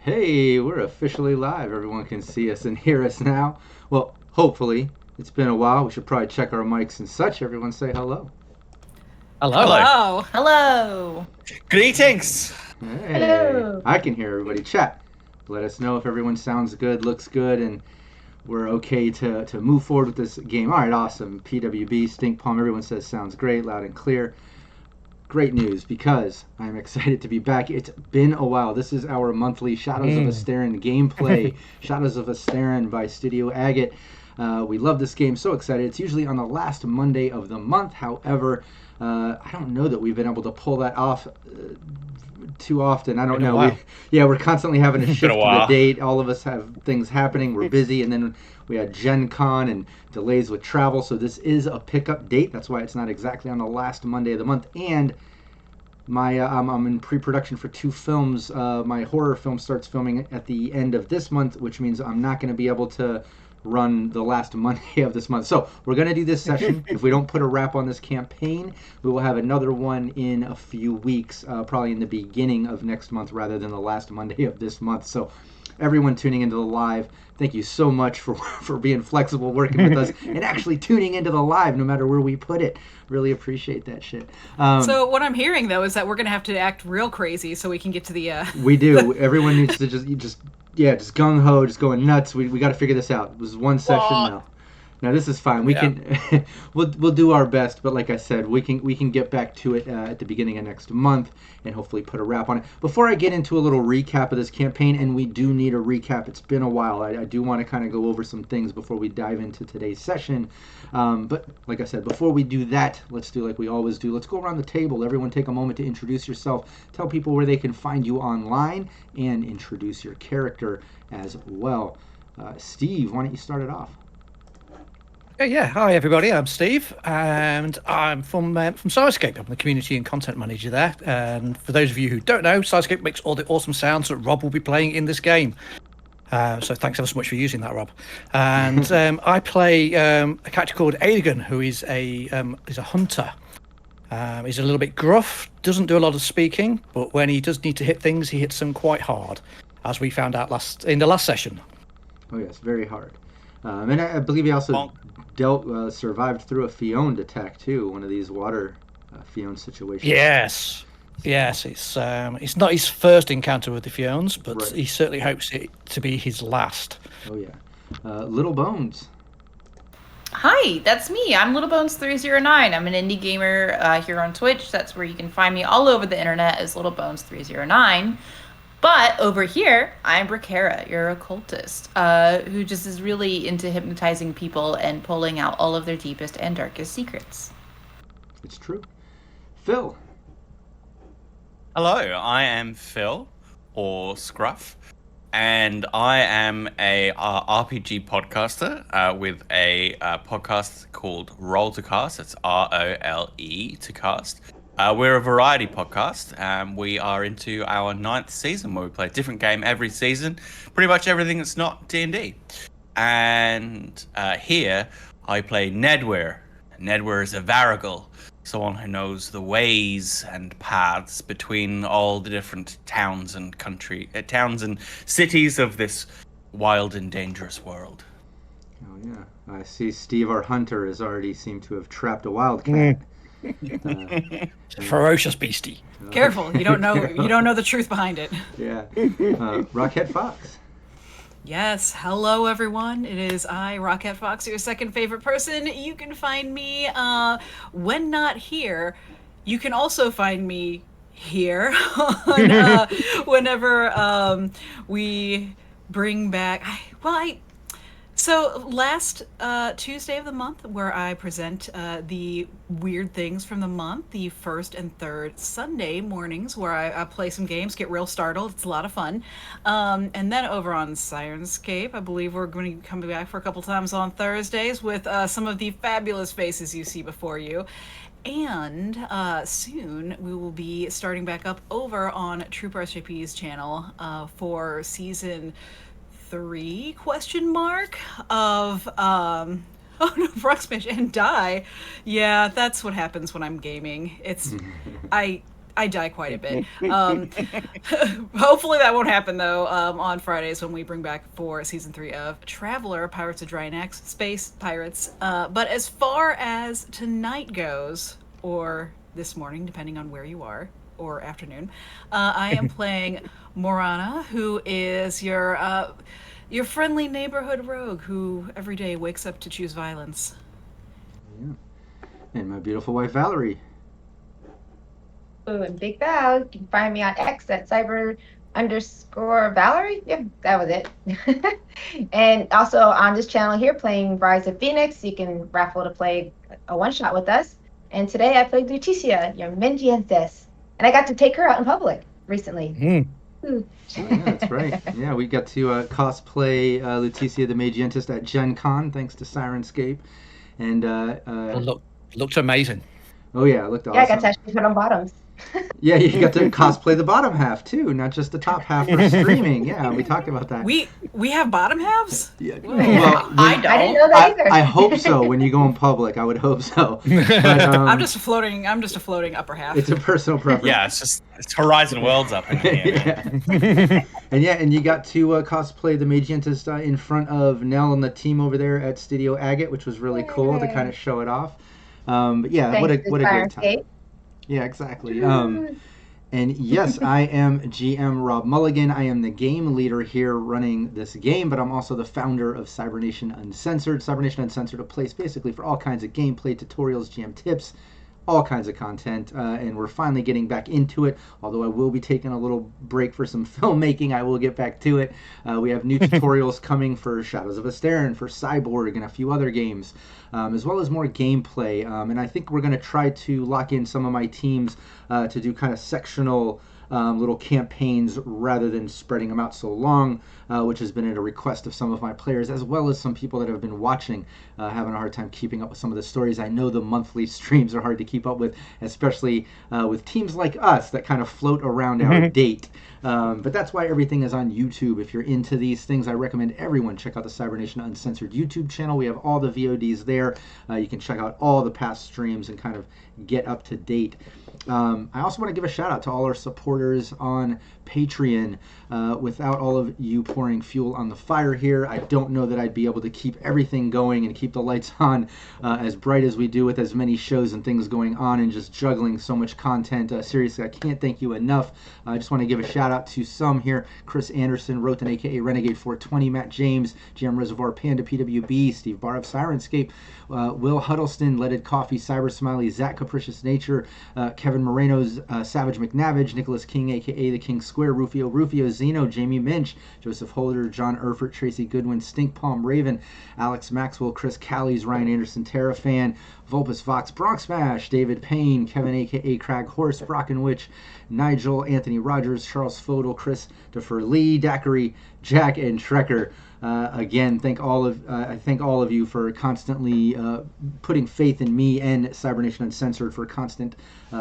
Hey, we're officially live. Everyone can see us and hear us now. Well, hopefully. It's been a while. We should probably check our mics and such. Everyone say hello. Hello. Hello. Hello. Greetings. Hey, Hello. I can hear everybody. Chat. Let us know if everyone sounds good, looks good, and we're okay to move forward with this game. All right, awesome. PWB, Stink Palm, everyone says sounds great, loud and clear. Great news because I'm excited to be back. It's been a while. This is our monthly Shadows of Esteren gameplay. Shadows of Esteren by Studio Agate. We love this game. So excited. It's usually on the last Monday of the month. However, I don't know that we've been able to pull that off too often. I don't know. We're constantly having to shift the date. All of us have things happening. We're busy, and then we had Gen Con and delays with travel. So this is a pickup date. That's why it's not exactly on the last Monday of the month. And I'm in pre-production for 2 films. My horror film starts filming at the end of this month, which means I'm not going to be able to run the last Monday of this month. So we're going to do this session. If we don't put a wrap on this campaign, we will have another one in a few weeks, probably in the beginning of next month rather than the last Monday of this month. So everyone tuning into the live, thank you so much for being flexible, working with us, and actually tuning into the live no matter where we put it. Really appreciate that shit. So what I'm hearing, though, is that we're going to have to act real crazy so we can get to the... We do. Everyone needs to just gung-ho, just going nuts. We got to figure this out. It was one session now. Now this is fine. We can we'll do our best, but like I said, we can get back to it at the beginning of next month and hopefully put a wrap on it. Before I get into a little recap of this campaign, and we do need a recap. It's been a while. I do want to kind of go over some things before we dive into today's session. But like I said, before we do that, let's do like we always do. Let's go around the table. Everyone take a moment to introduce yourself. Tell people where they can find you online and introduce your character as well. Steve, why don't you start it off? Hi everybody, I'm Steve, and I'm from Cyberscape. I'm the community and content manager there. And for those of you who don't know, Cyberscape makes all the awesome sounds that Rob will be playing in this game. So thanks ever so much for using that, Rob. And I play a character called Aegon, who is a hunter. He's a little bit gruff, doesn't do a lot of speaking, but when he does need to hit things, he hits them quite hard, as we found out in the last session. Oh yes, very hard. And I believe he also survived through a Fiond attack too, one of these water Fiond situations. Yes, it's not his first encounter with the Fionds, but he certainly hopes it to be his last. Oh yeah. Little Bones. Hi, that's me. I'm LittleBones309. I'm an indie gamer here on Twitch. That's where you can find me all over the internet as LittleBones309. But over here, I'm Bracara, your occultist, who just is really into hypnotizing people and pulling out all of their deepest and darkest secrets. It's true. Phil. Hello, I am Phil, or Scruff, and I am a RPG podcaster with a podcast called Roll to Cast. It's ROLE to cast. We're a variety podcast. We are into our 9th season where we play a different game every season. Pretty much everything that's not D&D. And here I play Nedware. Nedware is a Varigal, someone who knows the ways and paths between all the different towns and cities of this wild and dangerous world. Oh yeah, I see. Steve, our hunter, has already seemed to have trapped a wildcat. Ferocious beastie. Careful, you don't know the truth behind it. Yeah. Rocket Fox. Yes, hello everyone. It is I, Rocket Fox, your second favorite person. You can find me when not here. You can also find me here whenever we bring back. So last Tuesday of the month, where I present the weird things from the month, the first and third Sunday mornings, where I play some games, get real startled. It's a lot of fun. And then over on Sirenscape, I believe we're going to be coming back for a couple times on Thursdays with some of the fabulous faces you see before you. And soon we will be starting back up over on Trooper SJP's channel for season 3 of oh no, Frog Smash and die. Yeah, that's what happens when I'm gaming. It's I die quite a bit. Hopefully that won't happen though. On Fridays when we bring back for season 3 of Traveler, Pirates of Dryanax, Space Pirates. But as far as tonight goes, or this morning, depending on where you are, or afternoon, I am playing Morana, who is your friendly neighborhood rogue who every day wakes up to choose violence. Yeah. And my beautiful wife, Valerie. Ooh, and Big Val. You can find me on X at cyber_Valerie. Yep, that was it. And also on this channel here, playing Rise of Phoenix. You can raffle to play a one-shot with us. And today I played Leticia, your Mendientes. And I got to take her out in public recently. Oh, yeah, that's right. Yeah, we got to cosplay Leticia the Magientist at Gen Con, thanks to Sirenscape. And Looked amazing. oh yeah, it looked awesome. Yeah, I got to actually put on bottoms. Yeah, you got to cosplay the bottom half too, not just the top half for streaming. Yeah, we talked about that. We have bottom halves? Yeah. Whoa. Well, I don't. I didn't know that either. I hope so. When you go in public, I would hope so. But, I'm just a floating upper half. It's a personal preference. Yeah, it's Horizon Worlds up in here. Yeah. and you got to cosplay the Magientist in front of Nell and the team over there at Studio Agate, which was really cool to kind of show it off. But yeah, Thanks what a to great time. Sirenscape. Yeah, exactly. And yes, I am GM Rob Mulligan. I am the game leader here running this game, but I'm also the founder of Cybernation Uncensored. Cybernation Uncensored, a place basically for all kinds of gameplay, tutorials, GM tips, all kinds of content, and we're finally getting back into it. Although I will be taking a little break for some filmmaking, I will get back to it. We have new tutorials coming for Shadows of Esteren, for Cyborg, and a few other games, as well as more gameplay. And I think we're going to try to lock in some of my teams to do kind of sectional little campaigns rather than spreading them out so long, which has been at a request of some of my players, as well as some people that have been watching, having a hard time keeping up with some of the stories. I know the monthly streams are hard to keep up with, especially with teams like us that kind of float around our date. But that's why everything is on YouTube. If you're into these things, I recommend everyone check out the Cybernation Uncensored YouTube channel. We have all the VODs there. You can check out all the past streams and kind of get up to date. I also want to give a shout out to all our supporters on Patreon. Without all of you pouring fuel on the fire here, I don't know that I'd be able to keep everything going and keep the lights on as bright as we do with as many shows and things going on and just juggling so much content. Seriously, I can't thank you enough. I just want to give a shout out to some here. Chris Anderson, Roten, aka Renegade 420, Matt James, GM Reservoir Panda, PWB, Steve Barr of Sirenscape, Will Huddleston, Leaded Coffee, Cyber Smiley, Zach Capricious Nature, Kevin Moreno's Savage McNavage, Nicholas King, aka The King Square, Rufio Zeno, Jamie Minch, Joseph Holder, John Erfurt, Tracy Goodwin, Stink Palm Raven, Alex Maxwell, Chris Callies, Ryan Anderson, Terrafan, Vulpus Vox, Bronx Smash, David Payne, Kevin aka Crag Horse, Brockenwitch, Nigel, Anthony Rogers, Charles Fodel, Christopher Lee, Daiquiri, Jack, and Trekker. Again, I thank all of you for constantly putting faith in me and Cybernation Uncensored for constant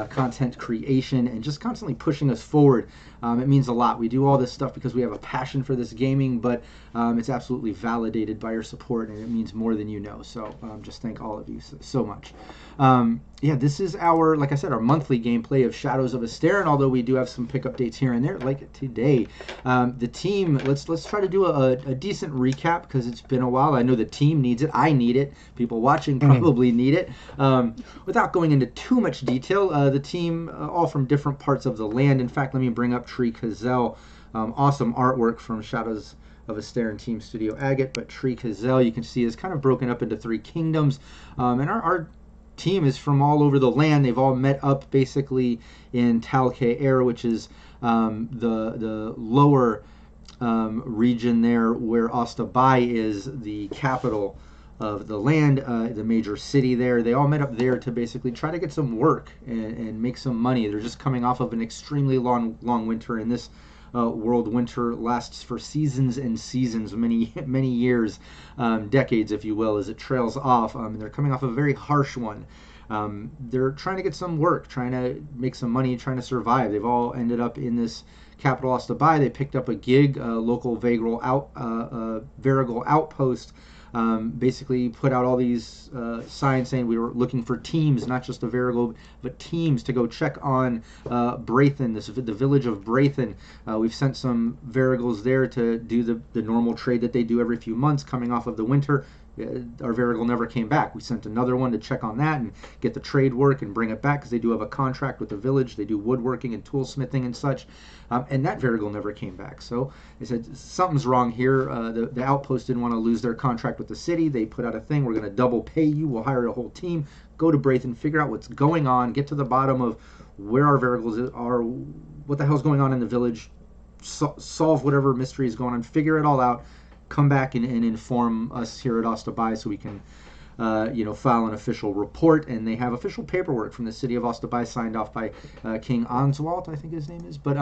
content creation and just constantly pushing us forward. It means a lot. We do all this stuff because we have a passion for this gaming, but it's absolutely validated by your support, and it means more than you know. So just thank all of you so much. Yeah, this is our, like I said, our monthly gameplay of Shadows of Esteren, although we do have some pickup dates here and there, like today. The team, let's try to do a decent recap, because it's been a while. I know the team needs it. I need it. People watching probably need it. Without going into too much detail, the team, all from different parts of the land. In fact, let me bring up Tree Cazell. Awesome artwork from Shadows of Esteren Team Studio Agate, but Tree Cazell, you can see, is kind of broken up into 3 kingdoms. And our team is from all over the land. They've all met up basically in Talke Air, which is the lower region there, where Ostabai is the capital of the land, the major city there. They all met up there to basically try to get some work and make some money. They're just coming off of an extremely long winter, and this world winter lasts for seasons and seasons, many years, decades, if you will, as it trails off. They're coming off a very harsh one. They're trying to get some work, trying to make some money, trying to survive. They've all ended up in this capital Ostabai. They picked up a gig, a local Varigal outpost basically put out all these signs saying we were looking for teams, not just a Varigal, but teams to go check on Braithen, the village of Braithen. We've sent some Varigals there to do the normal trade that they do every few months coming off of the winter. Our Varigal never came back. We sent another one to check on that and get the trade work and bring it back, because they do have a contract with the village. They do woodworking and toolsmithing and such. And that Varigal never came back. So they said, something's wrong here. The outpost didn't want to lose their contract with the city. They put out a thing, we're going to double pay you. We'll hire a whole team. Go to Braithen, figure out what's going on, get to the bottom of where our Varigals are, what the hell's going on in the village, solve whatever mystery is going on, figure it all out. Come back and inform us here at Ostabai so we can, file an official report. And they have official paperwork from the city of Ostabai signed off by King Answalt, I think his name is. But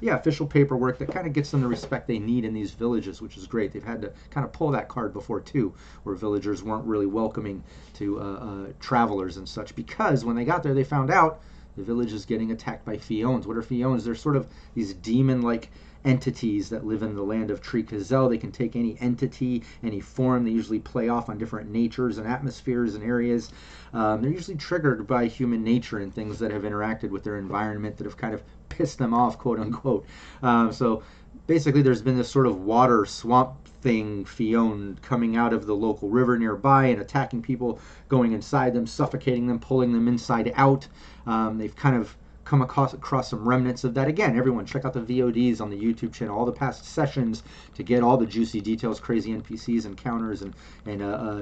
official paperwork that kind of gets them the respect they need in these villages, which is great. They've had to kind of pull that card before too, where villagers weren't really welcoming to travelers and such, because when they got there, they found out the village is getting attacked by Fiones. What are Fiones? They're sort of these demon-like entities that live in the land of Tree Kazel. They can take any entity, any form. They usually play off on different natures and atmospheres and areas. They're usually triggered by human nature and things that have interacted with their environment that have kind of pissed them off, quote unquote. So basically there's been this sort of water swamp thing, Fion, coming out of the local river nearby and attacking people, going inside them, suffocating them, pulling them inside out. They've kind of come across some remnants of that. Again, everyone, check out the VODs on the YouTube channel, all the past sessions, to get all the juicy details, crazy NPCs, encounters, and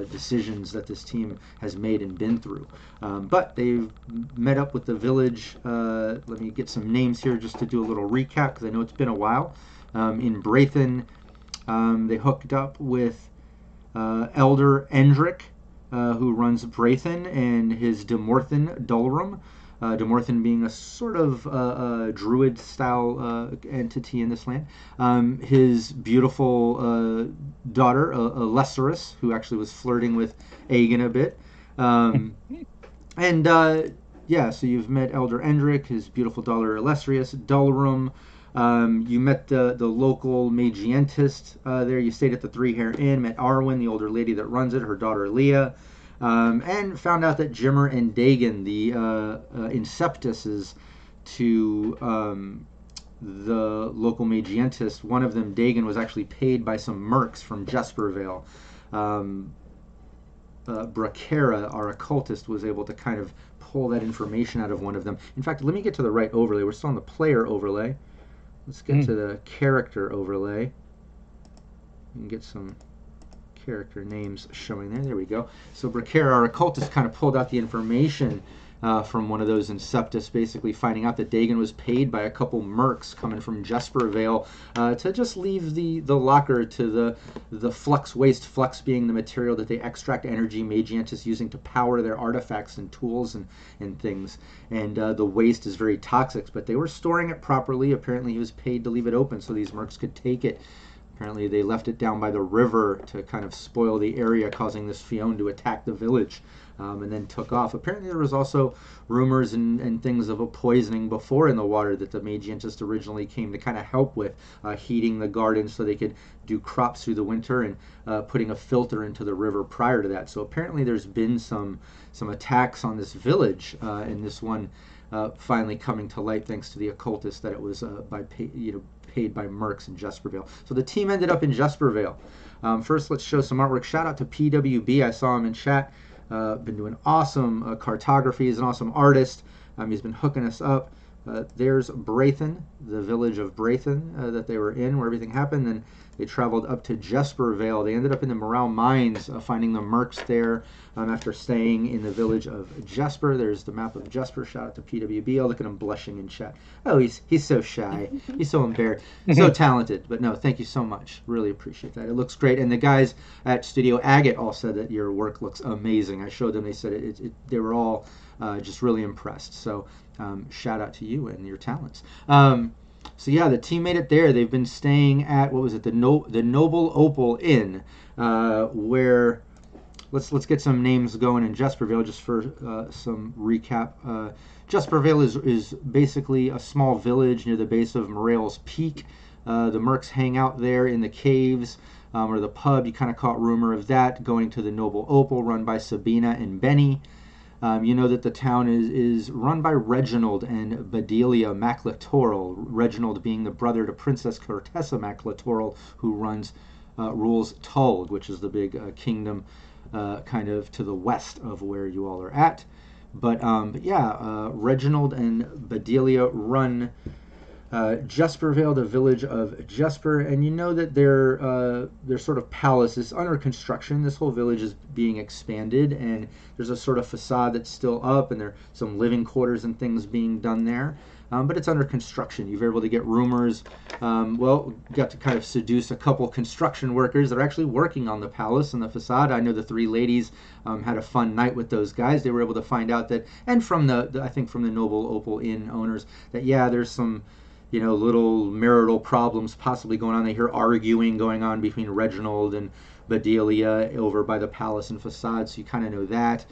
decisions that this team has made and been through. But they've met up with the village. Let me get some names here just to do a little recap, because I know it's been a while. In Braithen, they hooked up with Elder Endrick, who runs Braithen, and his Demorthen Dulrum. Demorthen being a sort of druid-style entity in this land. His beautiful daughter, Lesserus, who actually was flirting with Aegon a bit. So you've met Elder Endrick, his beautiful daughter, Lesserus, Dulrum. You met the local Magientist there. You stayed at the Three Hare Inn, met Arwen, the older lady that runs it, her daughter, Leah. And found out that Jimmer and Dagon, the Inceptuses to the local Magientist, one of them, Dagon, was actually paid by some mercs from Jespervale. Bracara, our occultist, was able to kind of pull that information out of one of them. In fact, let me get to the right overlay. We're still on the player overlay. Let's get to the character overlay and get some character names showing there. There we go. So Bracara, our occultist, kind of pulled out the information from one of those Inceptus, basically finding out that Dagon was paid by a couple mercs coming from Jespervale to just leave the locker to the flux waste, flux being the material that they extract energy, Magientus using to power their artifacts and tools and things. And the waste is very toxic, but they were storing it properly. Apparently he was paid to leave it open so these mercs could take it. Apparently they left it down by the river to kind of spoil the area, causing this Fion to attack the village, and then took off. Apparently there was also rumors and things of a poisoning before in the water that the Magientist originally came to kind of help with, heating the garden so they could do crops through the winter, and putting a filter into the river prior to that. So apparently there's been some attacks on this village, and this one finally coming to light thanks to the occultist, that it was paid by mercs in Jespervale. So the team ended up in Jespervale. First, let's show some artwork. Shout out to PWB. I saw him in chat. Been doing awesome cartography. He's an awesome artist. He's been hooking us up. There's Braithen, the village of Braithen that they were in, where everything happened. Then they traveled up to Jespervale. They ended up in the Morale Mines, finding the mercs there after staying in the village of Jesper. There's the map of Jesper. Shout out to PWB. Oh, look at him blushing in chat. Oh, he's so shy. He's so embarrassed. So talented. But no, thank you so much. Really appreciate that. It looks great. And the guys at Studio Agate all said that your work looks amazing. I showed them. They said they were all just really impressed. So shout out to you and your talents. So yeah, the team made it there. They've been staying at, what was it, the Noble Opal Inn, where let's get some names going in Jespervale just for some recap. Jespervale is basically a small village near the base of Morale's Peak. The mercs hang out there in the caves. or the pub. You kind of caught rumor of that, going to the Noble Opal run by Sabina and Benny. You know that the town is run by Reginald and Bedelia MacLatoral, Reginald being the brother to Princess Cortessa MacLatoral, who rules Tulg, which is the big kingdom kind of to the west of where you all are at. But yeah, Reginald and Bedelia run Jespervale, the village of Jesper, and you know that their sort of palace is under construction. This whole village is being expanded, and there's a sort of facade that's still up, and there are some living quarters and things being done there. But it's under construction. You've been able to get rumors. Got to kind of seduce a couple construction workers that are actually working on the palace and the facade. I know the three ladies had a fun night with those guys. They were able to find out that, and from I think from the Noble Opal Inn owners, that yeah, there's some little marital problems possibly going on. They hear arguing going on between Reginald and Bedelia over by the palace and facade, so you kind of know that.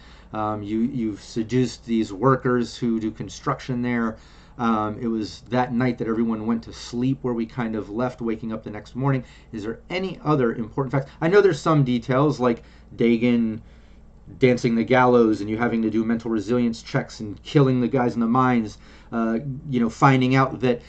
You've seduced these workers who do construction there. It was that night that everyone went to sleep where we kind of left, waking up the next morning. Is there any other important facts? I know there's some details like Dagon dancing the gallows and you having to do mental resilience checks and killing the guys in the mines, finding out that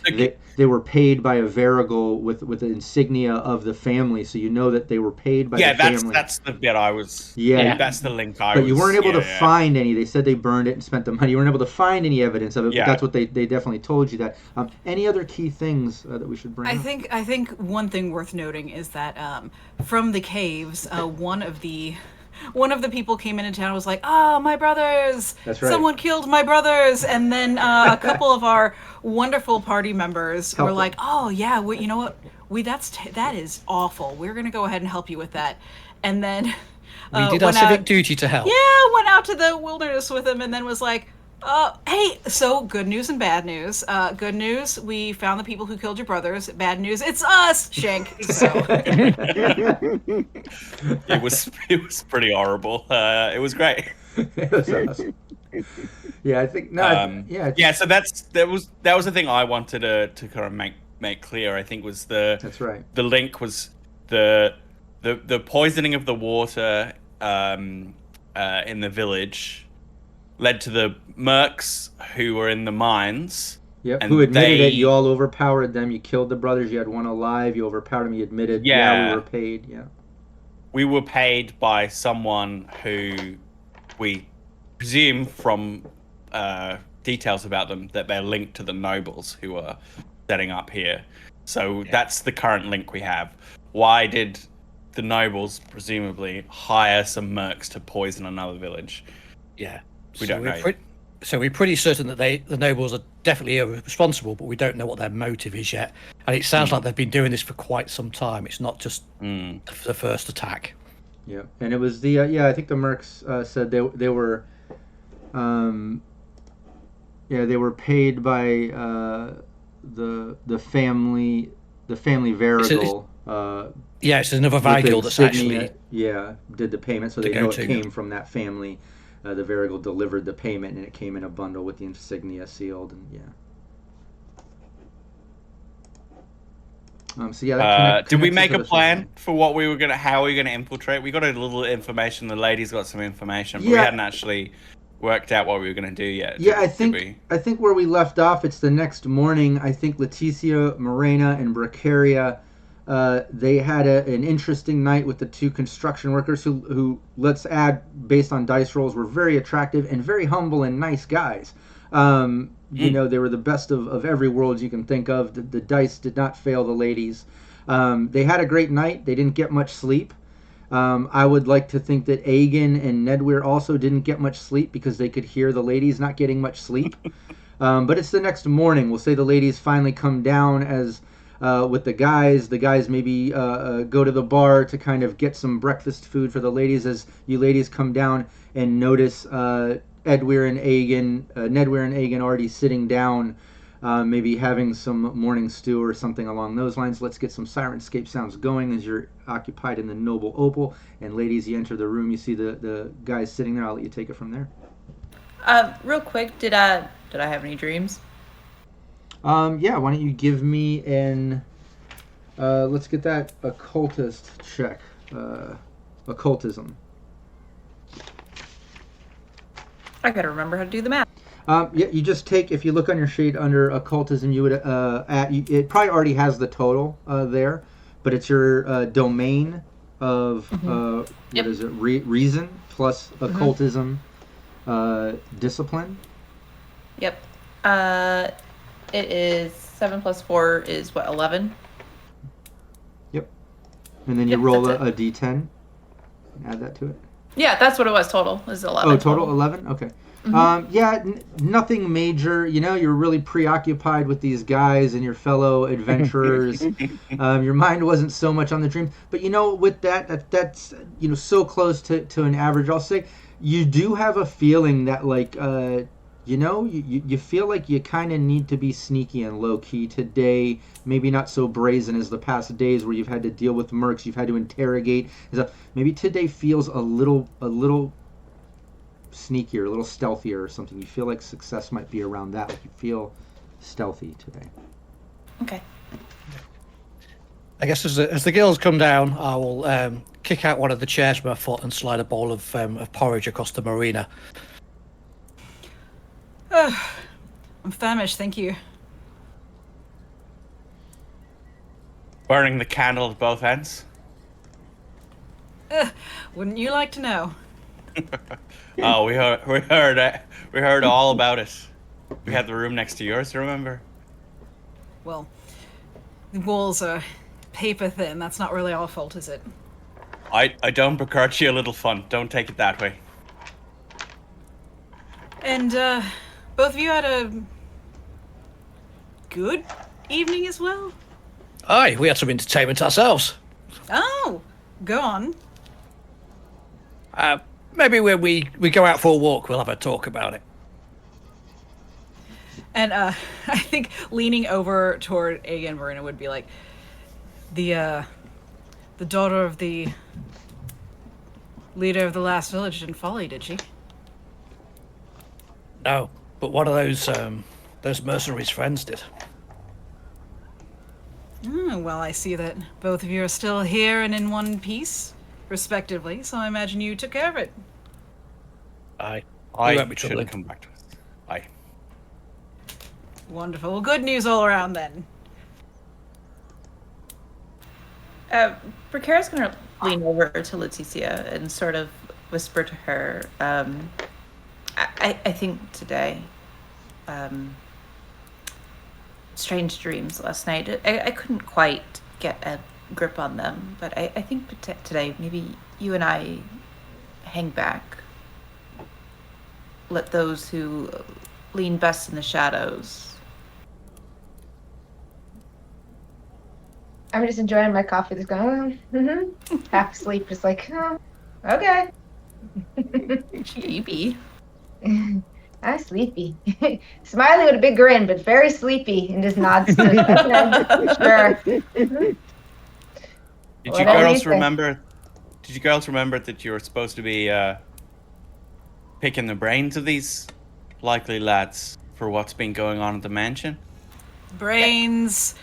they were paid by a Varigal with the insignia of the family, so you know that they were paid by the family. That's the bit I was... Yeah. That's the link But you weren't able to find any. They said they burned it and spent the money. You weren't able to find any evidence of it, but that's what they definitely told you that. Any other key things that we should bring up? I think one thing worth noting is that from the caves, one of the people came into town and was like, "Oh, my brothers! That's right. Someone killed my brothers!" And then a couple of our wonderful party members were like, "Oh, yeah, you know what? That is awful. We're gonna go ahead and help you with that." And then we did our civic duty to help. Yeah, went out to the wilderness with him, and then was like, hey, so good news and bad news. Good news, we found the people who killed your brothers. Bad news, it's us, Shank. So. It was pretty horrible. It was great. It was awesome. Yeah, I think yeah. So that was the thing I wanted to kind of make clear. I think was that's right. The link was the poisoning of the water in the village led to the mercs who were in the mines. Yep, who admitted it. You all overpowered them. You killed the brothers. You had one alive. You overpowered him. You admitted, yeah, we were paid. Yeah. We were paid by someone who we presume from details about them that they're linked to the nobles who are setting up here. So that's the current link we have. Why did the nobles presumably hire some mercs to poison another village? Yeah. We don't know. So we're pretty certain that the nobles are definitely responsible, but we don't know what their motive is yet. And it sounds like they've been doing this for quite some time. It's not just the first attack. Yeah, and it was the I think the mercs said they were they were paid by the family Varigal. It's another Varigal that's actually did the payment, so they know it came from that family. The Varigal delivered the payment, and it came in a bundle with the insignia sealed, and did we make a plan for what we were how we were gonna infiltrate? We got a little information. The ladies got some information, but we hadn't actually worked out what we were gonna do yet. I think where we left off, it's the next morning. I think Leticia, Morena, and Bracaria. They had an interesting night with the two construction workers who, let's add, based on dice rolls, were very attractive and very humble and nice guys. They were the best of every world you can think of. The dice did not fail the ladies. They had a great night. They didn't get much sleep. I would like to think that Agan and Nedweir also didn't get much sleep because they could hear the ladies not getting much sleep. But it's the next morning. We'll say the ladies finally come down as... with the guys maybe go to the bar to kind of get some breakfast food for the ladies as you ladies come down and notice Nedweir and Agan already sitting down, maybe having some morning stew or something along those lines. Let's get some Sirenscape sounds going as you're occupied in the Noble Opal. And ladies, you enter the room, you see the guys sitting there. I'll let you take it from there. Real quick, did I have any dreams? Why don't you give me an Let's get that occultist check. Occultism. I gotta remember how to do the math. Yeah, you just take, if you look on your sheet under occultism, you would it probably already has the total there, but it's your domain of Yep. what is it? Reason plus occultism discipline. Yep. It is 7 plus 4 is what, 11? Yep. And then you Yep, roll that's a d10. Add that to it. Yeah, that's what it was total. Is 11. Oh, total 11? Okay. Yeah, nothing major. You know, you're really preoccupied with these guys and your fellow adventurers. Your mind wasn't so much on the dream. But, you know, with that's, you know, so close to an average. I'll say you do have a feeling that, like, you know, you feel like you kind of need to be sneaky and low-key today. Maybe not so brazen as the past days where you've had to deal with mercs, you've had to interrogate. Maybe today feels a little sneakier, a little stealthier or something. You feel like success might be around that. Like you feel stealthy today. Okay. I guess as the girls come down, I will kick out one of the chairs with my foot and slide a bowl of porridge across the marina. I'm famished, thank you. Burning the candle at both ends. Wouldn't you like to know? Oh, we heard all about it. We had the room next to yours, remember? Well, the walls are paper thin. That's not really our fault, is it? I don't begrudge you a little fun. Don't take it that way. And both of you had a good evening as well? Aye, we had some entertainment ourselves. Oh, go on. Maybe when we go out for a walk, we'll have a talk about it. And I think leaning over toward Aga and Marina would be like, the daughter of the leader of the last village didn't follow you, did she? No, but one of those mercenaries' friends did. Well, I see that both of you are still here and in one piece, respectively, so I imagine you took care of it. Aye. I won't be should troubling. have come back to us. Aye. Wonderful. Well, good news all around then. Bricara's gonna lean over to Leticia and sort of whisper to her, I think today, strange dreams last night. I couldn't quite get a grip on them, but I think today maybe you and I hang back. Let those who lean best in the shadows. I'm just enjoying my coffee. Just going, half asleep, just like, oh, okay. Chibi. I'm sleepy. Smiley with a big grin, but very sleepy, and just nods to okay, sure. Did you girls remember that you were supposed to be picking the brains of these likely lads for what's been going on at the mansion? Brains,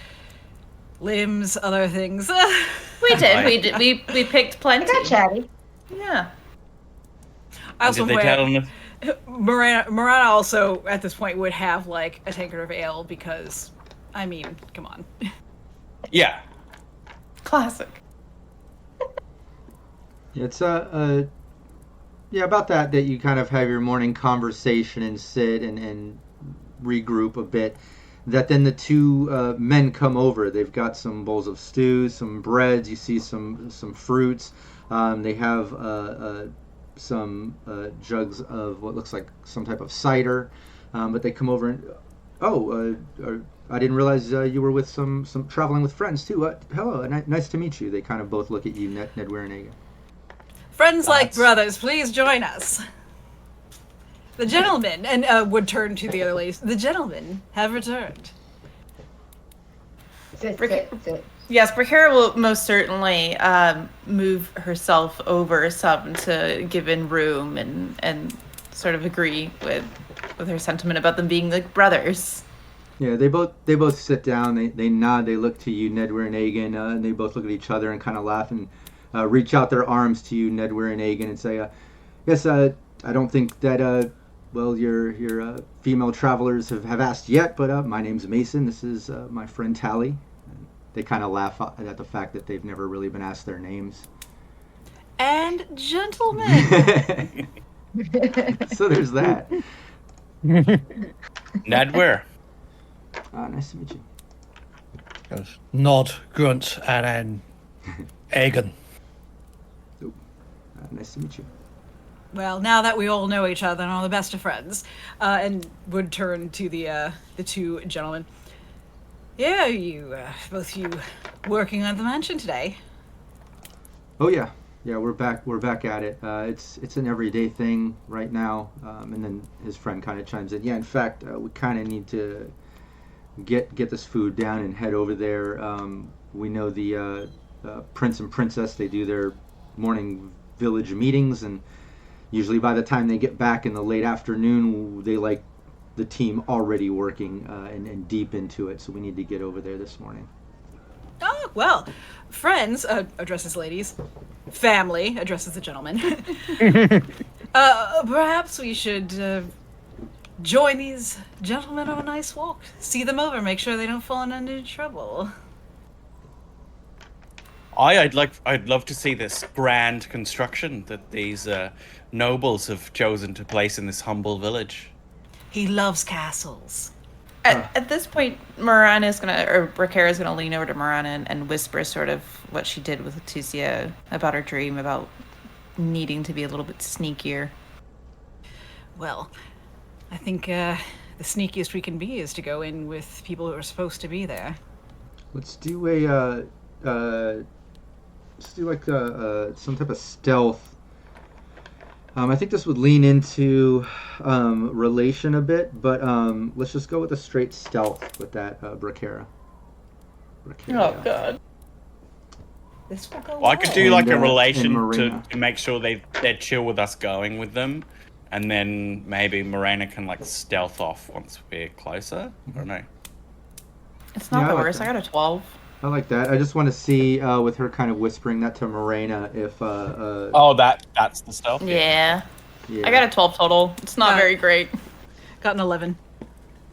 limbs, other things. We did. We picked plenty. I got chatty. Yeah. I also Did they tell them? Marana also, at this point, would have, like, a tankard of ale because, I mean, come on. Yeah. Classic. It's yeah, about that you kind of have your morning conversation and sit and regroup a bit. That then the two men come over. They've got some bowls of stew, some breads. You see some fruits. They have some jugs of what looks like some type of cider. But they come over and I didn't realize you were with some traveling with friends too. Hello, nice to meet you. They kind of both look at you, Ned Weirenega. Friends like brothers, please join us. The gentlemen, and would turn to the other ladies. The gentlemen have returned. Sit. Yes, Bricara will most certainly move herself over some to give in room and sort of agree with her sentiment about them being like brothers. Yeah, they both sit down. They nod. They look to you, Nedwar and Aegon, and they both look at each other and kind of laugh and reach out their arms to you, Nedwar and Aegon, and say, "Yes, I don't think that well your female travelers have asked yet, but my name's Mason. This is my friend Tally." And they kind of laugh at the fact that they've never really been asked their names. And gentlemen. So there's that. Nedwar. Nice to meet you. Goes, nod, grunt, and then Aegon. Nice to meet you. Well, now that we all know each other and are the best of friends, and would turn to the two gentlemen. Yeah, you both you working on the mansion today? Oh yeah, we're back at it. It's an everyday thing right now. And then his friend kind of chimes in. Yeah, in fact, we kind of need to get this food down and head over there. We know the prince and princess. They do their morning village meetings, and usually by the time they get back in the late afternoon, they like the team already working and deep into it. So we need to get over there this morning. Oh, well, friends, addresses ladies. Family, addresses the gentleman. Perhaps we should join these gentlemen on a nice walk. See them over, make sure they don't fall into any trouble. I'd love to see this grand construction that these nobles have chosen to place in this humble village. He loves castles. At this point, Rakara's gonna lean over to Mirana and whisper sort of what she did with Leticia about her dream about needing to be a little bit sneakier. Well, I think the sneakiest we can be is to go in with people who are supposed to be there. Let's do some type of stealth. I think this would lean into relation a bit, but let's just go with a straight stealth with that, Brakara. Oh god. This will go Well, I could do like a relation Marina. to make sure they're chill with us going with them, and then maybe Morena can like stealth off once we're closer. I don't know. It's not Yeah, I the like worst. that. I got a 12. I like that. I just want to see with her kind of whispering that to Morena if. Oh, that's the stealth. Yeah. Yeah. I got a 12 total. It's not very great. Got an 11.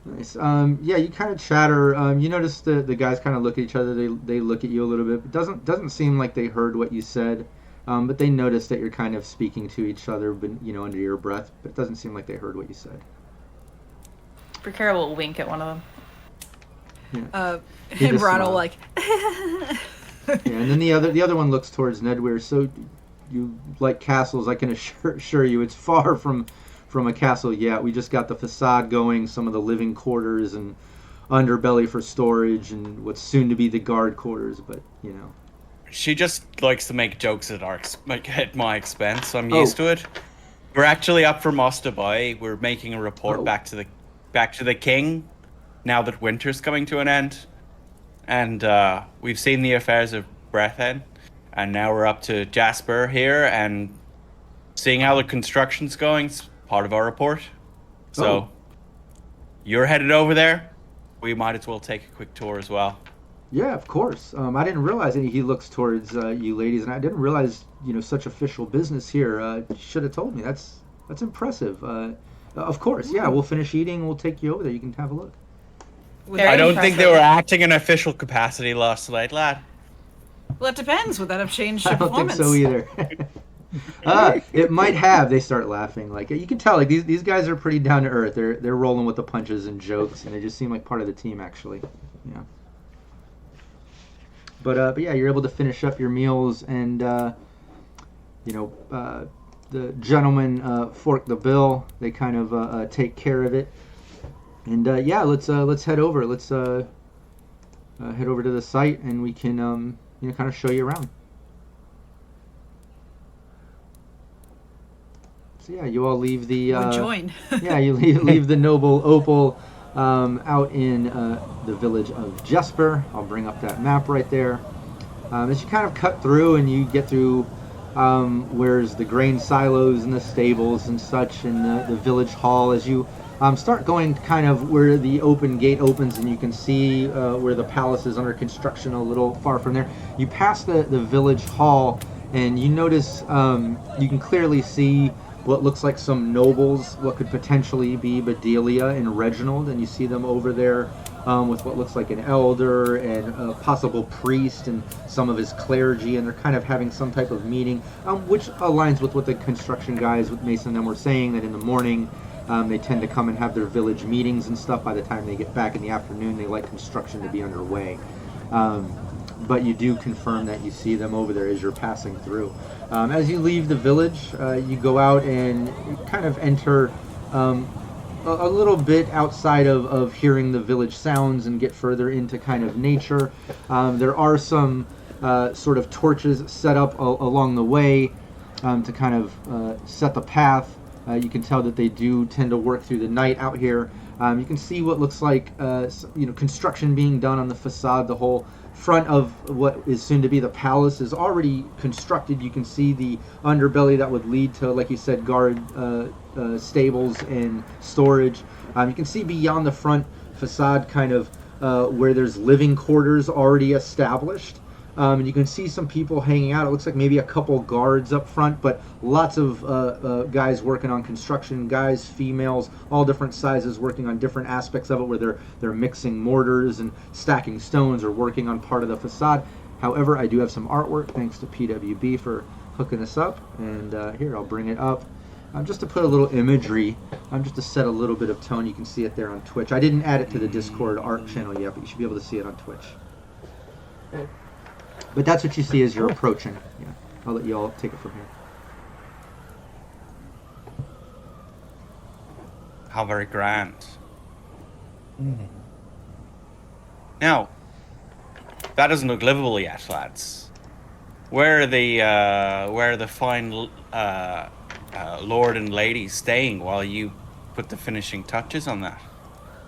Nice. Yeah, you kind of chatter. You notice the guys kind of look at each other. They look at you a little bit. It doesn't seem like they heard what you said, but they notice that you're kind of speaking to each other, but under your breath. But it doesn't seem like they heard what you said. Rakara will wink at one of them. Yeah. And Ron will like. Yeah, and then the other one looks towards Nedwar. So you like castles? I can assure you, it's far from a castle yet. We just got the facade going, some of the living quarters and underbelly for storage, and what's soon to be the guard quarters. But She just likes to make jokes at my expense. So I'm used to it. We're actually up for Mosta Bay. We're making a report back to the king now that winter's coming to an end. And we've seen the affairs of Breathen, and now we're up to Jasper here and seeing how the construction's going. It's part of our report. So you're headed over there. We might as well take a quick tour as well. Yeah, of course. I didn't realize he looks towards you ladies, and I didn't realize such official business here. You should have told me. That's impressive. Of course, yeah. We'll finish eating. We'll take you over there. You can have a look. Very I don't think impressive. they were acting in official capacity last night, lad. Well, it depends. Would that have changed I your don't think performance? so either. It might have. They start laughing. Like you can tell. Like these guys are pretty down to earth. They're rolling with the punches and jokes, and they just seem like part of the team actually. Yeah. But yeah, you're able to finish up your meals, and the gentlemen fork the bill. They kind of take care of it, and yeah, let's head over. Let's head over to the site, and we can kind of show you around. So yeah, you all leave the. Or join. Yeah, you leave the noble Opal out in the village of Jesper. I'll bring up that map right there. As you kind of cut through and you get through where's the grain silos and the stables and such, and the village hall, as you Start going kind of where the open gate opens, and you can see where the palace is under construction a little far from there. You pass the village hall, and you notice you can clearly see what looks like some nobles, what could potentially be Bedelia and Reginald, and you see them over there with what looks like an elder and a possible priest and some of his clergy, and they're kind of having some type of meeting, which aligns with what the construction guys with Mason and them were saying, that in the morning they tend to come and have their village meetings and stuff. By the time they get back in the afternoon, they like construction to be underway. But you do confirm that you see them over there as you're passing through. As you leave the village, you go out and kind of enter a little bit outside of hearing the village sounds and get further into kind of nature. There are some sort of torches set up along the way to kind of set the path. You can tell that they do tend to work through the night out here. You can see what looks like construction being done on the facade. The whole front of what is soon to be the palace is already constructed. You can see the underbelly that would lead to, like you said, guard stables and storage. You can see beyond the front facade kind of where there's living quarters already established. And you can see some people hanging out. It looks like maybe a couple guards up front, but lots of guys working on construction, guys, females, all different sizes, working on different aspects of it, where they're mixing mortars and stacking stones or working on part of the facade. However, I do have some artwork, thanks to PWB for hooking this up. And here, I'll bring it up. Just to put a little imagery, just to set a little bit of tone. You can see it there on Twitch. I didn't add it to the Discord art channel yet, but you should be able to see it on Twitch. But that's what you see as you're approaching. Yeah, I'll let you all take it from here. How very grand. Now, that doesn't look livable yet, lads. Where are the fine lord and lady staying while you put the finishing touches on that?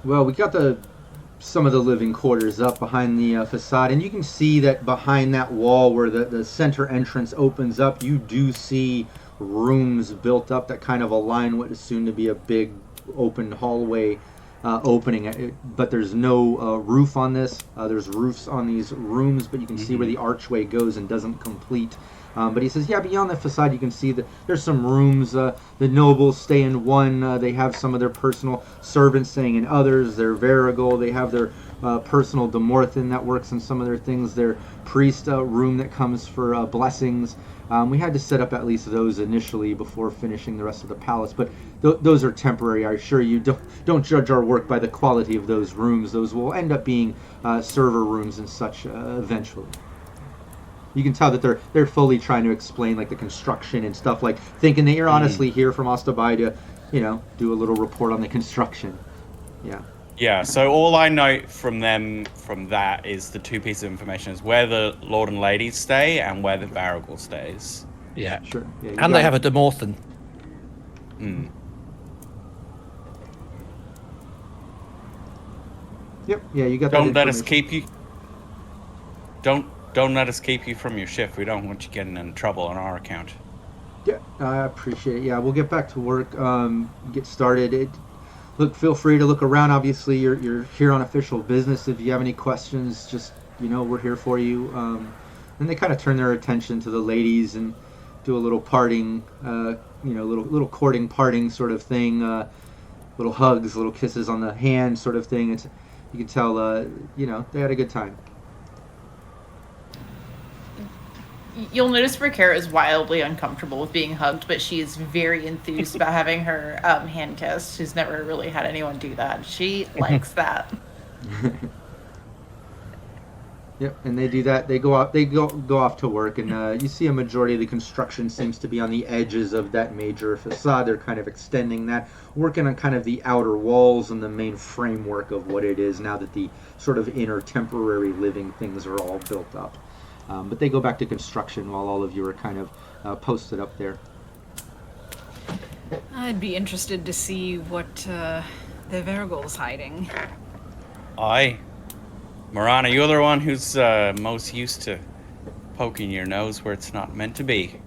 Well, we got some of the living quarters up behind the facade, and you can see that behind that wall where the center entrance opens up, you do see rooms built up that kind of align what is soon to be a big open hallway opening. But there's no roof on this. There's roofs on these rooms, but you can see where the archway goes and doesn't complete. But he says, yeah, beyond the facade, you can see that there's some rooms. The nobles stay in one. They have some of their personal servants staying in others. Their Varigal, they have their personal Demorthin that works in some of their things. Their priest room that comes for blessings. We had to set up at least those initially before finishing the rest of the palace. But those are temporary. I assure you, don't judge our work by the quality of those rooms. Those will end up being server rooms and such eventually. You can tell that they're fully trying to explain like the construction and stuff, like thinking that you're honestly here from Ostabai to, do a little report on the construction. Yeah. Yeah, so all I know from that is the two pieces of information is where the Lord and Ladies stay and where the Varigal stays. Yeah. Sure. Yeah, and they have a Demorthin. Yep. Yeah, you got that. Don't let us keep you. Don't let us keep you from your shift. We don't want you getting in trouble on our account. Yeah, I appreciate it. Yeah, we'll get back to work. Get started. Look, feel free to look around. Obviously, you're here on official business. If you have any questions, just we're here for you. And they kind of turn their attention to the ladies and do a little parting, little courting parting sort of thing. Little hugs, little kisses on the hand sort of thing. You can tell, they had a good time. You'll notice Rakara is wildly uncomfortable with being hugged, but she is very enthused about having her hand kissed. She's never really had anyone do that. She likes that. Yep, and they do that. They go off to work, and you see a majority of the construction seems to be on the edges of that major facade. They're kind of extending that, working on kind of the outer walls and the main framework of what it is now that the sort of inner temporary living things are all built up. But they go back to construction while all of you are kind of posted up there. I'd be interested to see what the Varigal's hiding. Aye. Marana, you're the one who's most used to poking your nose where it's not meant to be.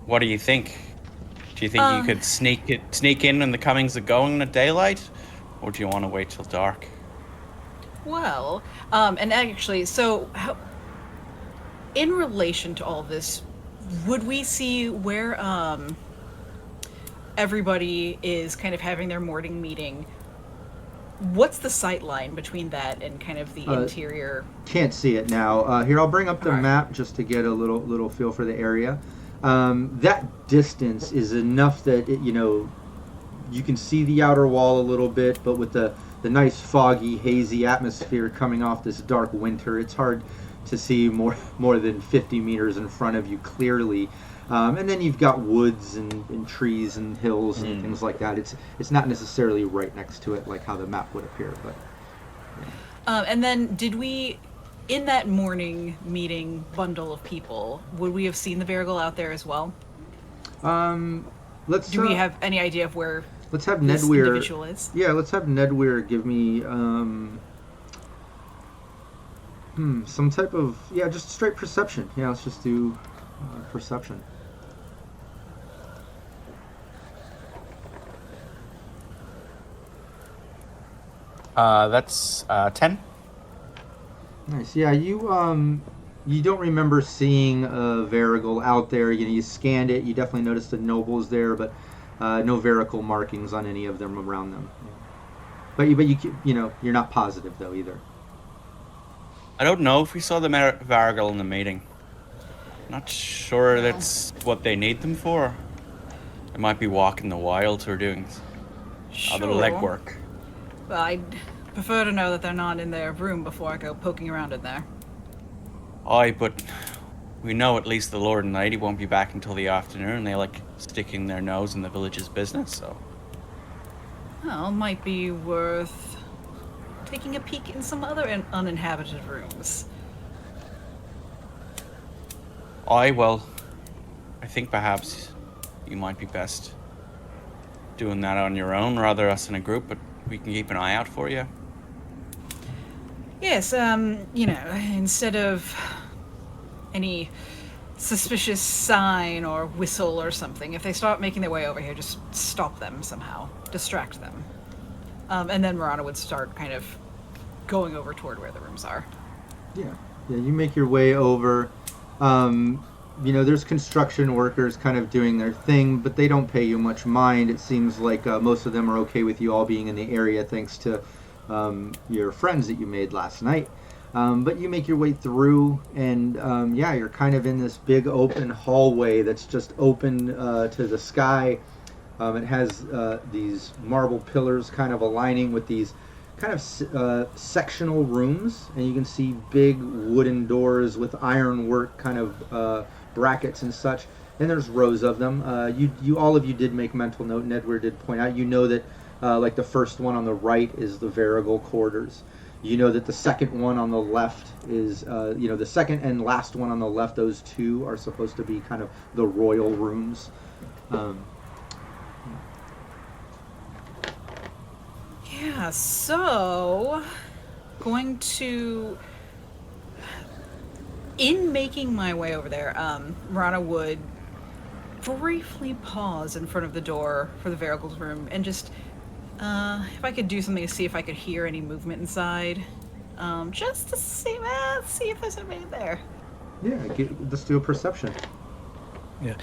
What do you think? Do you think you could sneak in when the comings are going at daylight, or do you want to wait till dark? Well, and actually, so in relation to all this, would we see where everybody is kind of having their morning meeting? What's the sight line between that and kind of the interior? Can't see it now. Here, I'll bring up the map just to get a little feel for the area. That distance is enough that you can see the outer wall a little bit, but with the nice foggy, hazy atmosphere coming off this dark winter, it's hard to see more than 50 meters in front of you clearly. And then you've got woods and trees and hills and things like that. It's not necessarily right next to it like how the map would appear, but. Yeah. And then did we, in that morning meeting bundle of people, would we have seen the Varigal out there as well? Do we have any idea of where let's have this Nedweir, individual is? Yeah, let's have Nedweir give me some type of just straight perception. Yeah, let's just do perception. That's 10. Nice. Yeah, you don't remember seeing a Varigal out there. You scanned it. You definitely noticed the nobles there, but no Varigal markings on any of them around them. But you're not positive though either. I don't know if we saw the Varigal in the meeting. Not sure that's what they need them for. They might be walking the wilds or doing other legwork. Well, I'd prefer to know that they're not in their room before I go poking around in there. Aye, but we know at least the Lord and Lady won't be back until the afternoon. They like sticking their nose in the village's business, so. Well, might be worth taking a peek in some other uninhabited rooms. Aye, well, I think perhaps you might be best doing that on your own, rather us in a group, but we can keep an eye out for you. Yes, instead of any suspicious sign or whistle or something, if they start making their way over here, just stop them somehow, distract them. And then Marana would start kind of going over toward where the rooms are. Yeah, you make your way over. There's construction workers kind of doing their thing, but they don't pay you much mind. It seems like most of them are okay with you all being in the area thanks to your friends that you made last night. But you make your way through, and you're kind of in this big open hallway that's just open to the sky. It has these marble pillars kind of aligning with these kind of sectional rooms, and you can see big wooden doors with ironwork kind of brackets and such, and there's rows of them. You all of you did make mental note. Nedweir did point out, that like the first one on the right is the Varigal quarters. You know that the second one on the left is the second and last one on the left, those two are supposed to be kind of the royal rooms. Yeah, so going to, in making my way over there, Rana would briefly pause in front of the door for the Varigal's room and just, if I could do something to see if I could hear any movement inside, just to see if there's anybody there. Yeah, let's do a perception. Yeah.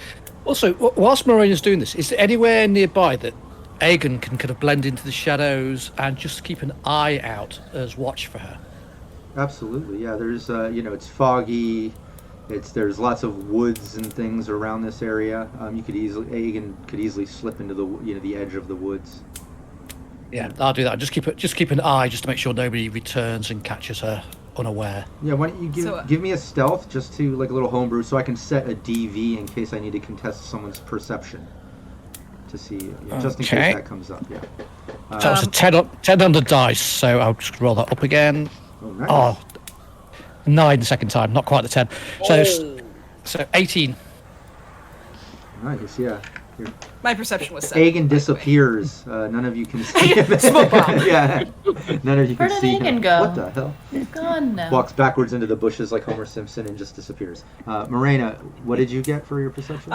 Also, whilst Marina's doing this, is there anywhere nearby that Aegon can kind of blend into the shadows and just keep an eye out as watch for her? Absolutely, yeah. There's, it's foggy. There's lots of woods and things around this area. Aegon could easily slip into the edge of the woods. Yeah, I'll do that. Just keep an eye just to make sure nobody returns and catches her unaware. Yeah, why don't you give me a stealth just to like a little homebrew so I can set a DV in case I need to contest someone's perception. To see, just in case that comes up, yeah. So it's a 10 on the dice, so I'll just roll that up again. Oh, nice. Oh, 9 the second time, not quite the 10. So 18. Nice, yeah. My perception was 7. Agan by the way. disappears. None of you can see him. Smoke bomb. Yeah. None of you Where can did see Agan him. go? What the hell? He's gone now. Walks backwards into the bushes like Homer Simpson and just disappears. Morena, what did you get for your perception?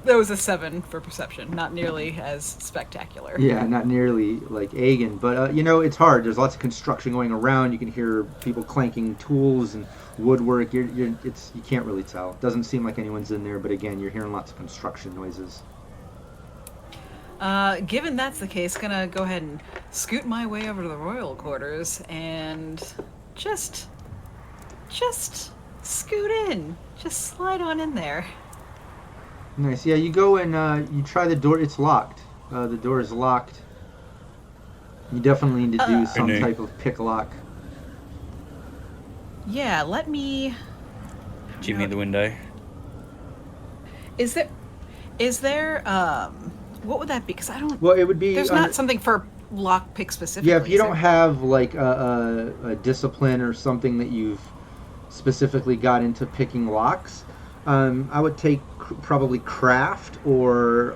There was a 7 for perception, not nearly as spectacular. Yeah, not nearly like Agan, but it's hard. There's lots of construction going around. You can hear people clanking tools and woodwork. You can't really tell. It doesn't seem like anyone's in there, but again, you're hearing lots of construction noises. Given that's the case, gonna go ahead and scoot my way over to the royal quarters and just scoot in. Just slide on in there. Nice. Yeah, you go and you try the door. It's locked. The door is locked. You definitely need to do some type of pick lock. Yeah, let me... Jimmy the window. Is there, what would that be? Because I don't... Well, it would be... There's not something for lockpick specifically. Yeah, if you is don't there? have like a discipline or something that you've specifically got into picking locks, I would take probably craft or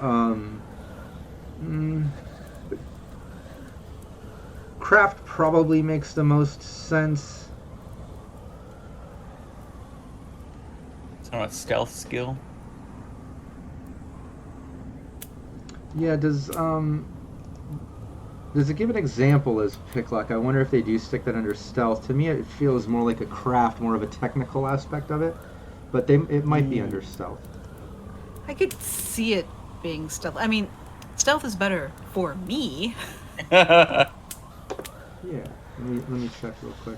craft probably makes the most sense. It's not a stealth skill. Yeah, does it give an example as pick lock? I wonder if they do stick that under stealth. To me, it feels more like a craft, more of a technical aspect of it, but it might be under stealth. I could see it being stealth. I mean, stealth is better for me. Yeah, let me check real quick.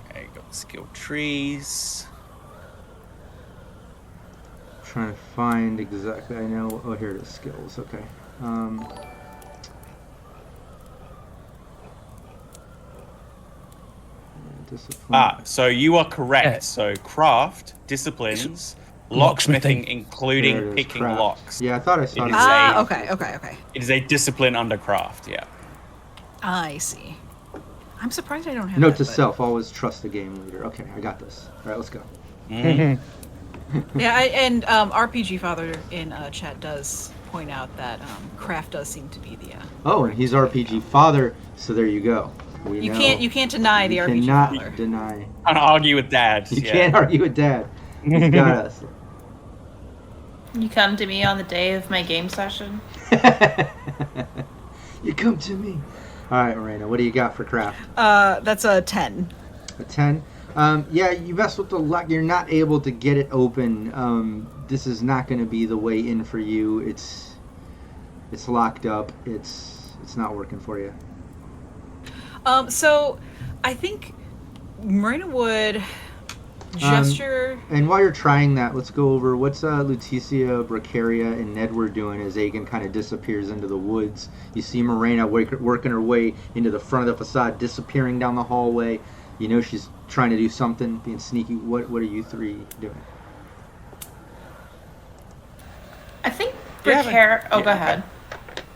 Okay, got the skill trees. Trying to find exactly. I know. Oh, here it is. Skills. Okay. Discipline. So you are correct. Yeah. So craft, disciplines, Locksmithing. locksmithing, including There it is, picking craft. locks. Yeah, I thought I saw It that. is Ah, a- okay. It is a discipline under craft, yeah. I see. I'm surprised I don't have Note that, to but- self: always trust the game leader. Okay, I got this. All right, let's go. Mhm. Yeah, and RPG Father in chat does point out that craft does seem to be the. Oh, and he's RPG father, so there you go. We You know. can't deny the You RPG cannot Father. deny. Can't argue with dad. You yeah. can't argue with Dad. He's got us. You come to me on the day of my game session. You come to me. All right, Morena, what do you got for craft? That's a 10. A 10. Yeah, you mess with the lock. You're not able to get it open. This is not going to be the way in for you. It's locked up. It's not working for you. So I think Marina would gesture. And while you're trying that, let's go over what's Lutetia, Bracaria, and Nedward doing as Agan kind of disappears into the woods. You see Morena working her way into the front of the facade, disappearing down the hallway. You know she's trying to do something, being sneaky. What are you three doing? I think Yeah, Bracara... Oh, yeah, go ahead.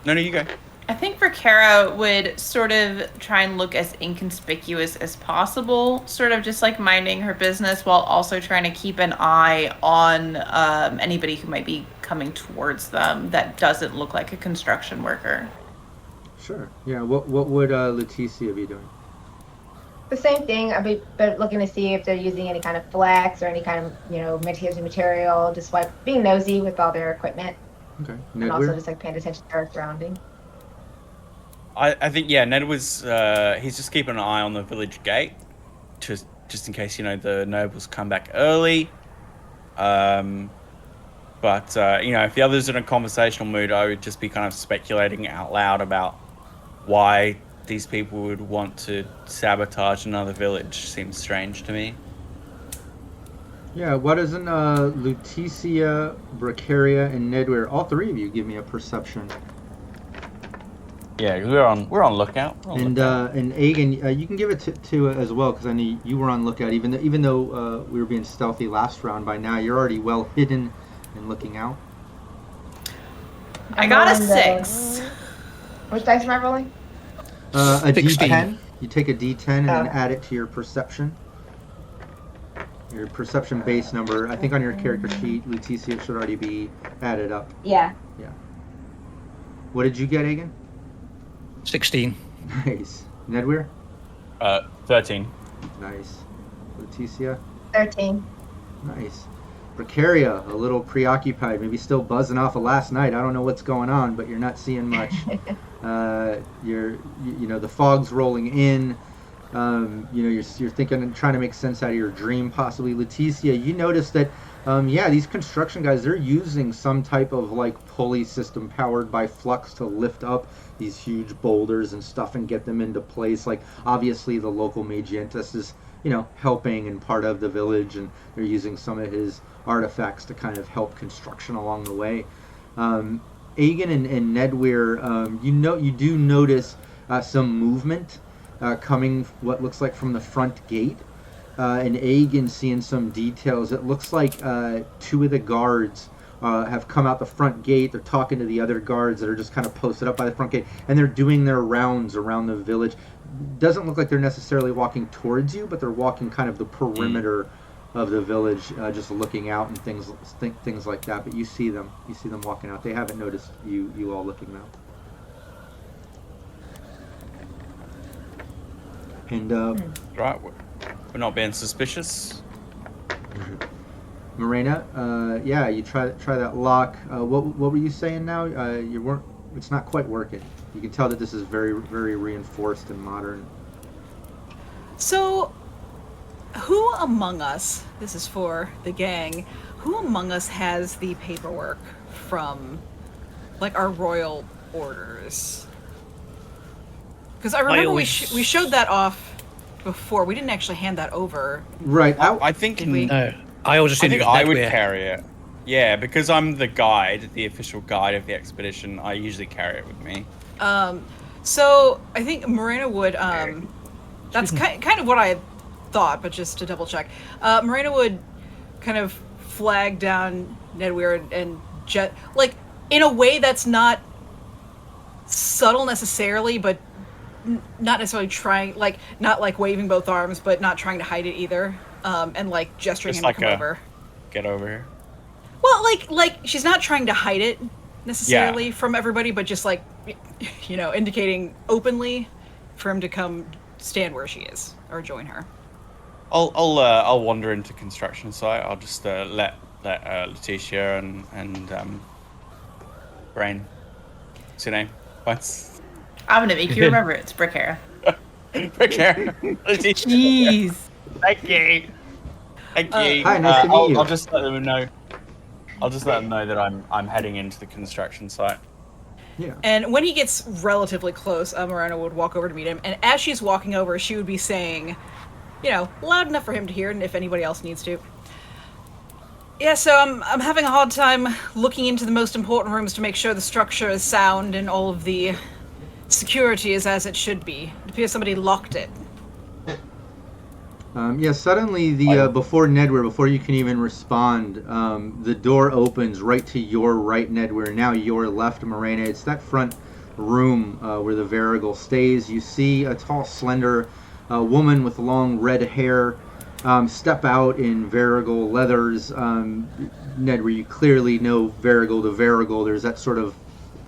No, you go. I think Bracara would sort of try and look as inconspicuous as possible, sort of just like minding her business while also trying to keep an eye on anybody who might be coming towards them that doesn't look like a construction worker. Sure. Yeah. What would Lutetia be doing? The same thing. I'd be looking to see if they're using any kind of flex or any kind of, material, just like being nosy with all their equipment. Okay. And also Nedward? just like paying attention to our surrounding. I think, yeah, Ned was, he's just keeping an eye on the village gate, just in case, the nobles come back early. But, if the others are in a conversational mood, I would just be kind of speculating out loud about why these people would want to sabotage another village. Seems strange to me. Yeah. Why doesn't Lutetia, Bracaria, and Nedward, all three of you, give me a perception? Yeah, 'cause we're on lookout. And Agan, you can give it to as well, because I know you were on lookout. Even though we were being stealthy last round, by now you're already well hidden and looking out. I got a 6. Which dice am I rolling? A 16. D10. You take a D10 and then Oh. add it to your perception. Your perception base number. I think on your character sheet, Leticia, it should already be added up. Yeah. What did you get, Agan? 16. Nice. Nedweir? 13. Nice. Leticia? 13. Nice. Precaria, a little preoccupied, maybe still buzzing off of last night. I don't know what's going on, but you're not seeing much. The fog's rolling in. You're thinking and trying to make sense out of your dream, possibly. Leticia, you notice that, these construction guys, they're using some type of like pulley system powered by flux to lift up these huge boulders and stuff and get them into place. Like, obviously the local Magientus is, helping and part of the village, and they're using some of his artifacts to kind of help construction along the way. Agan and Nedweir, you do notice some movement coming what looks like from the front gate, and Agan seeing some details. It looks like 2 of the guards have come out the front gate. They're talking to the other guards that are just kind of posted up by the front gate, and they're doing their rounds around the village. Doesn't look like they're necessarily walking towards you, but they're walking kind of the perimeter of the village, just looking out and things like that. But you see them walking out. They haven't noticed you all looking out. And Right, we're not being suspicious. Morena, you try that lock. What were you saying now? You weren't. It's not quite working. You can tell that this is very, very reinforced and modern. So, who among us, this is for the gang, who among us has the paperwork from, like, our royal orders? Because I remember we showed that off before. We didn't actually hand that over. Right. I think No. I would assume I would carry it. Yeah, because I'm the guide, the official guide of the expedition. I usually carry it with me. So I think Morena would. That's kind of what I had thought, but just to double check, Morena would kind of flag down Nedweir and Jet, like, in a way that's not subtle necessarily, but not necessarily trying, like, not like waving both arms, but not trying to hide it either, and like gesturing Just him like to come over. Get over here. Well, like she's not trying to hide it necessarily from everybody, but just like, indicating openly for him to come stand where she is or join her. I'll wander into construction site. I'll just let Leticia and Brain. What's your name? What's? I'm gonna make you remember it's Brickhair. Brickhair. Leticia. Jeez. Thank you. Hi, nice to meet you. I'll just let them know. I'll just let them know that I'm heading into the construction site. Yeah. And when he gets relatively close, Morena would walk over to meet him, and as she's walking over, she would be saying, loud enough for him to hear, and if anybody else needs to. Yeah, so I'm having a hard time looking into the most important rooms to make sure the structure is sound and all of the security is as it should be. It appears somebody locked it. Suddenly before you can even respond, the door opens right to your right, Nedweir, now your left, Morena. It's that front room where the Varigal stays. You see a tall, slender woman with long red hair step out in Varigal leathers. Nedweir, you clearly know Varigal to Varigal. There's that sort of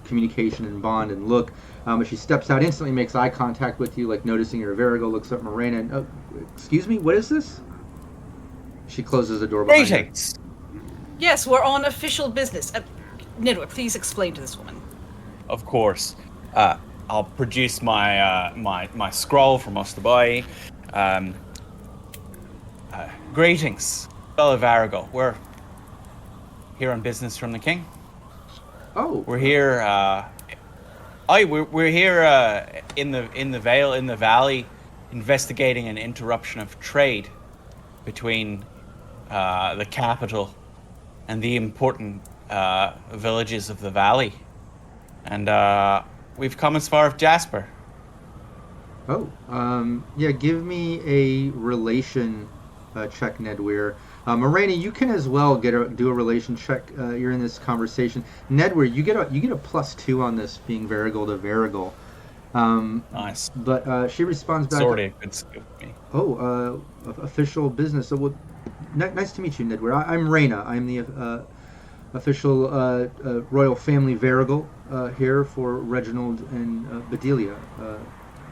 communication and bond and look. As she steps out, instantly makes eye contact with you, like noticing you're a Varigal, looks up Morena, and, excuse me, what is this? She closes the door behind her. Greetings. Yes, we're on official business. Nedweir, please explain to this woman. Of course. I'll produce my my scroll from Osterboy. Greetings, fellow Varigal. We're here on business from the king. Oh. We're here. We're here in the valley, investigating an interruption of trade between the capital and the important villages of the valley, and we've come as far as Jasper. Oh, yeah. Give me a relation check, Nedweir. Morena, you can as well do a relation check. You're in this conversation. Nedweir, you get a +2 on this, being Varigal to Varigal. Nice. But she responds back. It's already a good skill for me. Oh, official business. So, well, nice to meet you, Nedweir. I'm Reyna. I'm the official royal family Varigal here for Reginald and Bedelia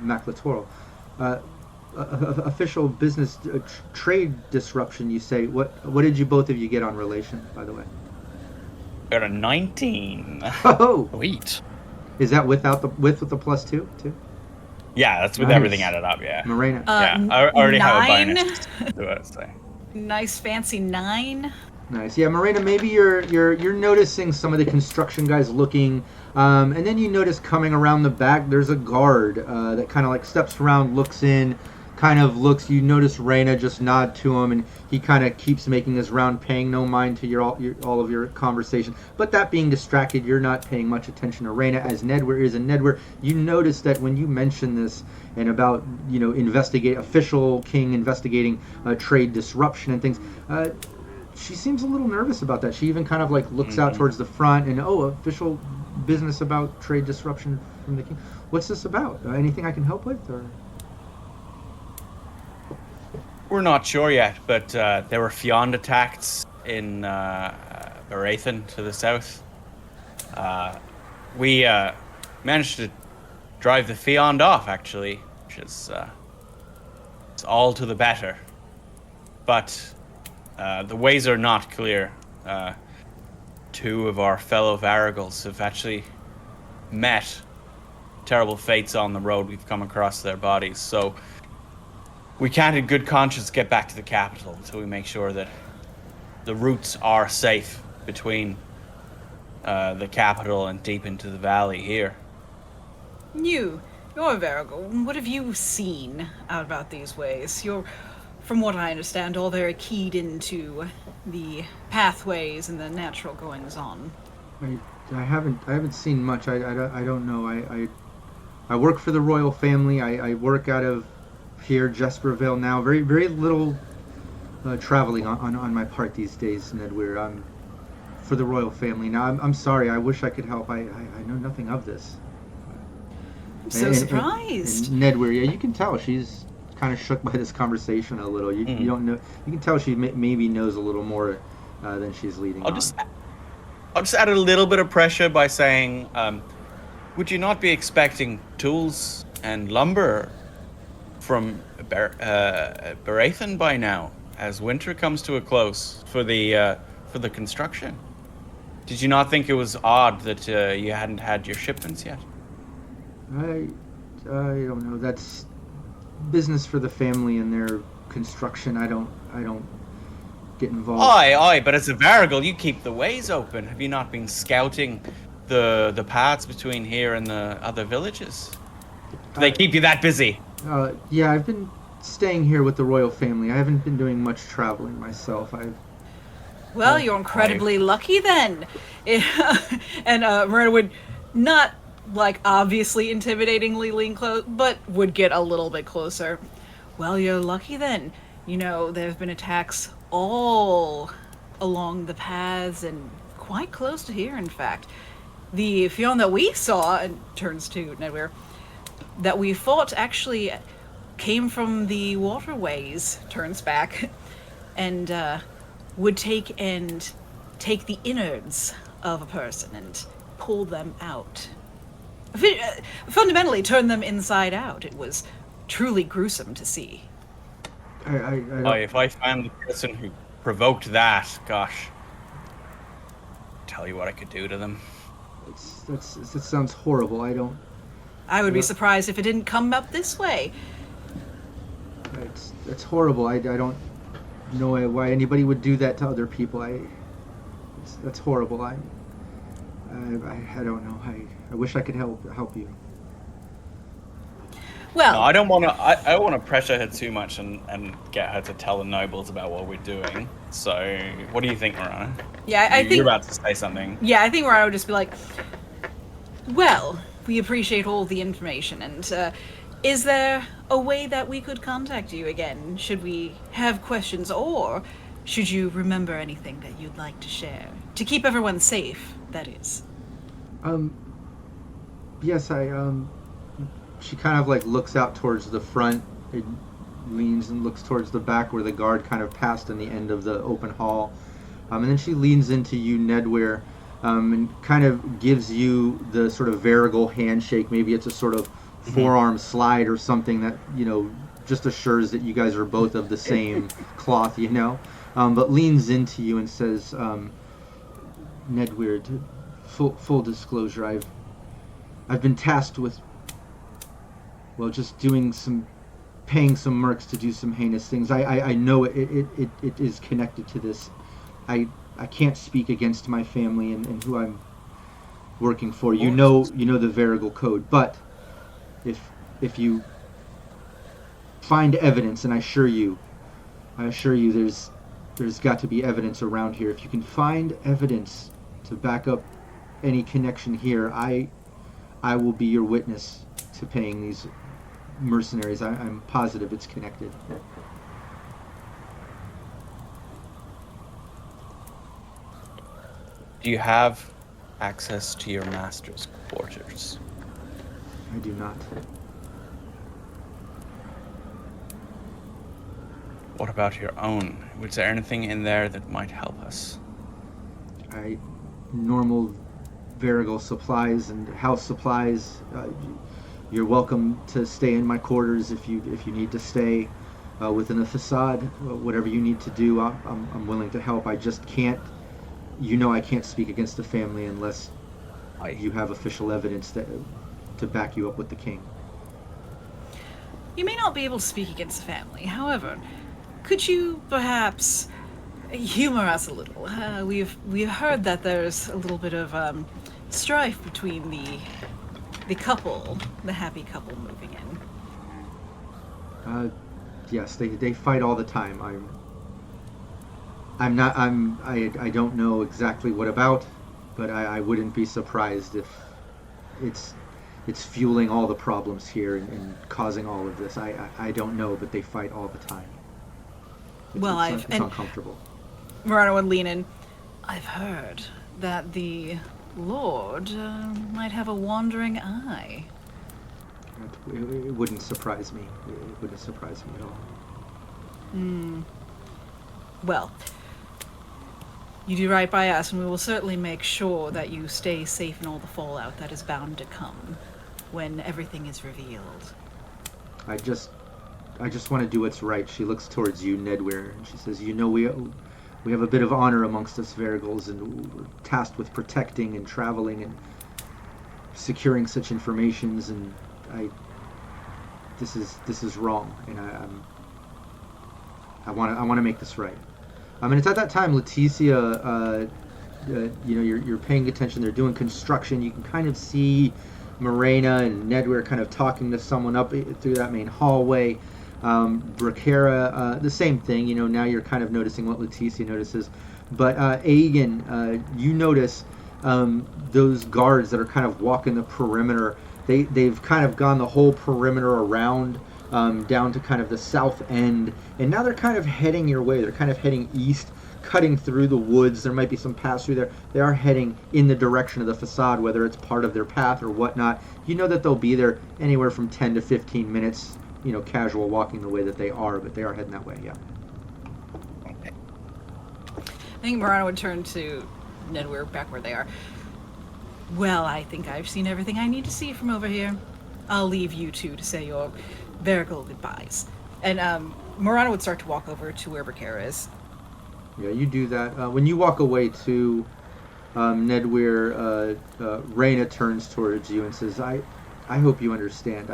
Maclatoral. Official business trade disruption. You say what did you both of you get on relation, by the way? Got a 19. Oh, Sweet. is that with the +2 too? Yeah, that's with Nice. everything added up. Yeah. Morena. Yeah, I already have a 9. bonus to it. So. Nice fancy 9. Nice. Yeah, Morena, maybe you're noticing some of the construction guys looking, and then you notice coming around the back, there's a guard that kind of like steps around, looks in, kind of looks. You notice Reyna just nod to him, and he kind of keeps making his round, paying no mind to all of your conversation. But that being distracted, you're not paying much attention to Reyna as Nedweir is. And Nedweir, you notice that when you mention this and about official king investigating trade disruption and things. She seems a little nervous about that. She even kind of like looks out towards the front and official business about trade disruption from the king. What's this about? Anything I can help with? Or We're not sure yet, but there were Fionn attacks in Baraithan to the south. We managed to drive the Fionn off, actually, which is it's all to the better. But the ways are not clear. 2 of our fellow Varigals have actually met terrible fates on the road. We've come across their bodies, so we can't in good conscience get back to the capital until we make sure that the routes are safe between the capital and deep into the valley here. You're a Varigal. What have you seen out about these ways? You're, from what I understand, all very keyed into the pathways and the natural goings on. I haven't seen much. I don't know. I work for the royal family. I work out of here, Jesperville now. Very very little traveling on my part these days, Nedweir. I'm for the royal family now. I'm sorry. I wish I could help. I know nothing of this. I'm so surprised. And Nedweir, yeah, you can tell she's kind of shook by this conversation a little. You don't know. You can tell she maybe knows a little more than she's leading on. I'll just add a little bit of pressure by saying, would you not be expecting tools and lumber from Baraithan by now, as winter comes to a close for the construction? Did you not think it was odd that you hadn't had your shipments yet? I don't know. That's business for the family and their construction. I don't get involved. Aye, but as a Varigal, you keep the ways open. Have you not been scouting the paths between here and the other villages? Do they keep you that busy? Yeah, I've been staying here with the royal family. I haven't been doing much traveling myself. Well, you're incredibly lucky then. And Marina would not, like, obviously intimidatingly lean close, but would get a little bit closer. Well, you're lucky then. You know, there have been attacks all along the paths and quite close to here, in fact. The Fionn that we saw, and turns to Nedweir, that we fought actually came from the waterways, turns back, and would take the innards of a person and pull them out. Fundamentally turn them inside out. It was truly gruesome to see. If I found the person who provoked that, gosh, tell you what I could do to them. That sounds horrible. I would be surprised if it didn't come up this way. It's horrible. I don't know why anybody would do that to other people. That's horrible. I don't know. I wish I could help you. Well, No, I don't want to pressure her too much and get her to tell the nobles about what we're doing. So, what do you think, Marana? yeah, I think you're about to say something. Yeah, I think Marana would just be like, well, we appreciate all the information. And is there a way that we could contact you again? Should we have questions, or should you remember anything that you'd like to share? To keep everyone safe, that is. Yes, she kind of like looks out towards the front, and leans and looks towards the back where the guard kind of passed in the end of the open hall. And then she leans into you, Nedware, and kind of gives you the sort of variable handshake. Maybe it's a sort of forearm slide or something that, just assures that you guys are both of the same cloth, but leans into you and says, Nedware, full disclosure, I've been tasked with, just paying some mercs to do some heinous things. I know it is connected to this. I can't speak against my family and who I'm working for. You know the Varigal code, but if you find evidence, and I assure you there's got to be evidence around here. If you can find evidence to back up any connection here, I will be your witness to paying these mercenaries. I'm positive it's connected. Do you have access to your master's quarters? I do not. What about your own? Was there anything in there that might help us? Normal Varigal supplies and house supplies. You're welcome to stay in my quarters if you need to stay within the facade. Whatever you need to do, I'm willing to help. I just can't. I can't speak against the family unless you have official evidence to back you up with the king. You may not be able to speak against the family. However, could you perhaps humor us a little? We've heard that there's a little bit of strife between the couple, the happy couple moving in. Yes, they fight all the time. I don't know exactly what about, but I wouldn't be surprised if it's fueling all the problems here and causing all of this. I don't know, but they fight all the time. It's uncomfortable. Murano would lean in. I've heard that the Lord might have a wandering eye. It wouldn't surprise me. It wouldn't surprise me at all. Well, you do right by us, and we will certainly make sure that you stay safe in all the fallout that is bound to come when everything is revealed. I just want to do what's right. She looks towards you, Nedware, and she says, we have a bit of honor amongst us Varigals, and we're tasked with protecting and traveling and securing such informations, and this is wrong, and I want to make this right. It's at that time, Leticia, you're paying attention. They're doing construction. You can kind of see Morena and Nedware kind of talking to someone up through that main hallway. Bracara, the same thing. Now you're kind of noticing what Leticia notices. But Aegon, you notice those guards that are kind of walking the perimeter. They've kind of gone the whole perimeter around down to kind of the south end, and now they're kind of heading your way. They're kind of heading east, cutting through the woods. There might be some pass through there. They are heading in the direction of the facade, whether it's part of their path or whatnot. You know that they'll be there anywhere from 10 to 15 minutes, casual walking the way that they are, but they are heading that way, yeah. Okay. I think Murano would turn to Nedware back where they are. Well, I think I've seen everything I need to see from over here. I'll leave you two to say your Varigal goodbyes. And Murano would start to walk over to where Bracara is. Yeah, you do that. When you walk away to Nedware, Reyna turns towards you and says, I hope you understand.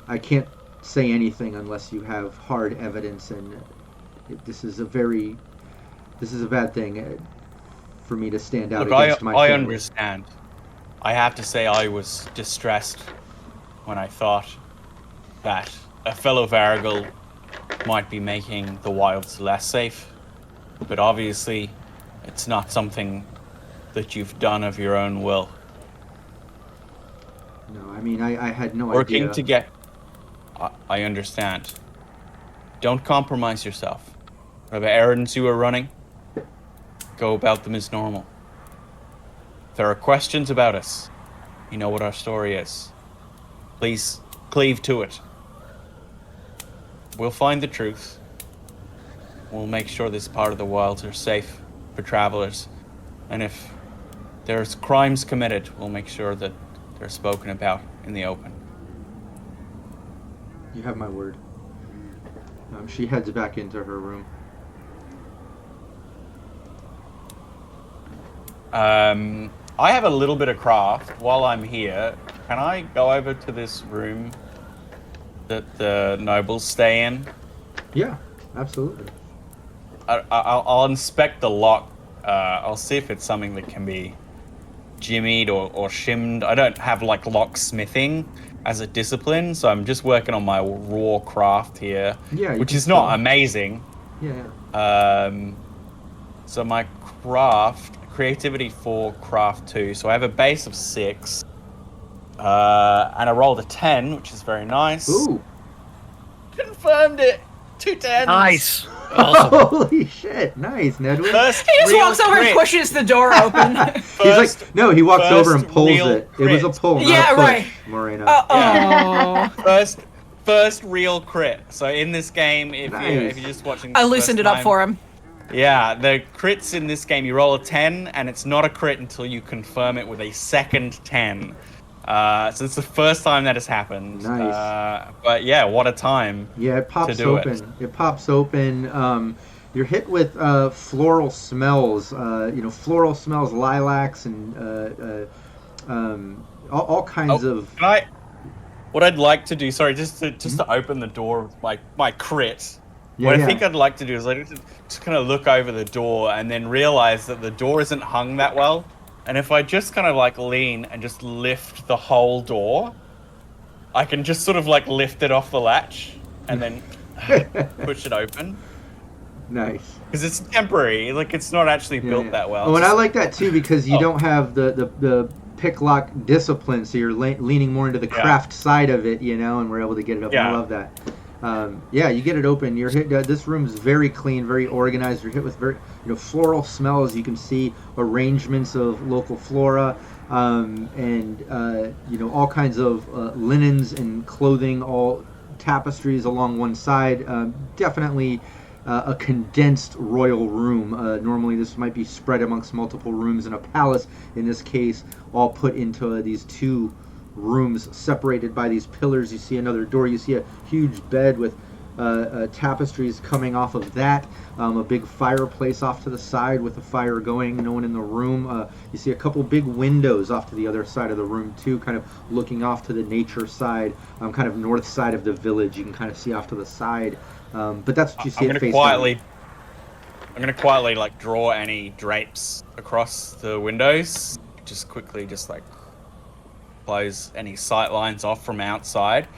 I can't say anything unless you have hard evidence, and this is a bad thing for me to stand out against my family. I understand. I have to say I was distressed when I thought that a fellow Varigal might be making the wilds less safe, but obviously it's not something that you've done of your own will. No, I mean, I had no Working idea. to get... I understand. Don't compromise yourself. Whatever errands you are running, go about them as normal. If there are questions about us, you know what our story is. Please cleave to it. We'll find the truth. We'll make sure this part of the wilds are safe for travelers. And if there's crimes committed, we'll make sure that they're spoken about in the open. You have my word. She heads back into her room. I have a little bit of craft. While I'm here, can I go over to this room that the nobles stay in? Yeah, absolutely. I'll inspect the lock. I'll see if it's something that can be jimmied or shimmed. I don't have like locksmithing as a discipline, so I'm just working on my raw craft here, Yeah, which is not amazing. Yeah. So my creativity 4, craft 2. So I have a base of 6, and I rolled a 10, which is very nice. Ooh. Confirmed it. 2 10s. Nice. Awesome. Holy shit! Nice, Nedwin. He just walks over and pushes the door open. He's like, no, he walks over and pulls real it. It was a pull, not Yeah, a push, right. Morena. Oh. First real crit. So in this game, if you're just watching, I loosened it up for him. Yeah, the crits in this game, you roll a 10, and it's not a crit until you confirm it with a second 10. So it's the first time that has happened. Nice. But yeah, what a time. Yeah, it pops to do open. It pops open. You're hit with floral smells. Floral smells, lilacs, and all kinds of. What I'd like to do, sorry, just to open the door of my crit. Yeah, I think I'd like to do is just kind of look over the door and then realize that the door isn't hung that well. And if I just kind of lean and just lift the whole door, I can just sort of lift it off the latch and then push it open. Nice. Because it's temporary, it's not actually built that well. Oh, and I like that too because you don't have the pick lock discipline, so you're leaning more into the craft side of it, and we're able to get it up. Yeah. I love that. You get it open. You're hit. This room is very clean, very organized. You're hit with very, floral smells. You can see arrangements of local flora, and all kinds of linens and clothing, all tapestries along one side. Definitely a condensed royal room. Normally, this might be spread amongst multiple rooms in a palace. In this case, all put into these 2 rooms separated by these pillars. You see another door. You see a huge bed with tapestries coming off of that. A big fireplace off to the side with the fire going. No one in the room. You see a couple big windows off to the other side of the room too, kind of looking off to the nature side, kind of north side of the village. You can kind of see off to the side. But that's what you see. I'm gonna quietly draw any drapes across the windows. Just quickly, close any sight lines off from outside.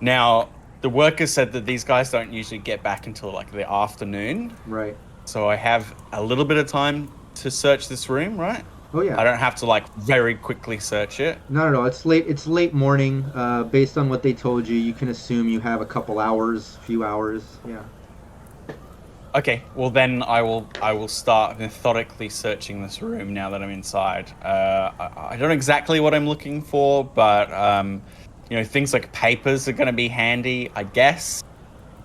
Now, the workers said that these guys don't usually get back until the afternoon. Right. So I have a little bit of time to search this room, right? Oh yeah. I don't have to very quickly search it. No. It's late morning. Based on what they told you, you can assume you have a couple hours, few hours. Yeah. Okay, well then I will start methodically searching this room now that I'm inside. I don't know exactly what I'm looking for, but things like papers are going to be handy, I guess.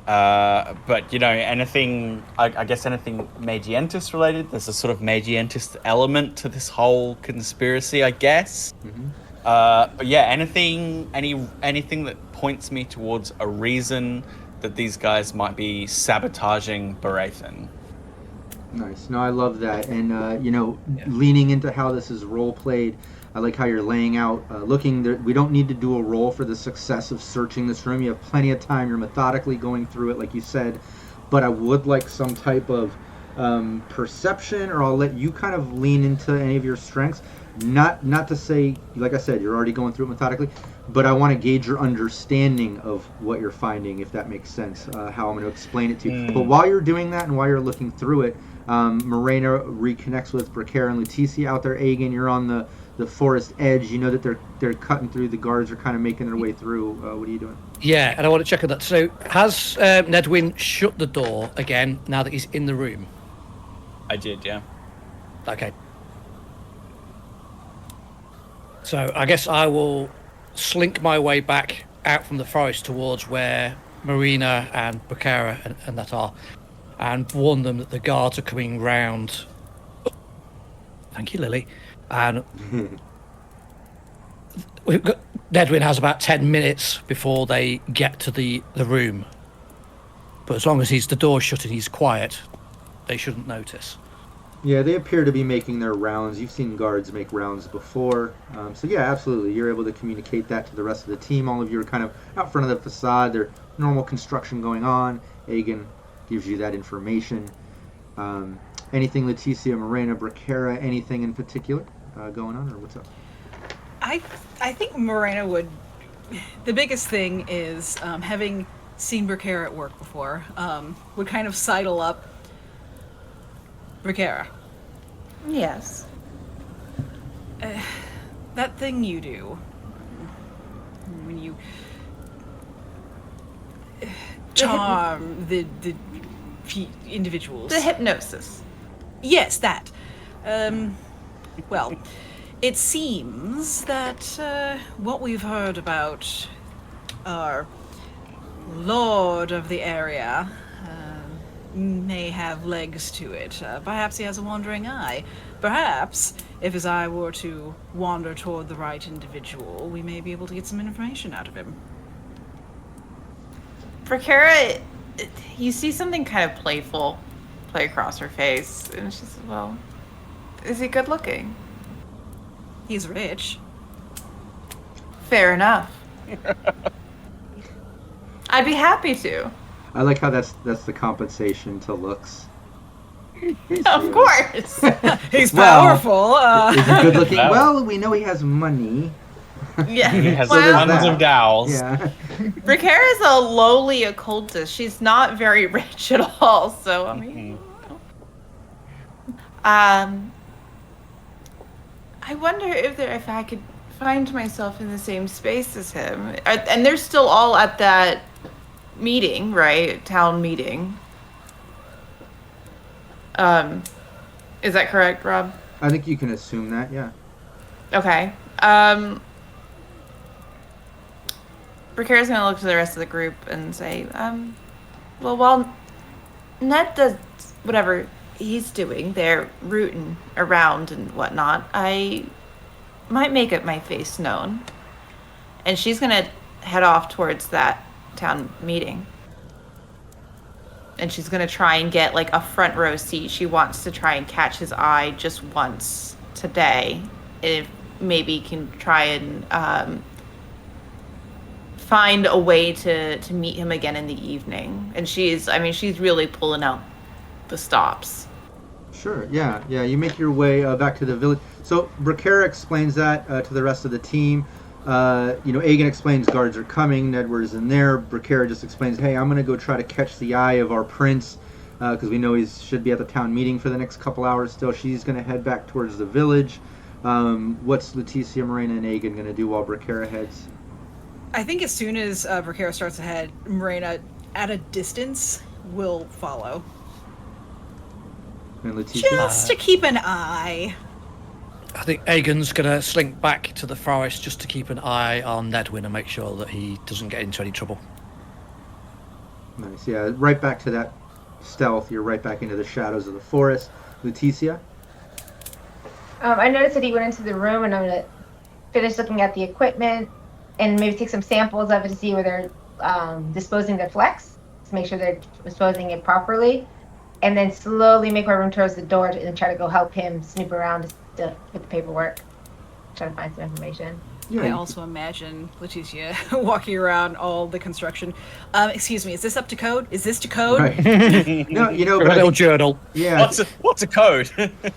But anything, I guess anything Magientis related. There's a sort of Magientis element to this whole conspiracy, I guess. Mm-hmm. But yeah, anything that points me towards a reason that these guys might be sabotaging Baratheon. Nice. No, I love that. And, leaning into how this is role played, I like how you're laying out, looking there. We don't need to do a roll for the success of searching this room. You have plenty of time. You're methodically going through it, like you said. But I would like some type of perception, or I'll let you kind of lean into any of your strengths. Not to say, like I said, you're already going through it methodically, but I want to gauge your understanding of what you're finding, if that makes sense, how I'm going to explain it to you. But while you're doing that and while you're looking through it, Morena reconnects with Bracaire and Leticia out there. Aegon, you're on the the forest edge. You know that they're cutting through. The guards are kind of making their way through. What are you doing? Yeah, and I want to check on that. So has Nedwin shut the door again now that he's in the room? I did, yeah. Okay. So I guess I will slink my way back out from the forest towards where Marina and Baccara and that are, and warn them that the guards are coming round. Thank you, Lily. And Nedwin has about 10 minutes before they get to the room. But as long as the door's shut and he's quiet, they shouldn't notice. Yeah, they appear to be making their rounds. You've seen guards make rounds before. So yeah, absolutely. You're able to communicate that to the rest of the team. All of you are kind of out front of the facade. There's normal construction going on. Aegon gives you that information. Anything Leticia, Morena, Bracara, anything in particular going on, or what's up? I think Morena would... The biggest thing is, having seen Bracara at work before, would kind of sidle up. Bracara. Yes. That thing you do, when you charm the individuals. The hypnosis. Yes, that. Well, it seems that what we've heard about our lord of the area may have legs to it. Perhaps he has a wandering eye. Perhaps, if his eye were to wander toward the right individual, we may be able to get some information out of him. Bracara, you see something kind of playful play across her face, and she says, well, is he good looking? He's rich. Fair enough. I'd be happy to. I like how that's the compensation to looks. Of course. He's Well, powerful. Is he good looking? Wow. Well, we know he has money. Yeah. He has So there's tons that. of dowels. Yeah. Bracara is a lowly occultist. She's not very rich at all, so I mean. I wonder if I could find myself in the same space as him. And they're still all at that meeting, right? Town meeting. Is that correct, Rob? I think you can assume that, yeah. Okay. Bracara's gonna look to the rest of the group and say, well, while Ned does whatever he's doing, they're rooting around and whatnot, I might make it my face known. And she's gonna head off towards that town meeting. And she's gonna try and get like a front row seat. She wants to try and catch his eye just once today. If maybe can try and find a way to meet him again in the evening. And she's really pulling out the stops. Sure, yeah. You make your way back to the village. So Bracara explains that to the rest of the team. Aegon explains guards are coming. Nedward is in there. Bracara just explains, hey, I'm going to go try to catch the eye of our prince because we know he should be at the town meeting for the next couple hours still. She's going to head back towards the village. What's Leticia, Morena, and Aegon going to do while Bracara heads? I think as soon as Bracara starts ahead, Morena, at a distance, will follow. And Leticia? Just to keep an eye. I think Aegon's going to slink back to the forest just to keep an eye on Nedwin and make sure that he doesn't get into any trouble. Nice, yeah. Right back to that stealth. You're right back into the shadows of the forest. Leticia? I noticed that he went into the room, and I'm going to finish looking at the equipment and maybe take some samples of it to see where they're disposing their flex, to make sure they're disposing it properly, and then slowly make my room towards the door and try to go help him snoop around with the paperwork, try to find some information. Yeah, I also imagine Leticia walking around all the construction. Excuse me, is this up to code? Is this to code? Right. No, A but I little think, journal. yeah. What's a code?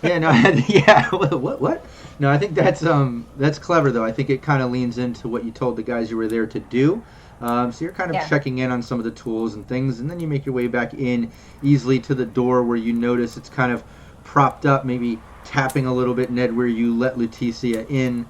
Yeah, no, yeah. What? No, I think that's clever though. I think it kind of leans into what you told the guys you were there to do. So you're kind of checking in on some of the tools and things, and then you make your way back in easily to the door where you notice it's kind of propped up, maybe tapping a little bit, Ned, where you let Leticia in.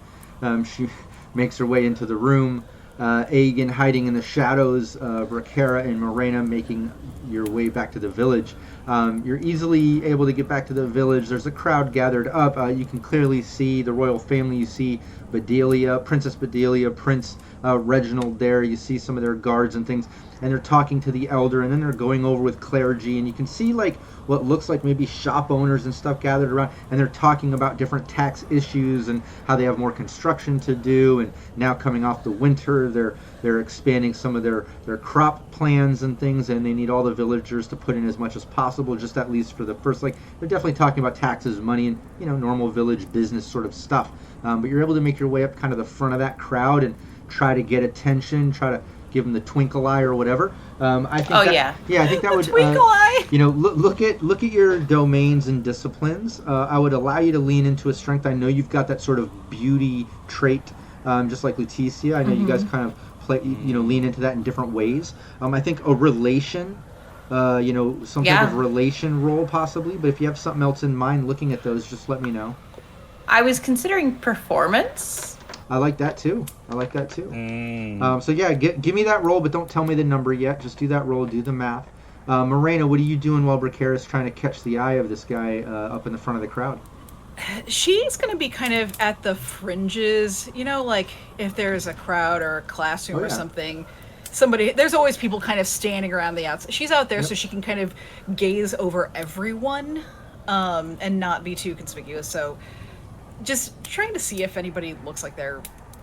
She makes her way into the room. Aegon hiding in the shadows, Bracara and Morena making your way back to the village. You're easily able to get back to the village. There's a crowd gathered up. You can clearly see the royal family. You see Bedelia, Princess Bedelia, Prince Reginald there. You see some of their guards and things, and they're talking to the elder, and then they're going over with clergy, and you can see like what looks like maybe shop owners and stuff gathered around, and they're talking about different tax issues and how they have more construction to do, and now coming off the winter, they're expanding some of their crop plans and things, and they need all the villagers to put in as much as possible, just at least for the first, like, they're definitely talking about taxes, money, and, you know, normal village business sort of stuff. But you're able to make your way up kind of the front of that crowd and try to get attention, try to give them the twinkle eye or whatever. I think I think that would Twinkle eye. you know, look at your domains and disciplines. I would allow you to lean into a strength. I know you've got that sort of beauty trait, just like Leticia. I know you guys kind of lean into that in different ways. I think a relation, some type of relation role possibly. But if you have something else in mind, looking at those, just let me know. I was considering performance. I like that too. So yeah, give me that roll, but don't tell me the number yet. Just do that roll, do the math. Morena, what are you doing while Bracara's trying to catch the eye of this guy up in the front of the crowd? She's going to be kind of at the fringes, you know, like if there's a crowd or a classroom or something, there's always people kind of standing around the outside. She's out there so she can kind of gaze over everyone and not be too conspicuous. So just trying to see if anybody looks like they're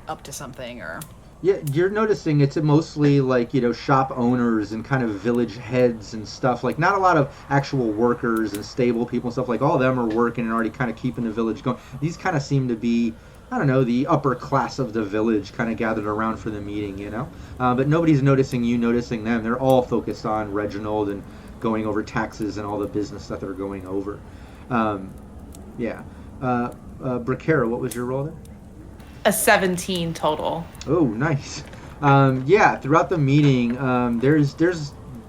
up to something or... Yeah, you're noticing it's mostly like, shop owners and kind of village heads and stuff. Like, not a lot of actual workers and stable people and stuff. Like, all of them are working and already kind of keeping the village going. These kind of seem to be, I don't know, the upper class of the village kind of gathered around for the meeting, But nobody's noticing you, noticing them. They're all focused on Reginald and going over taxes and all the business that they're going over. Bracara, what was your roll there? A 17 total. Oh, nice. Throughout the meeting, there's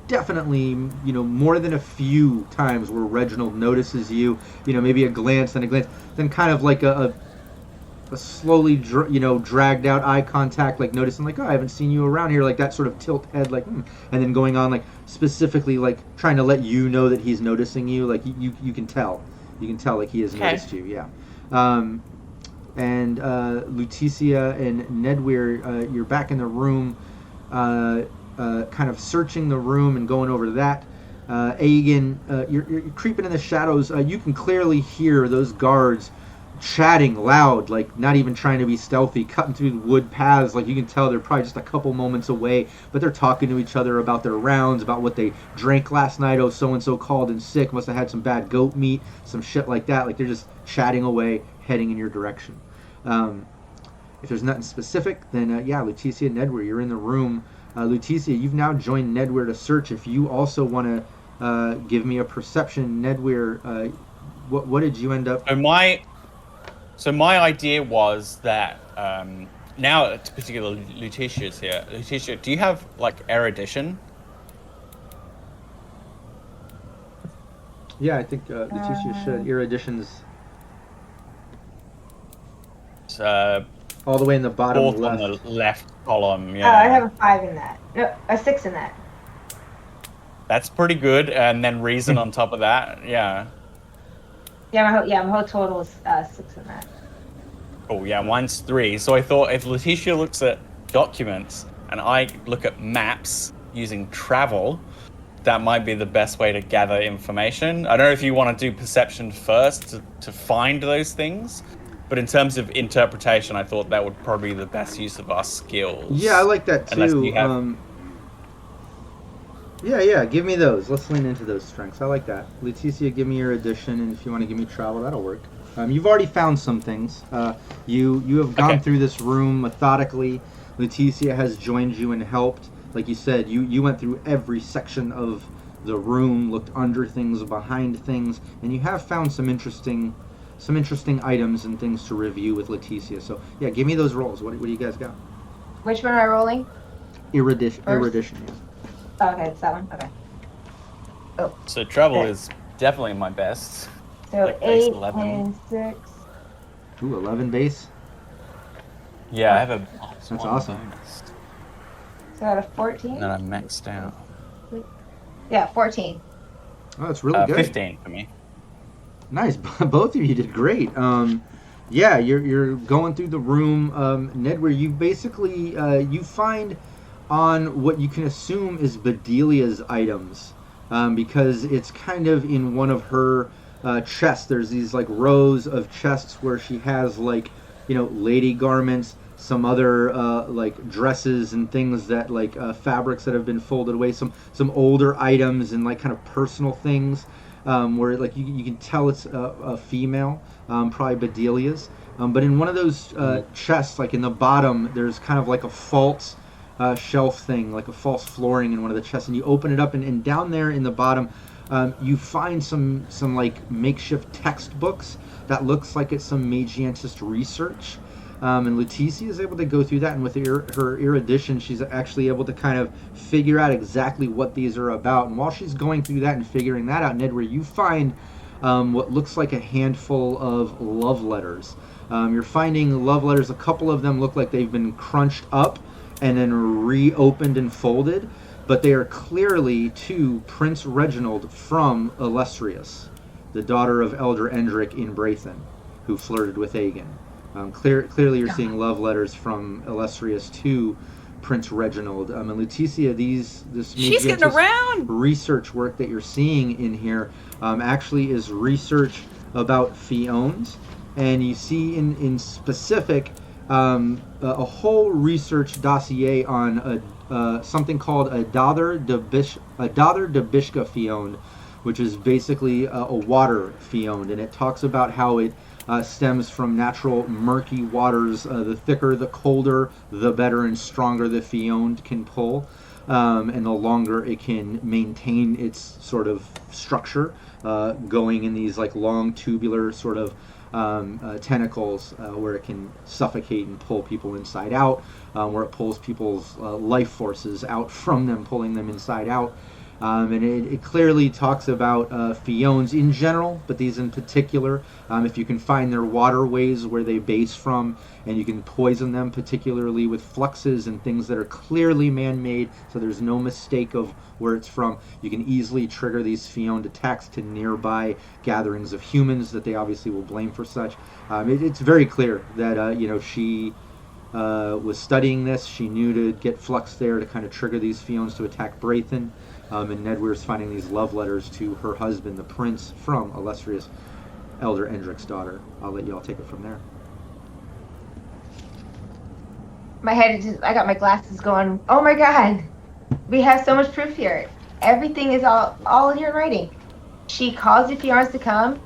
definitely, more than a few times where Reginald notices you, maybe a glance, then kind of like a slowly, dragged out eye contact, like noticing, like, oh, I haven't seen you around here, like that sort of tilt head, like, and then going on, like, specifically, like, trying to let you know that he's noticing you, like, you can tell. You can tell, like, he has noticed you, yeah. And Leticia and Nedweir, you're back in the room, kind of searching the room and going over to that. Aegon, you're creeping in the shadows. You can clearly hear those guards chatting loud, like not even trying to be stealthy, cutting through the wood paths. Like, you can tell they're probably just a couple moments away, but they're talking to each other about their rounds, about what they drank last night. Oh, so-and-so called in sick, must have had some bad goat meat, some shit like that. Like, they're just chatting away, heading in your direction. If there's nothing specific, then Leticia and Nedweir, you're in the room. Leticia, you've now joined Nedweir to search. If you also want to give me a perception, Nedweir, what did you end up? So my idea was that now, particularly Leticia's here. Leticia, do you have like erudition? Yeah, I think Leticia should. Erudition's all the way in the bottom fourth left. on the left column. Oh, Yeah, I have a 5 in that. No, a 6 in that. that's pretty good. And then reason on top of that. Yeah. My whole total is 6 in that. Oh yeah, mine's 3. So I thought if Leticia looks at documents and I look at maps using travel, that might be the best way to gather information. I don't know if you want to do perception first to find those things, but in terms of interpretation, I thought that would probably be the best use of our skills. Yeah, I like that too. Unless you have... give me those. Let's lean into those strengths. I like that. Leticia, give me your addition, and if you want to give me travel, that'll work. You've already found some things. You have gone through this room methodically. Leticia has joined you and helped. Like you said, you went through every section of the room, looked under things, behind things, and you have found some interesting items and things to review with Leticia. So yeah, give me those rolls. What do you guys got? Which one am I rolling? Erudition, yeah. Oh, okay, it's that one. Okay. Oh. So travel is definitely my best. So Like base 8 11. and 6. Ooh, 11 base. Yeah, I have a That's awesome. bonus. So out of 14? And then I'm maxed out. Yeah, 14. Oh, that's really good. 15 for me. Nice. Both of you did great. Yeah, you're going through the room, Ned, where you basically you find on what you can assume is Bedelia's items, because it's kind of in one of her chests. There's these like rows of chests where she has like, you know, lady garments, some other like dresses and things that like fabrics that have been folded away, some older items and like kind of personal things. Where like you can tell it's a female, probably Bedelia's. But in one of those chests, like in the bottom, there's kind of like a false shelf thing, like a false flooring in one of the chests, and you open it up, and down there in the bottom, you find some like makeshift textbooks that looks like it's some Magiantist research. And Leticia is able to go through that, and with her erudition, she's actually able to kind of figure out exactly what these are about. And while she's going through that and figuring that out, Ned, where you find what looks like a handful of love letters. You're finding love letters. A couple of them look like they've been crunched up and then reopened and folded, but they are clearly to Prince Reginald from Illustrious, the daughter of Elder Endrick in Braithen, who flirted with Aegon. Clearly you're seeing love letters from Illustrious to Prince Reginald. And Leticia, this She's getting around. research work that you're seeing in here actually is research about Fiones, and you see in specific a whole research dossier on something called a Dather de Bishka Fiond, which is basically a water Fiond, and it talks about how it stems from natural murky waters. The thicker, the colder, the better and stronger the Fiond can pull, and the longer it can maintain its sort of structure, going in these like long tubular sort of tentacles, where it can suffocate and pull people inside out, where it pulls people's life forces out from them, pulling them inside out. And it clearly talks about Fiones in general, but these in particular. If you can find their waterways where they base from, and you can poison them, particularly with fluxes and things that are clearly man-made, so there's no mistake of where it's from, you can easily trigger these Fioned attacks to nearby gatherings of humans that they obviously will blame for such. It's very clear that she was studying this. She knew to get flux there to kind of trigger these Fiones to attack Braithen. And Ned Weir's finding these love letters to her husband, the prince from Illustrious Elder Endrick's daughter. I'll let you all take it from there. My head is I got my glasses going, oh my god, we have so much proof here. Everything is all here in writing. She calls the Fiorns to come.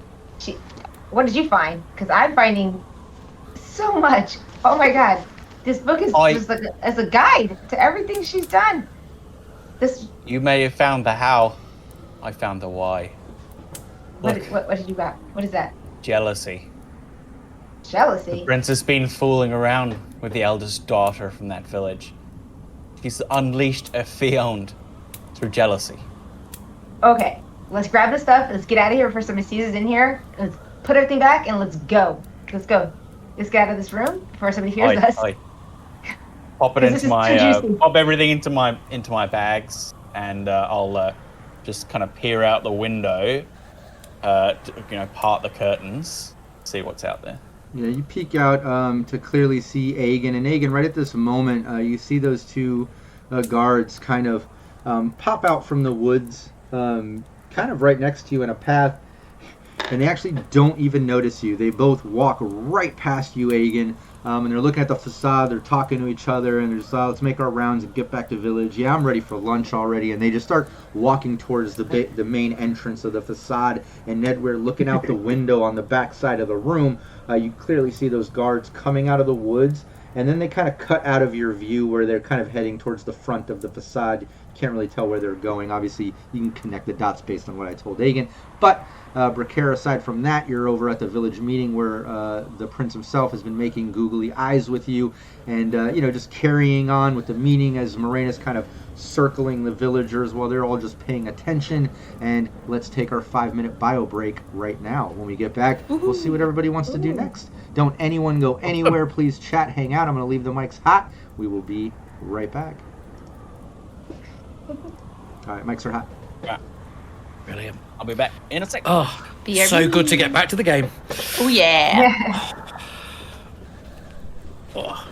What did you find? Because I'm finding so much. Oh my god. This book is just like as a guide to everything she's done. You may have found the how. I found the why. What did you got? What is that? Jealousy. Jealousy? The prince has been fooling around with the eldest daughter from that village. He's unleashed a Fiond through jealousy. Okay, let's grab this stuff. Let's get out of here before somebody sees us in here. Let's put everything back and let's go. Let's go. Let's get out of this room before somebody hears us. Pop it into my pop everything into my bags, and I'll just kind of peer out the window, part the curtains, see what's out there. Yeah, you peek out to clearly see Aegon, and Aegon, right at this moment, you see those two guards kind of pop out from the woods, kind of right next to you in a path, and they actually don't even notice you. They both walk right past you, Aegon. And they're looking at the facade, they're talking to each other, and they're just, let's make our rounds and get back to village. Yeah, I'm ready for lunch already. And they just start walking towards the main entrance of the facade. And Ned, we're looking out the window on the back side of the room. You clearly see those guards coming out of the woods, and then they kind of cut out of your view where they're kind of heading towards the front of the facade. You can't really tell where they're going. Obviously, you can connect the dots based on what I told Aegon. But Bracara, aside from that, you're over at the village meeting where the prince himself has been making googly eyes with you, and just carrying on with the meeting as Morena's kind of circling the villagers while they're all just paying attention. And let's take our 5-minute bio break right now. When we get back, we'll see what everybody wants to do next. Don't anyone go anywhere. Please chat, hang out. I'm going to leave the mics hot. We will be right back. All right, mics are hot. Right. Brilliant. I'll be back in a second. Oh, BRB. so good to get back to the game. Oh yeah. Oh.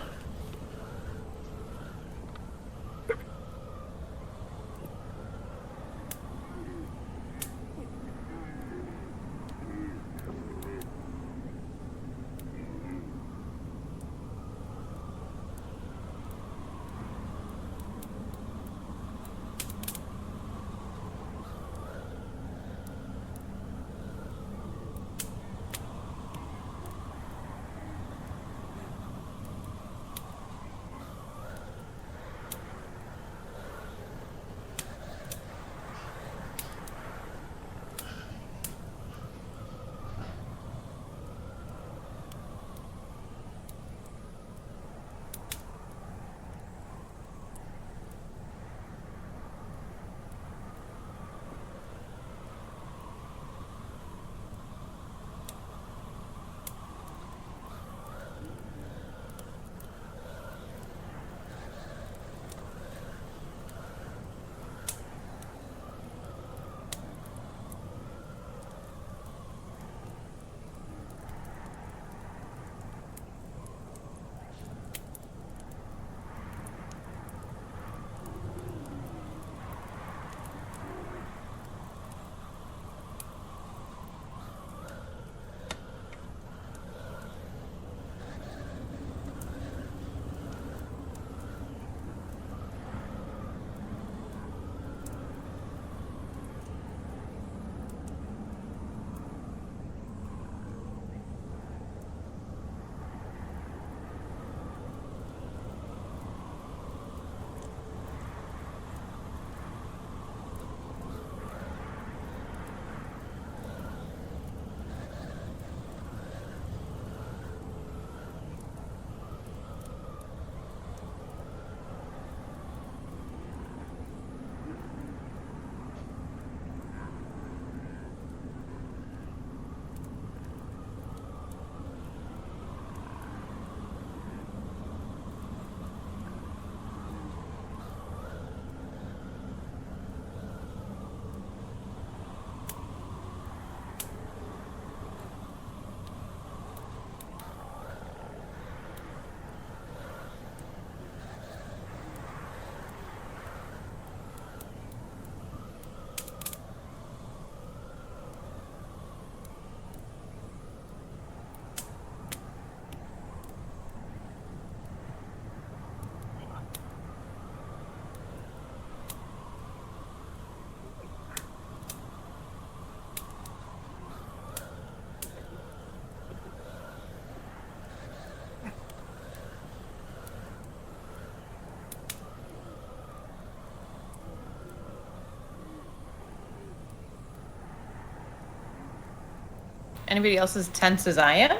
Anybody else as tense as I am?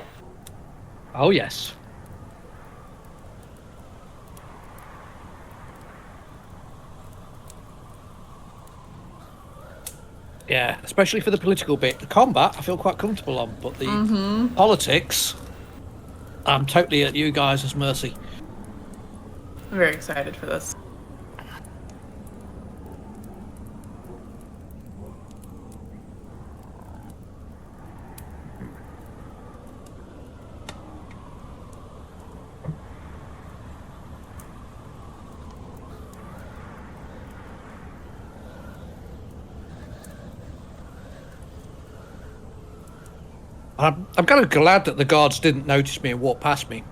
Oh, yes. Yeah, especially for the political bit. The combat, I feel quite comfortable on, but the politics, I'm totally at you guys' mercy. I'm very excited for this. I'm kind of glad that the guards didn't notice me and walk past me.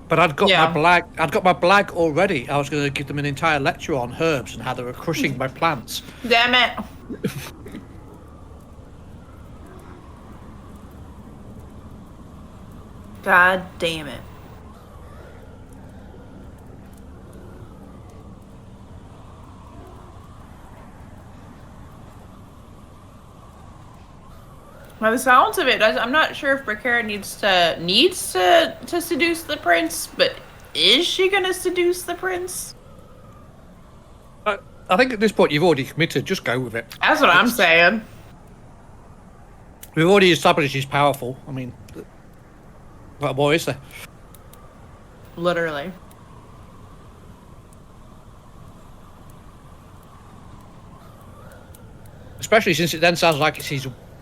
But I'd got my blag already. I was going to give them an entire lecture on herbs and how they were crushing my plants. Damn it! God damn it. By the sounds of it, I'm not sure if Bracara needs to seduce the prince, but is she gonna seduce the prince? I think at this point you've already committed. Just go with it. That's what I'm saying. We've already established he's powerful. I mean, what more is there? Literally. Especially since it then sounds like it's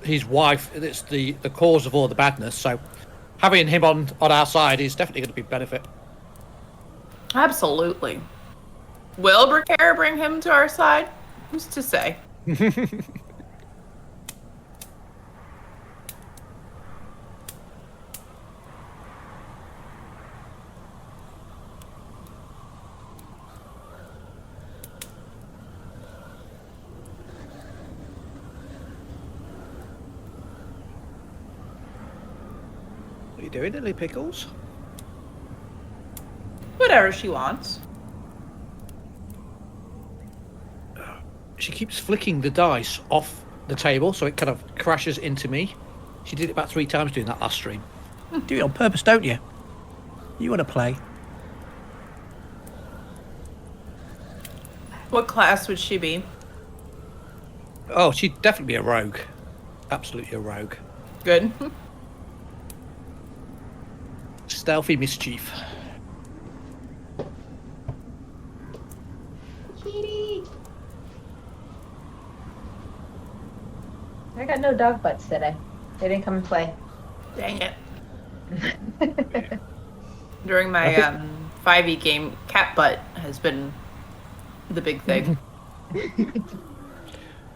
his wife that's the cause of all the badness. So having him on our side is definitely going to be a benefit. Absolutely. Will Brickare bring him to our side? Who's to say? What are you doing, Lily Pickles? Whatever she wants. She keeps flicking the dice off the table, so it kind of crashes into me. She did it about 3 times doing that last stream. Do it on purpose, don't you? You want to play. What class would she be? Oh, she'd definitely be a rogue. Absolutely a rogue. Good. Stealthy mischief. Kitty. I got no dog butts today. They didn't come and play. Dang it. During my 5e game, cat butt has been the big thing.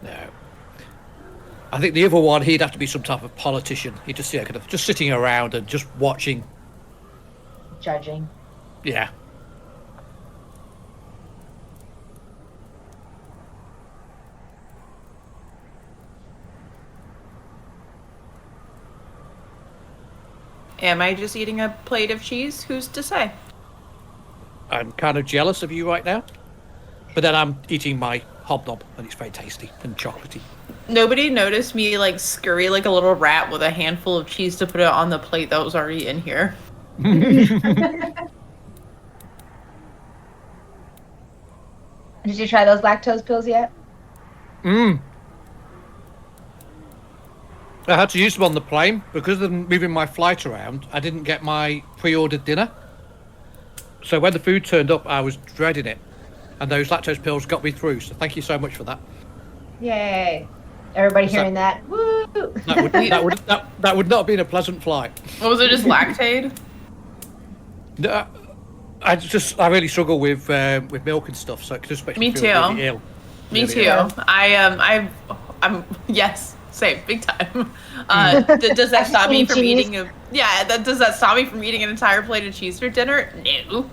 No. I think the other one, he'd have to be some type of politician. He'd just, kind of just sitting around and just watching. Judging. Yeah. Am I just eating a plate of cheese? Who's to say? I'm kind of jealous of you right now. But then I'm eating my hobnob, and it's very tasty and chocolatey. Nobody noticed me like scurry like a little rat with a handful of cheese to put it on the plate that was already in here. Did you try those lactose pills yet? I had to use them on the plane because of moving my flight around. I didn't get my pre-ordered dinner. So when the food turned up, I was dreading it. And those lactose pills got me through. So thank you so much for that. Yay. Everybody hearing that? Woo! That would not have been a pleasant flight. What was it, just Lactaid? I really struggle with milk and stuff, so it just makes me feel really ill. Me Really too. ill. I'm yes, same, big time. Does that stop me from eating does that stop me from eating an entire plate of cheese for dinner? No.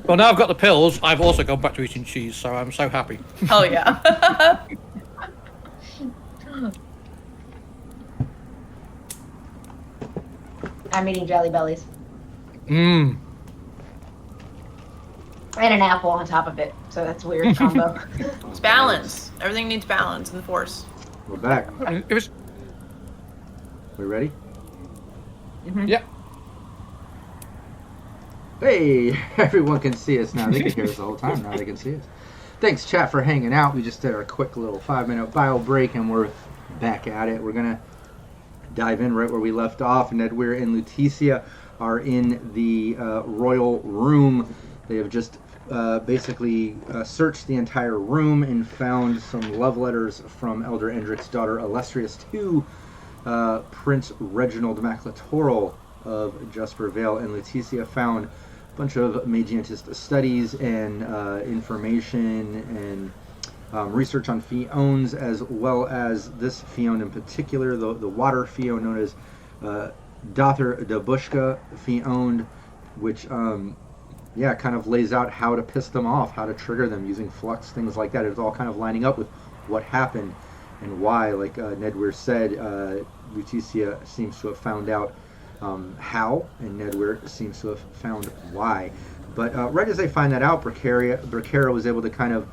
Well, now I've got the pills, I've also gone back to eating cheese, so I'm so happy. Oh yeah. I'm eating Jelly Bellies. Mmm. And an apple on top of it. So that's a weird combo. It's balance. Everything needs balance in the Force. We're back. It was. We ready? Mm-hmm. Yeah. Hey, everyone can see us now. They can hear us the whole time. Now they can see us. Thanks, chat, for hanging out. We just did our quick little 5-minute bio break, and we're back at it. We're going to dive in right where we left off. Nedweir and Lutetia are in the royal room. They have just basically searched the entire room and found some love letters from Elder Endrick's daughter Illustrious to Prince Reginald MacLatoral of Jasper Vale, and Lutetia found a bunch of Magiantist studies and information and research on Fiones, as well as this Fione in particular, the water Fione known as Dother de Bushka Fione, which kind of lays out how to piss them off, how to trigger them using flux, things like that. It's all kind of lining up with what happened and why. Like Nedweir said, Lutetia seems to have found out how, and Nedweir seems to have found why. But right as they find that out, Brickare was able to kind of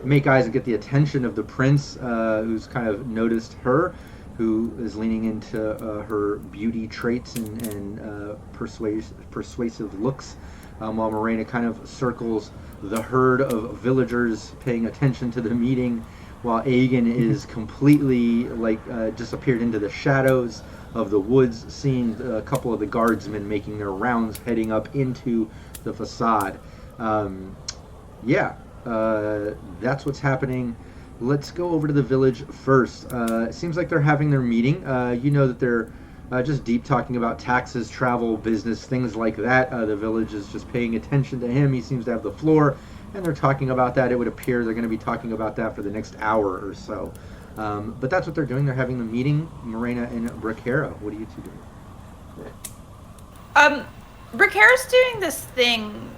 make eyes and get the attention of the prince, who's kind of noticed her, who is leaning into her beauty traits and persuasive looks. while Morena kind of circles the herd of villagers paying attention to the meeting, while Aegon is completely disappeared into the shadows of the woods, seeing a couple of the guardsmen making their rounds heading up into the facade. That's what's happening. Let's go over to the village first. It seems like they're having their meeting. You know that they're just deep talking about taxes, travel, business, things like that. The village is just paying attention to him. He seems to have the floor, and they're talking about that. It would appear they're going to be talking about that for the next hour or so. But that's what they're doing. They're having the meeting. Morena and Bracara, what are you two doing? Bracara's doing this thing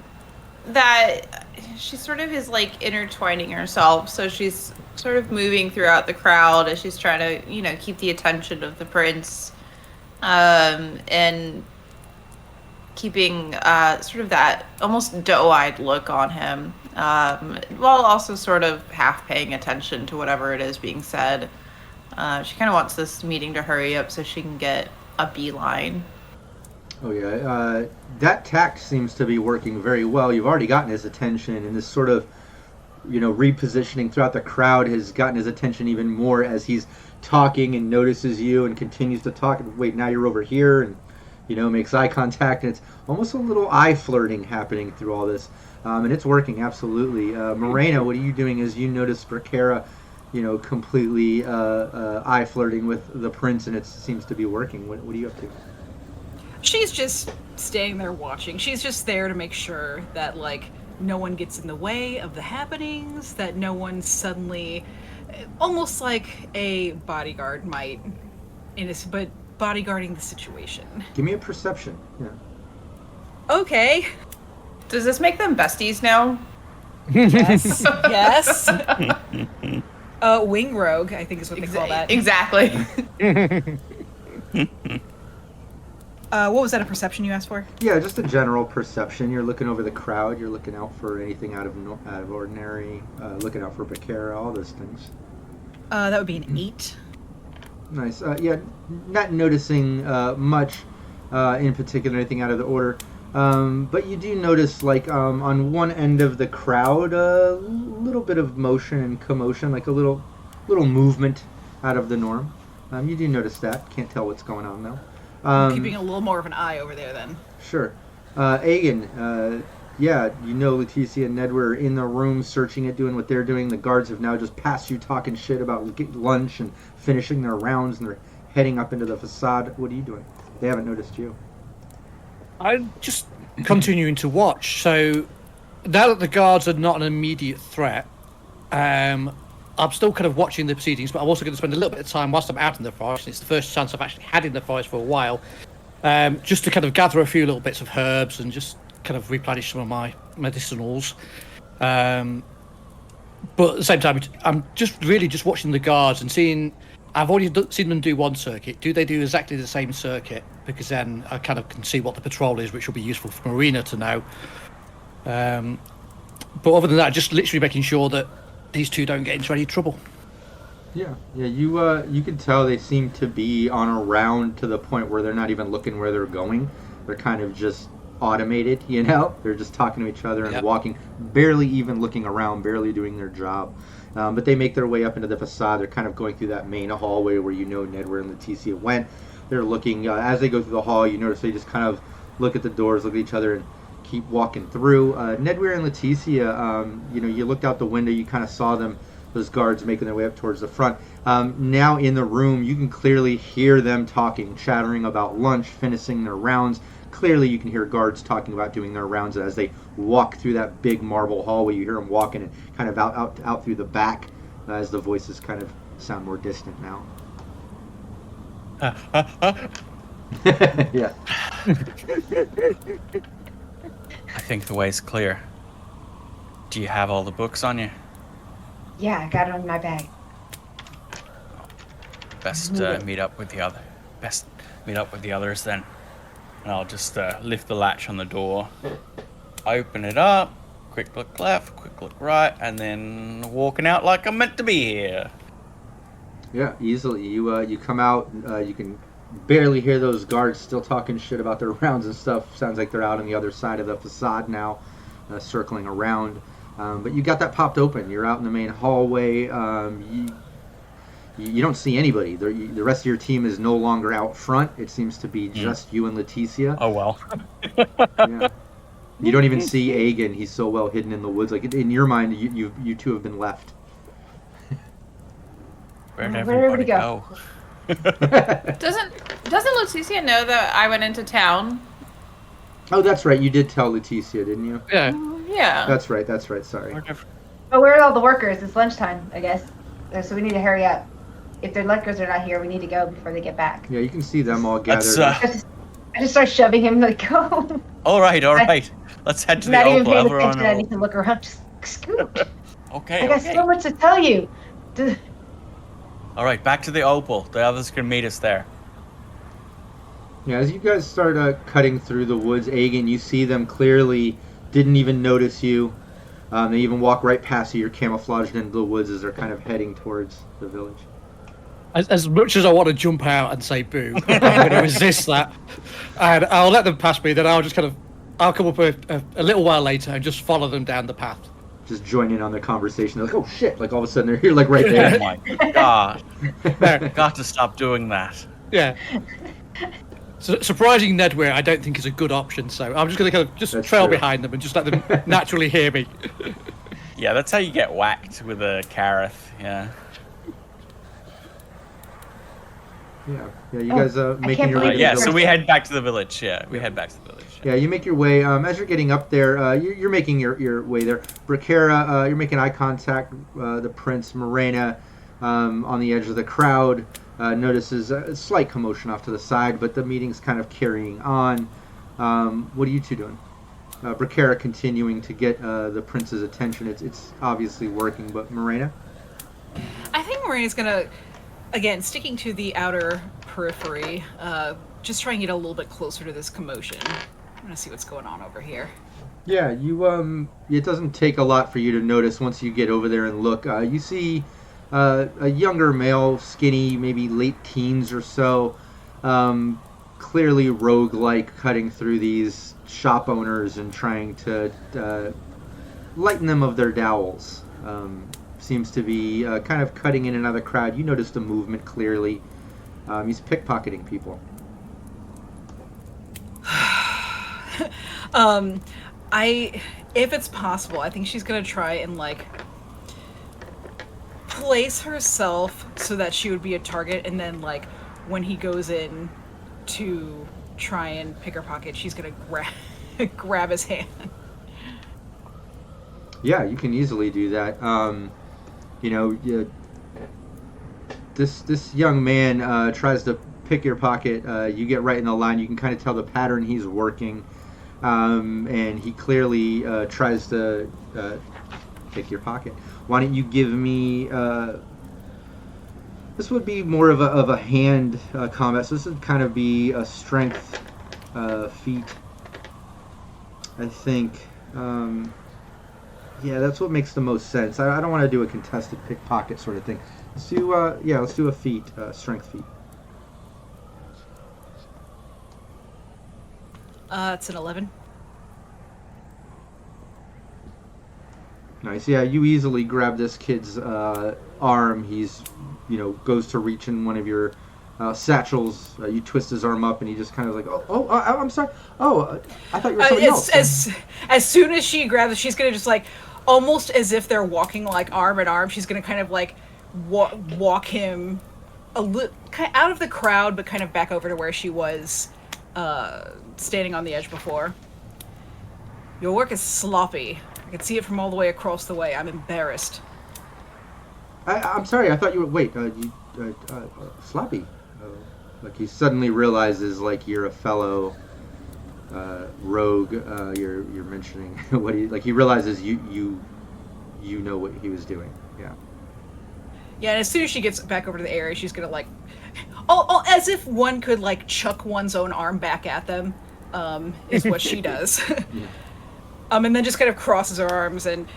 that she sort of is like intertwining herself. So she's sort of moving throughout the crowd as she's trying to, keep the attention of the prince, and keeping sort of that almost doe-eyed look on him, while also sort of half paying attention to whatever it is being said. She kind of wants this meeting to hurry up so she can get a beeline. Oh yeah, that tact seems to be working very well. You've already gotten his attention, and this sort of, repositioning throughout the crowd has gotten his attention even more as he's talking and notices you and continues to talk. Wait, now you're over here, and makes eye contact, and it's almost a little eye flirting happening through all this, and it's working absolutely. Morena, what are you doing as you notice Bracara, completely eye flirting with the prince, and it seems to be working? What are you up to? She's just staying there watching. She's just there to make sure that, no one gets in the way of the happenings, that no one suddenly, almost like a bodyguard might, but bodyguarding the situation. Give me a perception. Yeah. Okay. Does this make them besties now? Yes. Yes. Wing rogue, I think is what they call that. Exactly. What was that, a perception you asked for? Yeah, just a general perception. You're looking over the crowd. You're looking out for anything out of ordinary. Looking out for Bracara, all those things. That would be an 8. Nice. Not noticing much in particular, anything out of the order. But you do notice, on one end of the crowd, a little bit of motion and commotion, like a little movement out of the norm. You do notice that. Can't tell what's going on, though. Keeping a little more of an eye over there, then. Sure. Aegon, Leticia and Ned were in the room searching it, doing what they're doing. The guards have now just passed you talking shit about lunch and finishing their rounds, and they're heading up into the facade. What are you doing? They haven't noticed you. I'm just continuing to watch. So now that the guards are not an immediate threat, I'm still kind of watching the proceedings, but I'm also going to spend a little bit of time whilst I'm out in the forest. It's the first chance I've actually had in the forest for a while, just to kind of gather a few little bits of herbs and just kind of replenish some of my medicinals. But at the same time, I'm just really just watching the guards and seeing. I've already seen them do one circuit. Do they do exactly the same circuit? Because then I kind of can see what the patrol is, which will be useful for Marina to know. But other than that, just literally making sure that these two don't get into any trouble. Yeah. You can tell they seem to be on a round to the point where they're not even looking where they're going. They're kind of just automated, They're just talking to each other and walking, barely even looking around, barely doing their job. But they make their way up into the facade. They're kind of going through that main hallway where Nedward and Leticia went. They're looking, as they go through the hall, you notice they just kind of look at the doors, look at each other, and keep walking through. Nedward and Leticia, you looked out the window, you kind of saw them, those guards making their way up towards the front. Now in the room, you can clearly hear them talking, chattering about lunch, finishing their rounds. Clearly you can hear guards talking about doing their rounds as they walk through that big marble hallway. You hear them walking and kind of out through the back as the voices kind of sound more distant now. Yeah. I think the way's clear. Do you have all the books on you? Yeah, I got it in my bag. Best meet up with the others then. And I'll just lift the latch on the door, open it up, quick look left, quick look right, and then walking out like I'm meant to be here. Yeah, easily. You come out. You can barely hear those guards still talking shit about their rounds and stuff. Sounds like they're out on the other side of the facade now, circling around. But you got that popped open. You're out in the main hallway. You don't see anybody. The rest of your team is no longer out front. It seems to be just you and Leticia. Oh, well. Yeah. You don't even see Agan. He's so well hidden in the woods. Like in your mind, you two have been left. Where'd Where everybody would he go? Doesn't Leticia know that I went into town? Oh, that's right. You did tell Leticia, didn't you? Yeah. Yeah. That's right. Sorry. But where are all the workers? It's lunchtime, I guess. So we need to hurry up. If their workers are not here, we need to go before they get back. Yeah, you can see them all gathered. I just start shoving him, like, go. All right. Let's head to the Not even Opal. paying Everyone attention. I need to look around. Just scoot. Okay. I got so much to tell you. All right, back to the Opal. The others can meet us there. Yeah, as you guys start cutting through the woods, Agan, you see them clearly. Didn't even notice you. They even walk right past you. You're camouflaged into the woods as they're kind of heading towards the village. As much as I want to jump out and say boo, I'm going to resist that. And I'll let them pass me, then I'll come up a little while later and just follow them down the path. Just join in on the conversation. They're like, oh shit, like all of a sudden they're here, like right there. Oh my god. There. Got to stop doing that. Yeah. So, surprising Nedware, I don't think is a good option, so I'm just going to kind of just That's trail true. behind them and just let them naturally hear me. Yeah, that's how you get whacked with a Kareth, yeah. Yeah, you guys making can't your way. believe to Yeah, the so village. we head back to the village, yeah. We head back to the village. Yeah, you make your way. As you're getting up there, you're making your way there. Bracara, you're making eye contact. The Prince, Morena, on the edge of the crowd, notices a slight commotion off to the side, but the meeting's kind of carrying on. What are you two doing? Bracara continuing to get the Prince's attention. It's obviously working, but Morena? I think Marina's gonna, again, sticking to the outer periphery, just try and get a little bit closer to this commotion. I'm gonna see what's going on over here. Yeah, you it doesn't take a lot for you to notice once you get over there and look. You see a younger male, skinny, maybe late teens or so, clearly rogue-like, cutting through these shop owners and trying to lighten them of their dowels. Seems to be kind of cutting in another crowd. You notice the movement clearly. He's pickpocketing people. If it's possible, I think she's gonna try and like place herself so that she would be a target, and then like when he goes in to try and pick her pocket, she's gonna grab his hand. Yeah, you can easily do that. This young man tries to pick your pocket. You get right in the line. You can kind of tell the pattern he's working, and he clearly tries to pick your pocket. Why don't you give me? This would be more of a hand combat. So this would kind of be a strength feat, I think. Yeah, that's what makes the most sense. I don't want to do a contested pickpocket sort of thing. Let's do a feat, strength feat. It's an 11. Nice. Yeah, you easily grab this kid's arm. He's, goes to reach in one of your satchels. You twist his arm up, and he just kind of like, I'm sorry. I thought you were somebody else. As soon as she grabs it, she's gonna just like, almost as if they're walking like arm in arm. She's gonna kind of like walk him kind of out of the crowd, but kind of back over to where she was standing on the edge before. Your work is sloppy. I can see it from all the way across the way. I'm embarrassed. I'm sorry. I thought you were sloppy. Like he suddenly realizes like you're a fellow rogue. You're mentioning what he realizes you know what he was doing. Yeah. Yeah, and as soon as she gets back over to the area, she's gonna like, as if one could like chuck one's own arm back at them, is what she does. Yeah. And then just kind of crosses her arms and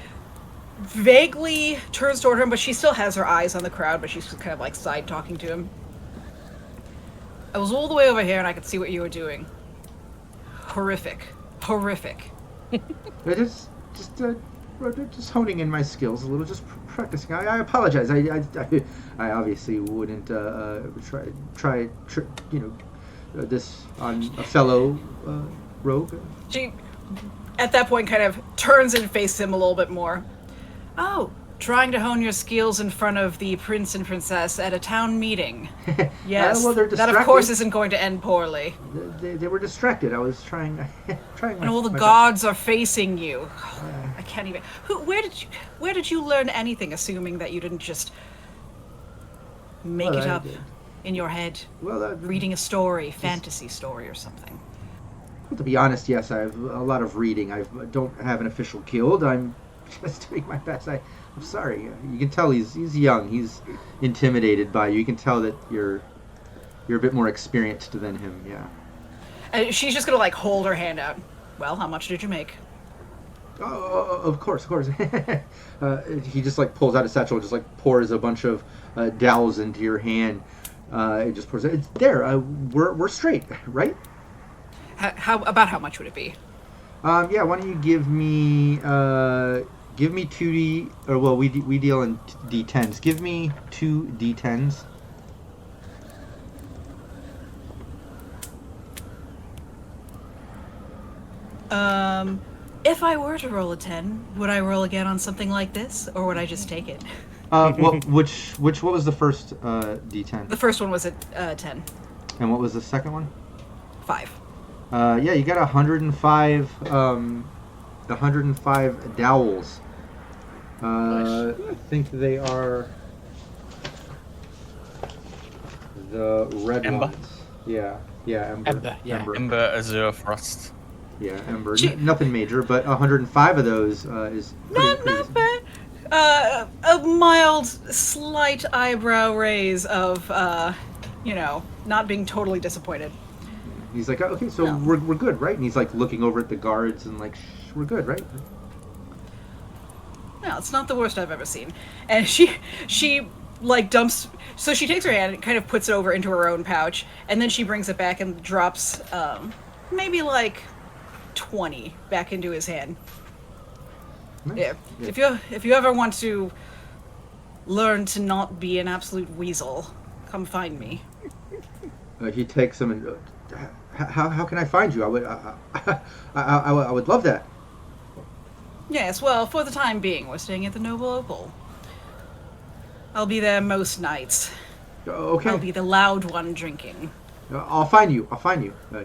vaguely turns toward him, but she still has her eyes on the crowd, but she's just kind of like side talking to him. I was all the way over here and I could see what you were doing. Horrific. Just honing in my skills a little, just practicing. I apologize. I obviously wouldn't try this on a fellow rogue. She, at that point, kind of turns and faces him a little bit more. Oh, trying to hone your skills in front of the prince and princess at a town meeting. Yes, well, they're that distracted. of course isn't going to end poorly. They were distracted. I was trying. And all the guards are facing you. I can't even. Where did you learn anything? Assuming that you didn't just make it up in your head. Well, reading a story, fantasy story or something. Well, to be honest, yes, I have a lot of reading. I don't have an official guild. I'm just doing my best. I'm sorry. You can tell he's young. He's intimidated by you. You can tell that you're a bit more experienced than him. Yeah. And she's just gonna like hold her hand out. Well, how much did you make? Oh, of course. He just like pulls out a satchel, just like pours a bunch of dowels into your hand. It just pours. It's there. We're straight, right? How much would it be? Yeah. Why don't you give me 2D, or well, we deal in D10s. Give me 2 D10s. If I were to roll a 10, would I roll again on something like this, or would I just take it? Well, what was the first D10? The first one was a 10. And what was the second one? 5. Yeah, you got 105 dowels. Nice. I think they are the red Ember? ones. Yeah, Ember. Ember, yeah. Ember, Azure, Frost. Yeah, Ember. Nothing major, but 105 of those is pretty, Not bad. A mild, slight eyebrow raise of, not being totally disappointed. He's like, okay, so No. we're good, right? And he's like looking over at the guards and like, we're good, right? No, it's not the worst I've ever seen. And she like dumps. So she takes her hand and kind of puts it over into her own pouch, and then she brings it back and drops maybe like 20 back into his hand. Nice. Yeah. If you ever want to learn to not be an absolute weasel, come find me. He takes them and how can I find you? I would love that. Yes, well, for the time being, we're staying at the Noble Opal. I'll be there most nights. Okay. I'll be the loud one drinking. I'll find you.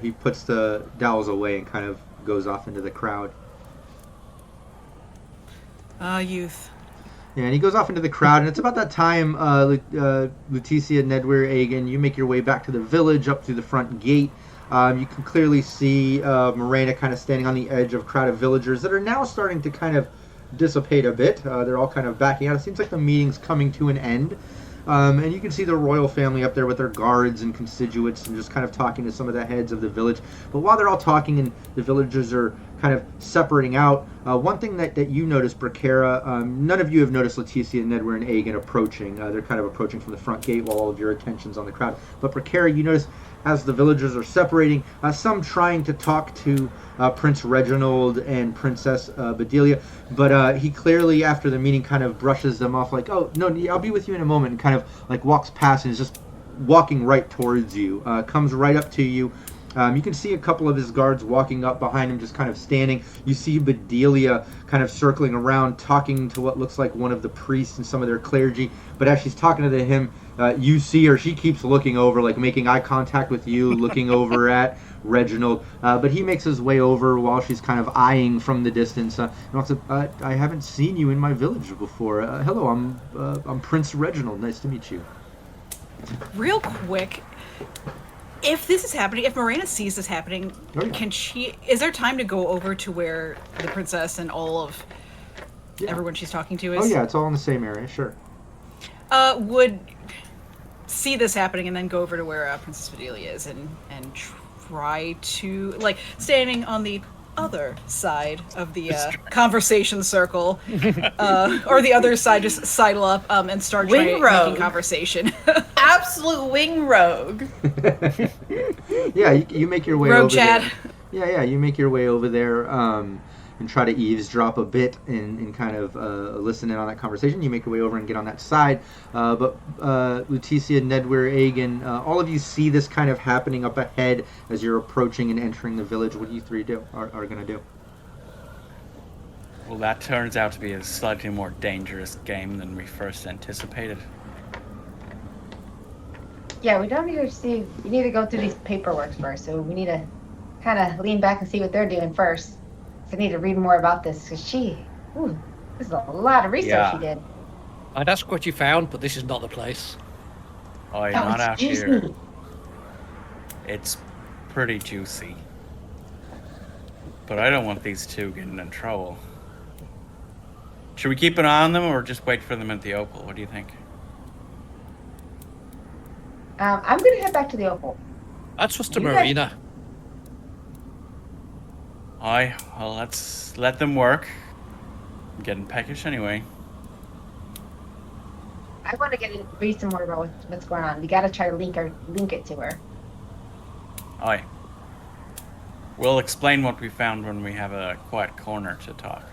He puts the dowels away and kind of goes off into the crowd. Youth. Yeah, and he goes off into the crowd, and it's about that time, Leticia, Nedwir, Agan, you make your way back to the village, up through the front gate. You can clearly see Morena kind of standing on the edge of a crowd of villagers that are now starting to kind of dissipate a bit. They're all kind of backing out. It seems like the meeting's coming to an end. And you can see the royal family up there with their guards and constituents and just kind of talking to some of the heads of the village. But while they're all talking and the villagers are kind of separating out, one thing that you notice, Bracara, none of you have noticed Leticia, Nedwir, and Agan approaching. They're kind of approaching from the front gate while all of your attention's on the crowd. But Bracara, you notice as the villagers are separating, some trying to talk to Prince Reginald and Princess Bedelia, but he clearly, after the meeting, kind of brushes them off like, oh, no, I'll be with you in a moment, and kind of like walks past and is just walking right towards you, comes right up to you. You can see a couple of his guards walking up behind him, just kind of standing. You see Bedelia kind of circling around, talking to what looks like one of the priests and some of their clergy, but as she's talking to him, you see her, she keeps looking over, like making eye contact with you, looking over at Reginald, but he makes his way over while she's kind of eyeing from the distance. And also, I haven't seen you in my village before. Hello, I'm Prince Reginald. Nice to meet you. Real quick, if this is happening, if Morena sees this happening, Oh, yeah. can she? Is there time to go over to where the princess and all of everyone she's talking to is? Oh yeah, it's all in the same area, sure. Would see this happening and then go over to where Princess Bedelia is and try to, like, standing on the other side of the conversation circle, or the other side, just sidle up and start making conversation. absolute wing rogue. Yeah, you make your way Rogue over Chad. there. Yeah, you make your way over there and try to eavesdrop a bit and kind of listen in on that conversation. You make your way over and get on that side. But Lutetia, Nedwir, Agan, all of you see this kind of happening up ahead as you're approaching and entering the village. What do you three are going to do? Well, that turns out to be a slightly more dangerous game than we first anticipated. Yeah, we don't need to see. We need to go through these paperwork first. So we need to kind of lean back and see what they're doing first. So I need to read more about this because this is a lot of research she did. I'd ask what you found, but this is not the place. Oh, you're not out excuse here. me. It's pretty juicy. But I don't want these two getting in trouble. Should we keep an eye on them or just wait for them at the Opal? What do you think? I'm going to head back to the Opal. I'd trust a You guys- marina. Well, let's let them work. I'm getting peckish anyway. I want to read some more about what's going on. We got to try to link it to her. Aye. We'll explain what we found when we have a quiet corner to talk.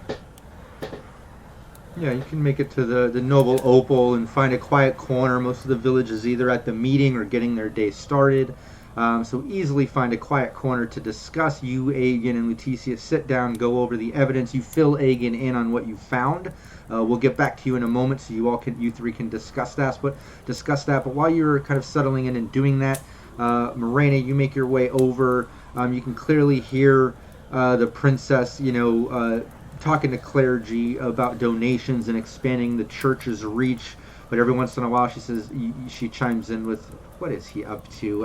Yeah, you can make it to the Noble Opal and find a quiet corner. Most of the village is either at the meeting or getting their day started. So easily find a quiet corner to discuss. You, Agan, and Lutetia sit down, go over the evidence. You fill Agan in on what you found. We'll get back to you in a moment, so you three can discuss that. But while you're kind of settling in and doing that, Morena, you make your way over. You can clearly hear the princess, talking to clergy about donations and expanding the church's reach. But every once in a while, she chimes in with, "What is he up to?"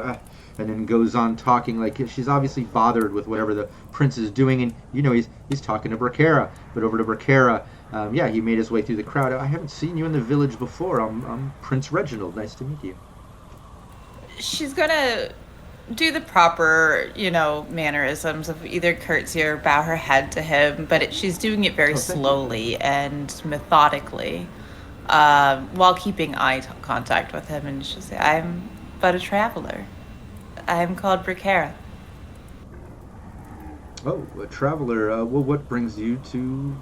And then goes on talking like she's obviously bothered with whatever the prince is doing. And he's talking to Bracara. But over to Bracara, he made his way through the crowd. "I haven't seen you in the village before. I'm Prince Reginald. Nice to meet you." She's gonna do the proper, mannerisms of either curtsy or bow her head to him, but she's doing it very slowly and methodically, while keeping eye contact with him. And she'll say, "I'm but a traveler. I'm called Bracara." "Oh, a traveler. Well, what brings you to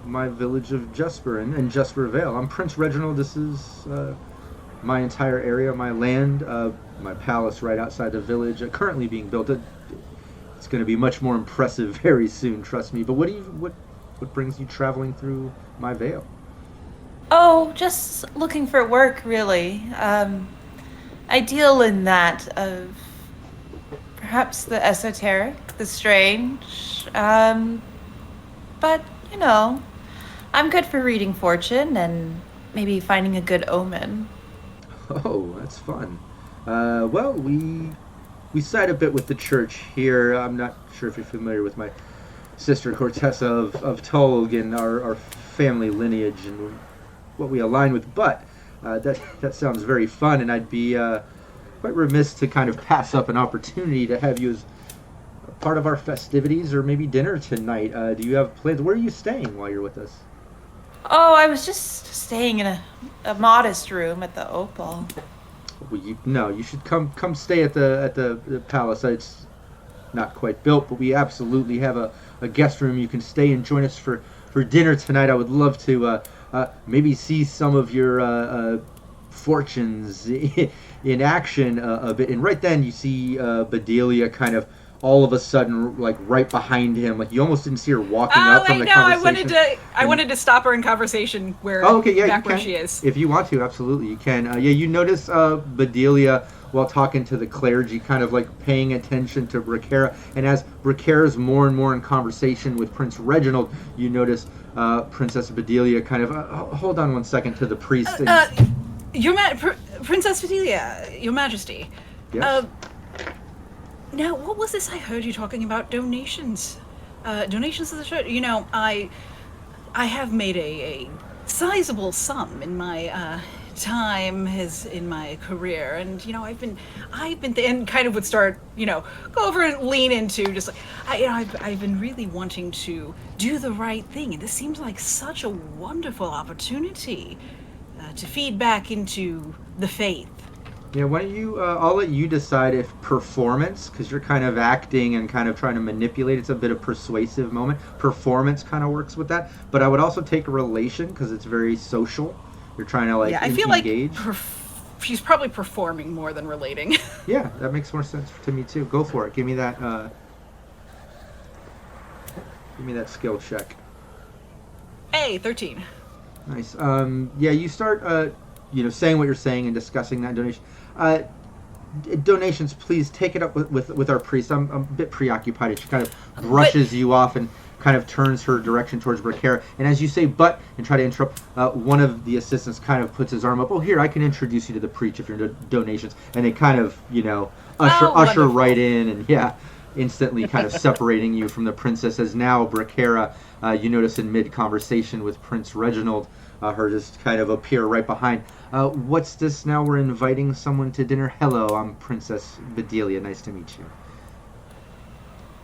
my village of Jesper and Jesper Vale? I'm Prince Reginald. This is my entire area, my land, my palace right outside the village, currently being built. It's going to be much more impressive very soon, trust me. But what brings you traveling through my vale?" Oh, just looking for work, really. I deal in that of perhaps the esoteric, the strange, but, I'm good for reading fortune and maybe finding a good omen. "Oh, that's fun. Well, we side a bit with the church here. I'm not sure if you're familiar with my sister Cortessa of Tolg and our family lineage and what we align with, but that sounds very fun, and I'd be quite remiss to kind of pass up an opportunity to have you as a part of our festivities or maybe dinner tonight. Do you have plans? Where are you staying while you're with us?" Oh, I was just staying in a modest room at the Opal. "Well, you should come stay at the palace. It's not quite built, but we absolutely have a guest room. You can stay and join us for dinner tonight. I would love to maybe see some of your fortunes in action a bit." And right then you see Bedelia kind of all of a sudden, like right behind him, like you almost didn't see her walking up from the conversation. I wanted to stop her in conversation where she is. If you want to, absolutely you can. You notice Bedelia while talking to the clergy, kind of like paying attention to Bracara, and as Bracara's more and more in conversation with Prince Reginald, you notice Princess Bedelia kind of hold on one second to the priest. Princess Bedelia, Your Majesty. Yes? Now, what was this I heard you talking about? Donations. Donations to the church. I have made a sizable sum in my time in my career, and I've been and kind of would start go over and lean into just like I've been really wanting to do the right thing, and this seems like such a wonderful opportunity to feed back into the faith. Yeah, why don't you? I'll let you decide if performance, because you're kind of acting and kind of trying to manipulate. It's a bit of persuasive moment. Performance kind of works with that, but I would also take a relation because it's very social. You're trying to like Yeah, I feel like engage. she's probably performing more than relating. Yeah, that makes more sense to me too. Go for it. Give me that. Give me that skill check. Hey, 13. Nice. Yeah, you start, saying what you're saying and discussing that donation. Donations, please take it up with our priest. I'm a bit preoccupied. She kind of brushes you off and kind of turns her direction towards Bracara. And as you say "but" and try to interrupt, one of the assistants kind of puts his arm up. Oh, here, I can introduce you to the preach if you're into donations. And they kind of, usher wonderful. right in and, yeah, instantly kind of separating you from the princess. As now Bracara, you notice in mid-conversation with Prince Reginald, her just kind of appear right behind. What's this now? We're inviting someone to dinner. Hello, I'm Princess Bedelia. Nice to meet you.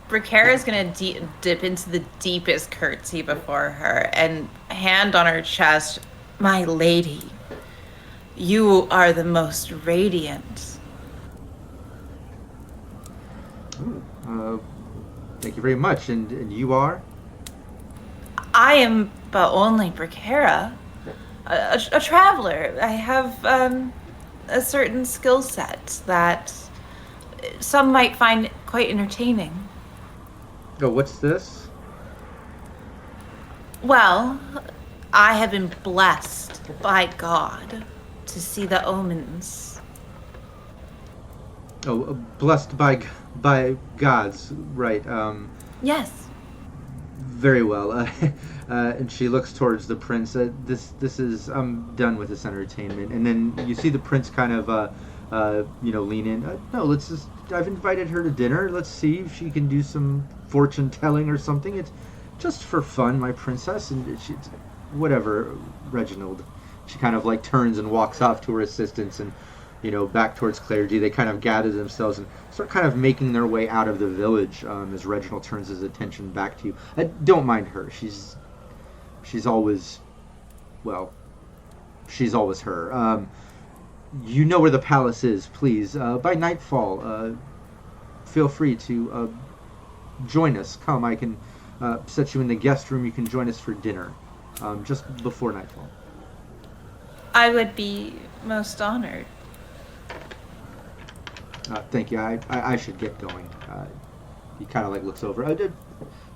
Bracara is going to dip into the deepest curtsy before her and hand on her chest, "My lady, you are the most radiant." Ooh, thank you very much. And you are? I am but only Bracara, a traveler. I have a certain skill set that some might find quite entertaining. Oh, what's this? Well, I have been blessed by God to see the omens. Oh, blessed by gods, right? Yes. Very well. And she looks towards the prince. This is. I'm done with this entertainment. And then you see the prince kind of, lean in. No, let's just. I've invited her to dinner. Let's see if she can do some fortune telling or something. It's just for fun, my princess. And she, whatever, Reginald. She kind of like turns and walks off to her assistants and, back towards Clergy. They kind of gather themselves and start kind of making their way out of the village as Reginald turns his attention back to you. Don't mind her. She's always, well, she's always her. You know where the palace is, please. By nightfall, feel free to join us. Come, I can set you in the guest room. You can join us for dinner just before nightfall. I would be most honored. Thank you. I should get going. He kind of like looks over.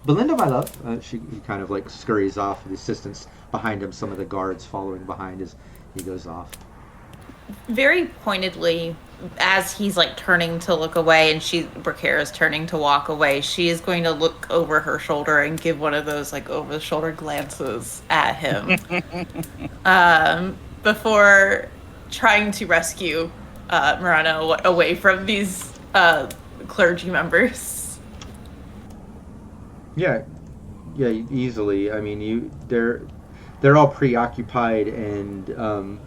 Belinda, my love. He kind of like scurries off. The assistants behind him, some of the guards following behind as he goes off. Very pointedly, as he's like turning to look away and Bracara is turning to walk away, she is going to look over her shoulder and give one of those like over the shoulder glances at him before trying to rescue Murano away from these clergy members. Yeah, easily. I mean, they're all preoccupied, and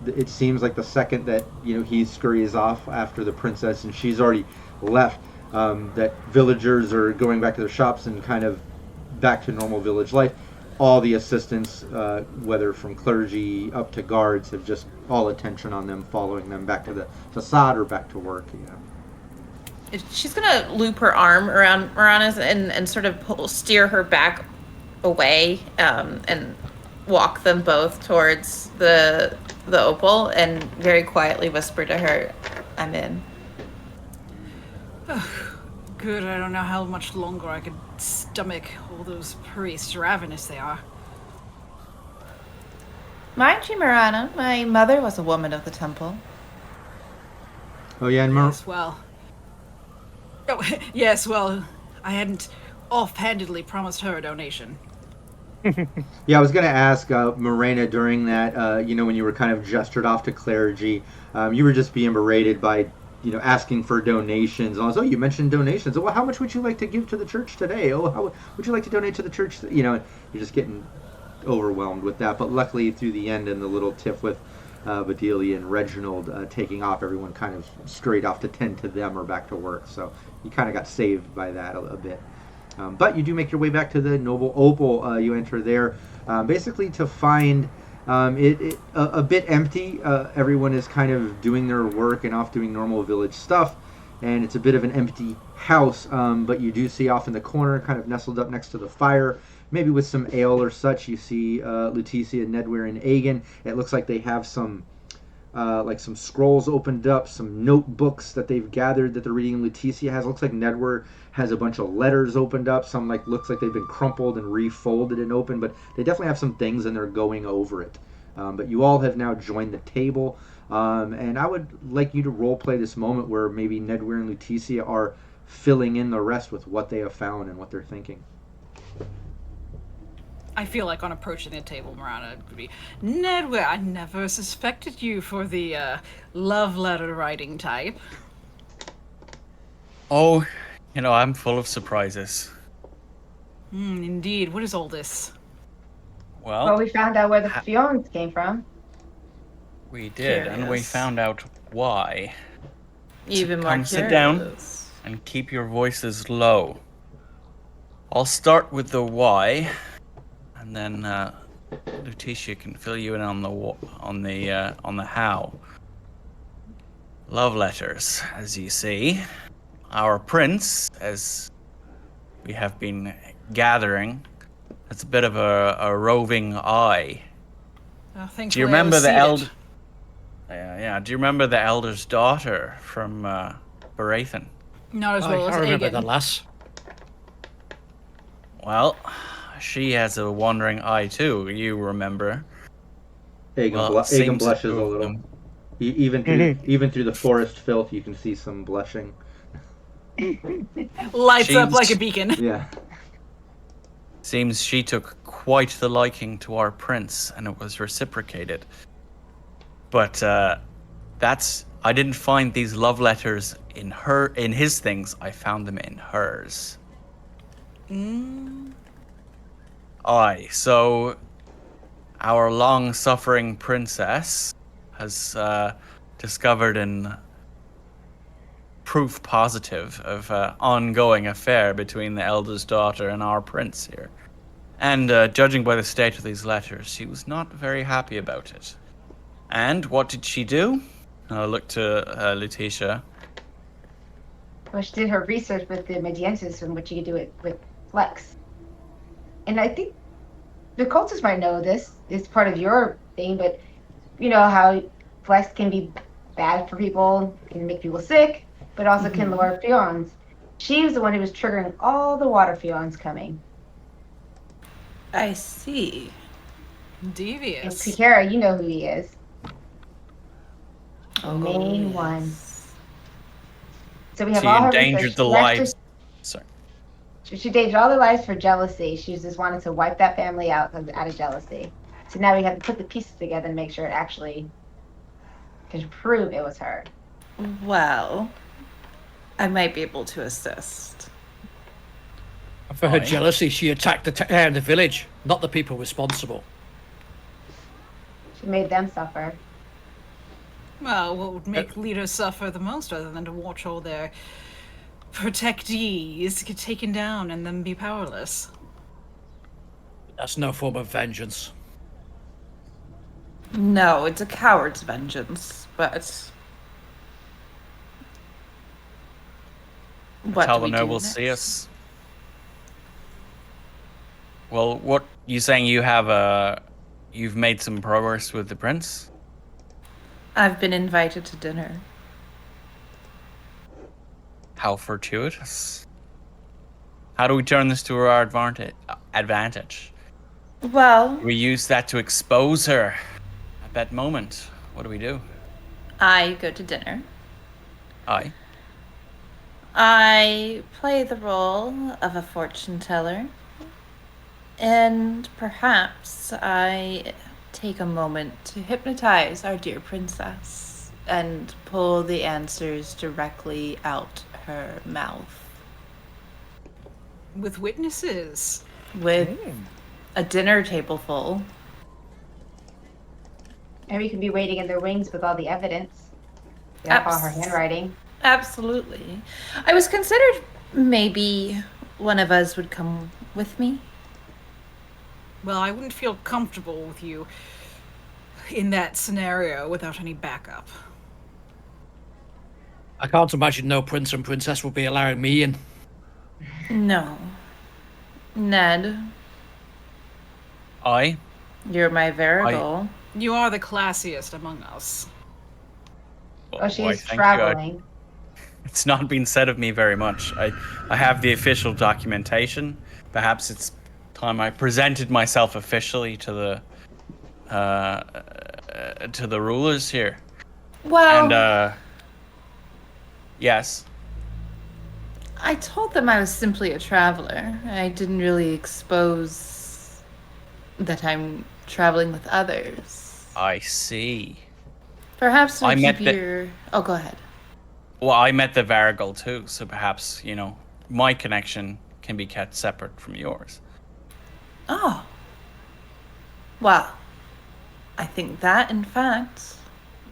it seems like the second that he scurries off after the princess, and she's already left, that villagers are going back to their shops and kind of back to normal village life. All the assistants, whether from clergy up to guards, have just all attention on them, following them back to the facade or back to work. She's gonna loop her arm around Marana's and sort of steer her back away, and walk them both towards the opal and very quietly whisper to her, "I'm in." Good, I don't know how much longer I could stomach all those priests, ravenous they are. Mind you, Marana, my mother was a woman of the temple. Oh yeah, and Yes, well... Oh, yes, well, I hadn't offhandedly promised her a donation. Yeah, I was going to ask Morena during that, when you were kind of gestured off to clergy, you were just being berated by, asking for donations. And I was, you mentioned donations. Well, how much would you like to give to the church today? Oh, how would you like to donate to the church? You're just getting overwhelmed with that. But luckily, through the end and the little tiff with Bedelia and Reginald taking off, everyone kind of scurried off to tend to them or back to work. So you kind of got saved by that a bit. But you do make your way back to the Noble Opal. You enter there basically to find A bit empty. Everyone is kind of doing their work and off doing normal village stuff, and it's a bit of an empty house. But you do see off in the corner, kind of nestled up next to the fire, maybe with some ale or such. You see Lutetia, Nedware, and Aegon. It looks like they have some scrolls opened up, some notebooks that they've gathered that they're reading. Lutetia has. It looks like Nedware has a bunch of letters opened up. Some looks like they've been crumpled and refolded and opened, but they definitely have some things and they're going over it. But you all have now joined the table, and I would like you to role play this moment where maybe Nedware and Lutetia are filling in the rest with what they have found and what they're thinking. I feel like on approaching the table, Marana would be, Nedware, I never suspected you for the love letter writing type. Oh, I'm full of surprises. Indeed. What is all this? Well, we found out where the Fionns came from. We did, and we found out why. Even more curious. Sit down and keep your voices low. I'll start with the why, and then Lutetia can fill you in on the how. Love letters, as you see. Our prince, as we have been gathering, has a bit of a roving eye. Do you remember the elder? Yeah. Do you remember the elder's daughter from Baratheon? Not as well as I remember Aegon. that lass. Well, she has a wandering eye too. You remember? Aegon blushes a little. Even through the forest filth, you can see some blushing. Lights up like a beacon. Yeah. Seems she took quite the liking to our prince, and it was reciprocated. But I didn't find these love letters in his things. I found them in hers. Aye, so our long-suffering princess has discovered an proof positive of ongoing affair between the elder's daughter and our prince here. And judging by the state of these letters, she was not very happy about it. And what did she do? I looked to Lutetia. Well, she did her research with the Mediensis and what she could do it with Flex. And I think the cultists might know this. It's part of your thing, but you know how Flex can be bad for people, can make people sick, but also can lure Fionns. She was the one who was triggering all the water Fionns coming. I see. Devious. And Pikara, you know who he is. Oh, Main yes. one. So we have She all her endangered research. the lives. Sorry. She endangered all their lives for jealousy. She just wanted to wipe that family out of jealousy. So now we have to put the pieces together and make sure it actually can prove it was her. Well, I might be able to assist. For her jealousy, she attacked the village, not the people responsible. She made them suffer. Well, what would make leaders suffer the most other than to watch all their protectees get taken down and then be powerless? That's no form of vengeance. No, it's a coward's vengeance, but... What Tell do the we do nobles next? see us. Well, what you saying? You've made some progress with the prince? I've been invited to dinner. How fortuitous. How do we turn this to our advantage? Well, We use that to expose her at that moment. What do we do? I go to dinner. Aye. I play the role of a fortune teller. And perhaps I take a moment to hypnotize our dear princess and pull the answers directly out her mouth. With witnesses. With a dinner table full. And we could be waiting in their wings with all the evidence. Yeah, all her handwriting. Absolutely. I was considered maybe one of us would come with me. Well, I wouldn't feel comfortable with you in that scenario without any backup. I can't imagine no prince and princess will be allowing me in. No. Ned, I? you're my variable. You are the classiest among us. Oh, Why, she's thank you. traveling. It's not been said of me very much. I have the official documentation. Perhaps it's time I presented myself officially to the rulers here. Well, And yes. I told them I was simply a traveler. I didn't really expose that I'm traveling with others. I see. Perhaps I I'll met keep the- your... Oh, go ahead. Well, I met the Varigal too, so perhaps, my connection can be kept separate from yours. Oh. Well, I think that, in fact,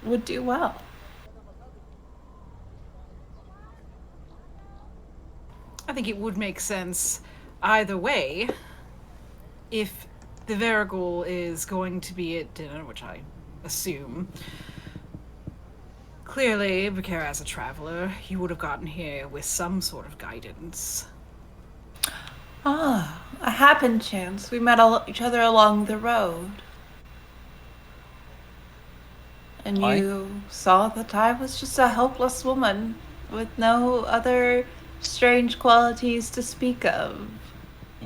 would do well. I think it would make sense either way. If the Varigal is going to be at dinner, which I assume, clearly, Bakara as a traveler, you would have gotten here with some sort of guidance. Ah, a happen chance. We met each other along the road. And you saw that I was just a helpless woman with no other strange qualities to speak of.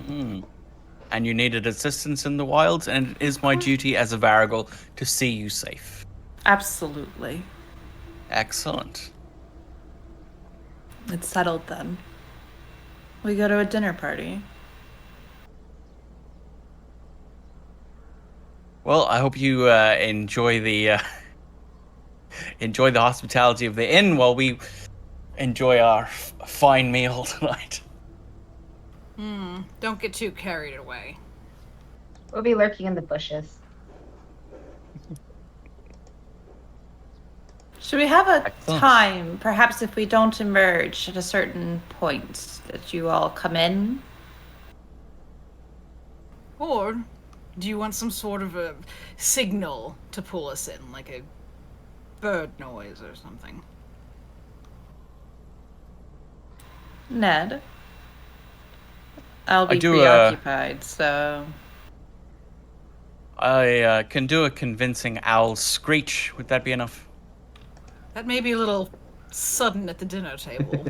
And you needed assistance in the wilds, and it is my duty as a Varigal to see you safe. Absolutely. Excellent. It's settled then. We go to a dinner party. Well, I hope you enjoy the hospitality of the inn while we enjoy our fine meal tonight. Don't get too carried away. We'll be lurking in the bushes. Should we have a Excellent. time, perhaps if we don't emerge at a certain point, that you all come in? Or do you want some sort of a signal to pull us in, like a bird noise or something? Ned? I'll be do, preoccupied, so... I can do a convincing owl screech. Would that be enough? That may be a little sudden at the dinner table.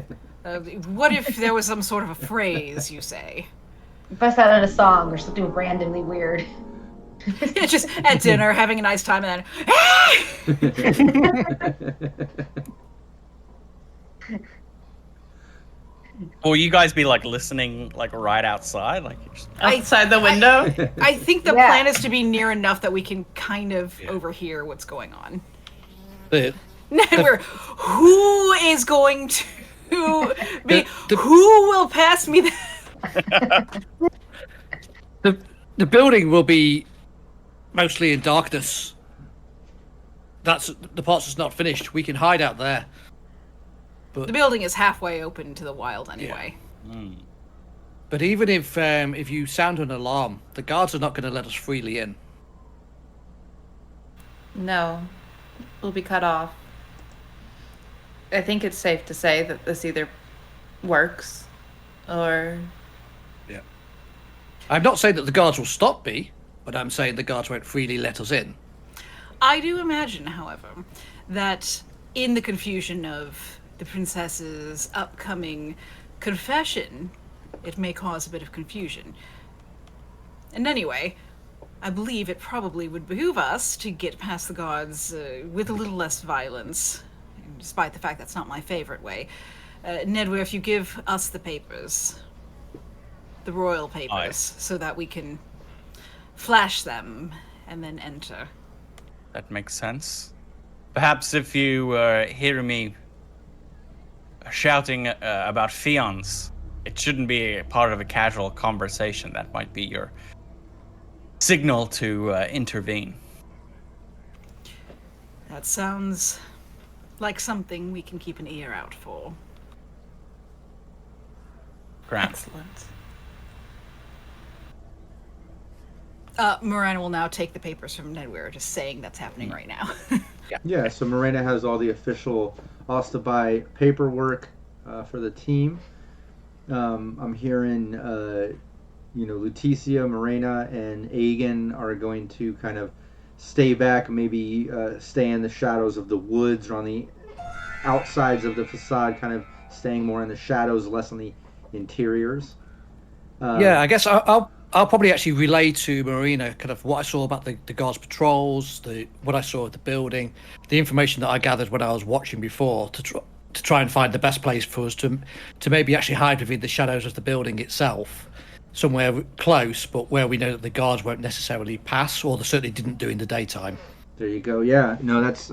What if there was some sort of a phrase you say? Bust out in a song or something randomly weird. Just at dinner, having a nice time, and then Will you guys be listening right outside? You're just... Outside the window? I think the Yeah. plan is to be near enough that we can kind of overhear what's going on. Who is going to be? Who will pass me The building will be mostly in darkness. That's the parts that's not finished. We can hide out there. The building is halfway open to the wild anyway. But even if you sound an alarm, the guards are not going to let us freely in. No. We'll be cut off. I think it's safe to say that this either works or... Yeah. I'm not saying that the guards will stop me, but I'm saying the guards won't freely let us in. I do imagine, however, that in the confusion of the princess's upcoming confession, it may cause a bit of confusion. And anyway, I believe it probably would behoove us to get past the guards with a little less violence, despite the fact that's not my favorite way. Nedware, if you give us the papers, the royal papers, so that we can flash them and then enter. That makes sense. Perhaps if you hear me shouting about fions, it shouldn't be a part of a casual conversation. That might be your signal to intervene. That sounds like something we can keep an ear out for. Grant. Excellent. Miranda will now take the papers from Ned. We're just saying that's happening right now. Yeah, so Morena has all the official Ostabai paperwork for the team. I'm hearing, Leticia, Morena, and Aegon are going to kind of stay back, maybe stay in the shadows of the woods or on the outsides of the facade, kind of staying more in the shadows, less on the interiors. Yeah, I guess I'll probably actually relay to Marina kind of what I saw about the guards patrols, what I saw at the building, the information that I gathered when I was watching before to try and find the best place for us to maybe actually hide within the shadows of the building itself, somewhere close, but where we know that the guards won't necessarily pass, or they certainly didn't do in the daytime. There you go. Yeah, no, that's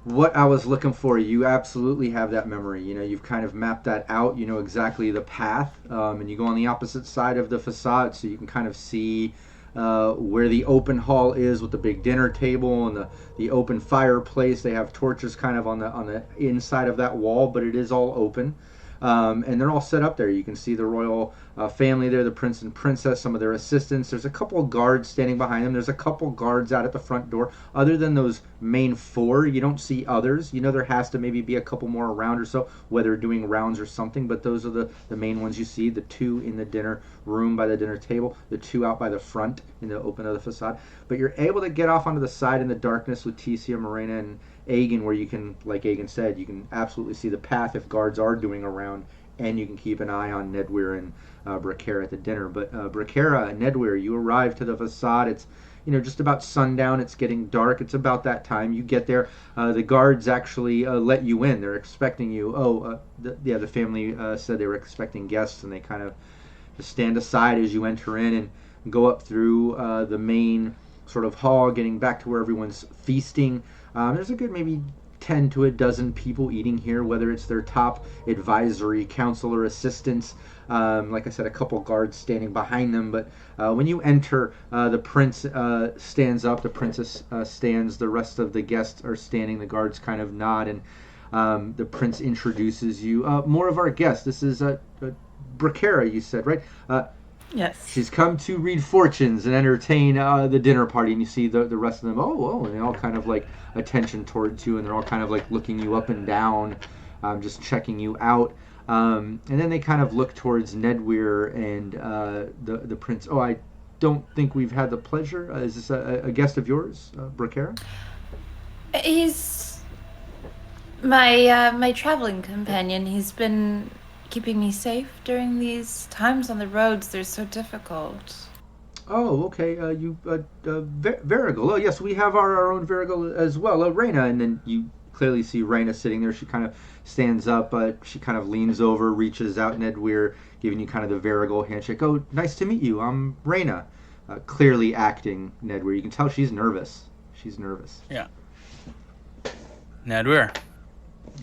what I was looking for. You absolutely have that memory. You've kind of mapped that out. You know exactly the path, and you go on the opposite side of the facade, so you can kind of see where the open hall is with the big dinner table and the open fireplace. They have torches kind of on the inside of that wall, but it is all open. And they're all set up there. You can see the royal family there, the prince and princess, some of their assistants. There's a couple of guards standing behind them. There's a couple guards out at the front door. Other than those main four, you don't see others. There has to maybe be a couple more around or so, whether doing rounds or something, but those are the main ones you see. The two in the dinner room by the dinner table, the two out by the front in the open of the facade. But you're able to get off onto the side in the darkness with Leticia, Morena, and Aegon, where you can, like Aegon said, you can absolutely see the path if guards are doing around, and you can keep an eye on Nedweir and Bracara at the dinner. But Bracara and Nedweir, you arrive to the facade. It's just about sundown. It's getting dark. It's about that time. You get there. The guards actually let you in. They're expecting you. The family said they were expecting guests, and they kind of just stand aside as you enter in and go up through the main sort of hall, getting back to where everyone's feasting. There's a good maybe 10 to a dozen people eating here, whether it's their top advisory council or assistants. Like I said, a couple guards standing behind them. But when you enter, the prince stands up, the princess stands, the rest of the guests are standing, the guards kind of nod, and the prince introduces you. More of our guests. This is Bracara, you said, right? Yes. She's come to read fortunes and entertain the dinner party, and you see the rest of them, and they all kind of like attention towards you, and they're all kind of like looking you up and down, just checking you out. And then they kind of look towards Nedweir and the prince. Oh, I don't think we've had the pleasure. Is this a guest of yours, Bracara? He's my traveling companion. He's been keeping me safe during these times on the roads. They're so difficult. Oh, okay. Varigal. Oh, yes, we have our own Varigal as well. Reyna. And then you clearly see Reyna sitting there. She kind of stands up. She kind of leans over, reaches out. Nedweir giving you kind of the Varigal handshake. Oh, nice to meet you. I'm Reyna. Clearly acting Nedweir. You can tell she's nervous. She's nervous. Yeah. Nedweir.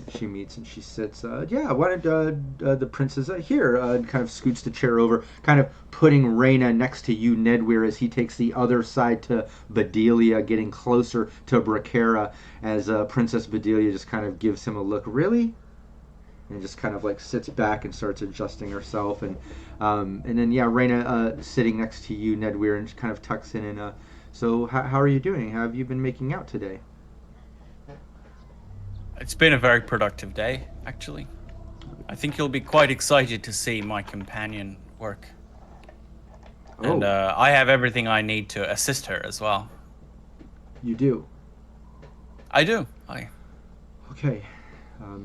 She meets and she sits. Why don't the princess here and kind of scoots the chair over, kind of putting Reyna next to you, Nedweir, as he takes the other side to Bedelia, getting closer to Bracara, as Princess Bedelia just kind of gives him a look. Really? And just kind of like sits back and starts adjusting herself, and then Reyna sitting next to you, Nedweir, and kind of tucks in. And so how are you doing? How have you been making out today? It's been a very productive day, actually. I think you'll be quite excited to see my companion work. Oh. And I have everything I need to assist her as well. You do? I do. Okay.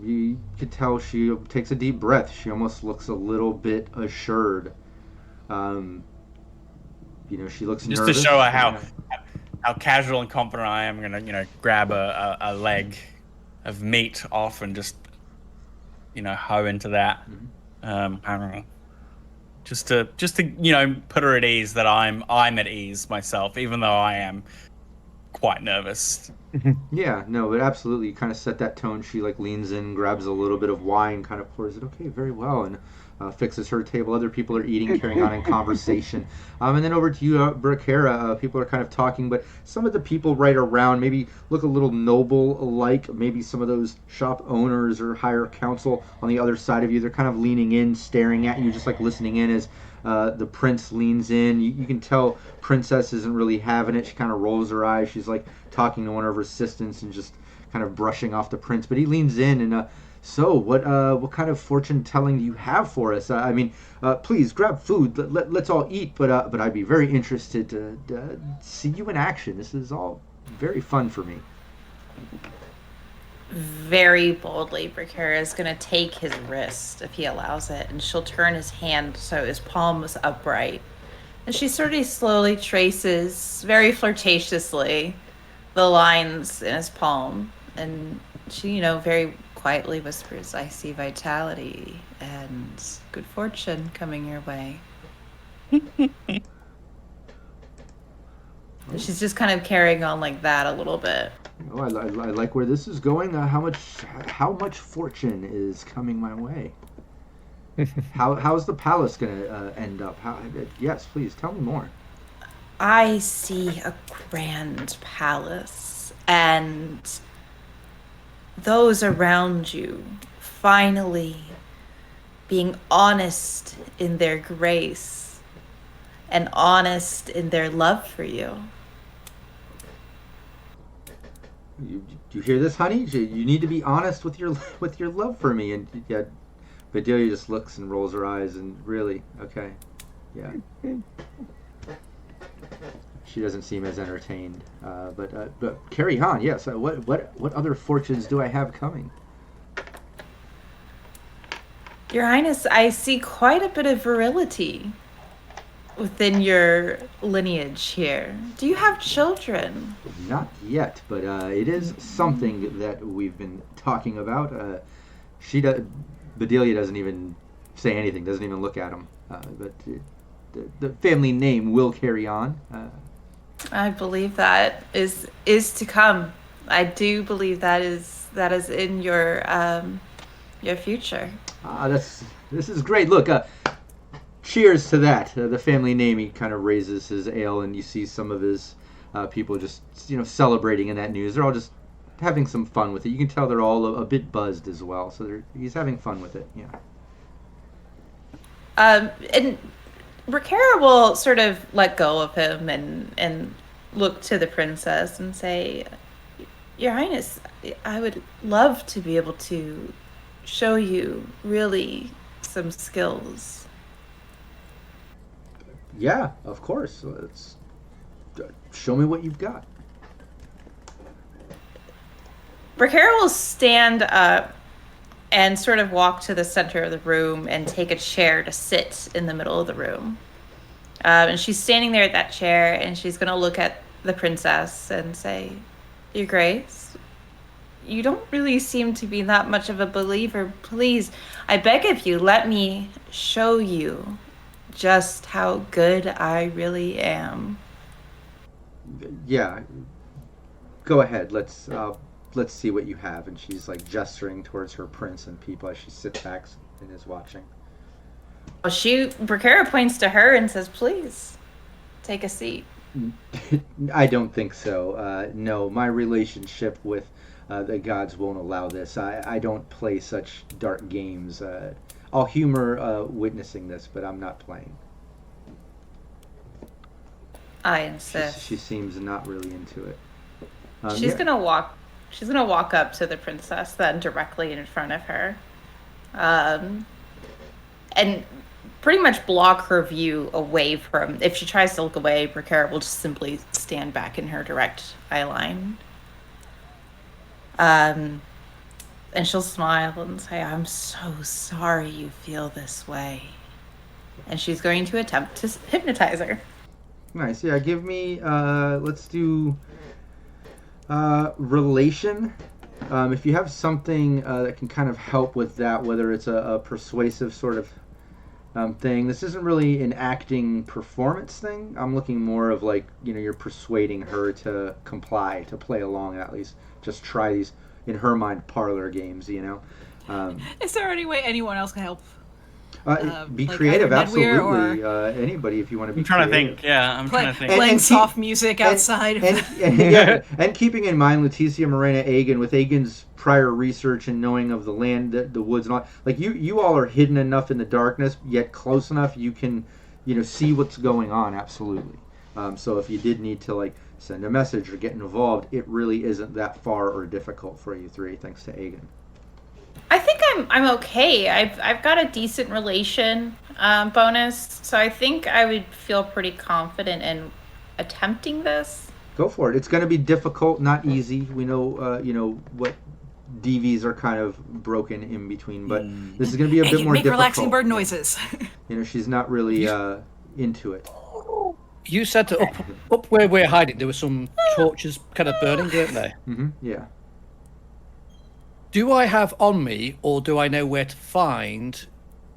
You could tell she takes a deep breath. She almost looks a little bit assured. She looks just nervous. to show her how casual and confident I am, I'm gonna grab a leg of meat off and just hoe into that. I don't know, just to put her at ease, that I'm at ease myself, even though I am quite nervous. Yeah, no, but absolutely, you kind of set that tone. She like leans in, grabs a little bit of wine, kind of pours it. Okay, very well, and fixes her table. Other people are eating, carrying on in conversation. And then over to you, Bracara. People are kind of talking, but some of the people right around maybe look a little noble-like. Maybe some of those shop owners or higher council on the other side of you. They're kind of leaning in, staring at you, just like listening in as The prince leans in. You can tell Princess isn't really having it. She kind of rolls her eyes. She's like talking to one of her assistants and just kind of brushing off the prince. But he leans in and so what kind of fortune telling do you have for us? I mean, please grab food. Let's all eat. But I'd be very interested to see you in action. This is all very fun for me. Very boldly, Bracara is going to take his wrist if he allows it, and she'll turn his hand so his palm is upright. And she sort of slowly traces, very flirtatiously, the lines in his palm. And she, very quietly whispers, "I see vitality and good fortune coming your way." She's just kind of carrying on like that a little bit. Oh, I like where this is going. How much fortune is coming my way? How's the palace gonna end up? Yes, please tell me more. I see a grand palace, and those around you finally being honest in their grace and honest in their love for you. You hear this, honey? You need to be honest with your love for me. And yeah, Bedelia just looks and rolls her eyes and really, okay, yeah. She doesn't seem as entertained. But carry on. Yes. What other fortunes do I have coming? Your Highness, I see quite a bit of virility within your lineage here. Do you have children? Not yet, but it is something that we've been talking about. Bedelia doesn't even say anything, doesn't even look at him. But the family name will carry on. I believe that is to come. I do believe that is in your future. This is great. Look, cheers to that. The family name. He kind of raises his ale, and you see some of his people just celebrating in that news. They're all just having some fun with it. You can tell they're all a bit buzzed as well. So he's having fun with it. Yeah. And Bracara will sort of let go of him and look to the princess and say, "Your Highness, I would love to be able to show you really some skills." Yeah, of course. Let's show me what you've got. Bracara will stand up and sort of walk to the center of the room and take a chair to sit in the middle of the room. And she's standing there at that chair, and she's going to look at the princess and say, "Your Grace, you don't really seem to be that much of a believer. Please, I beg of you, let me show you just how good I really am." Yeah. Go ahead. Let's see what you have. And she's like gesturing towards her prince and people as she sits back and is watching. Well, Bracara points to her and says, "Please, take a seat." I don't think so. No, my relationship with the gods won't allow this. I don't play such dark games. I'll humor witnessing this, but I'm not playing. I insist. She seems not really into it. She's gonna walk up to the princess then directly in front of her, and pretty much block her view away from. If she tries to look away, Bracara will just simply stand back in her direct eye line. And she'll smile and say, "I'm so sorry you feel this way." And she's going to attempt to hypnotize her. Nice. Yeah, give me, let's do relation. If you have something that can kind of help with that, whether it's a persuasive sort of thing. This isn't really an acting performance thing. I'm looking more of like, you're persuading her to comply, to play along, at least just try these, in her mind, parlor games, Is there any way anyone else can help? Be like creative, either Nedweir absolutely. Anybody, if you want to be I'm trying creative. to think. Yeah, I'm trying to think. Playing and soft music outside. And keeping in mind Leticia Morena Agan, with Agan's prior research and knowing of the land, the woods, and all, like you all are hidden enough in the darkness, yet close enough you can see what's going on. Absolutely. So if you did need to like send a message or get involved, it really isn't that far or difficult for you three, thanks to Agate. I think I'm okay. I've got a decent relation bonus, so I think I would feel pretty confident in attempting this. Go for it. It's going to be difficult, not easy. We know, what DVs are kind of broken in between, but this is going to be a bit more make difficult. relaxing bird noises. She's not really into it. You said that up where we're hiding, there were some torches kind of burning, weren't they? Mm-hmm. Yeah. Do I have on me, or do I know where to find?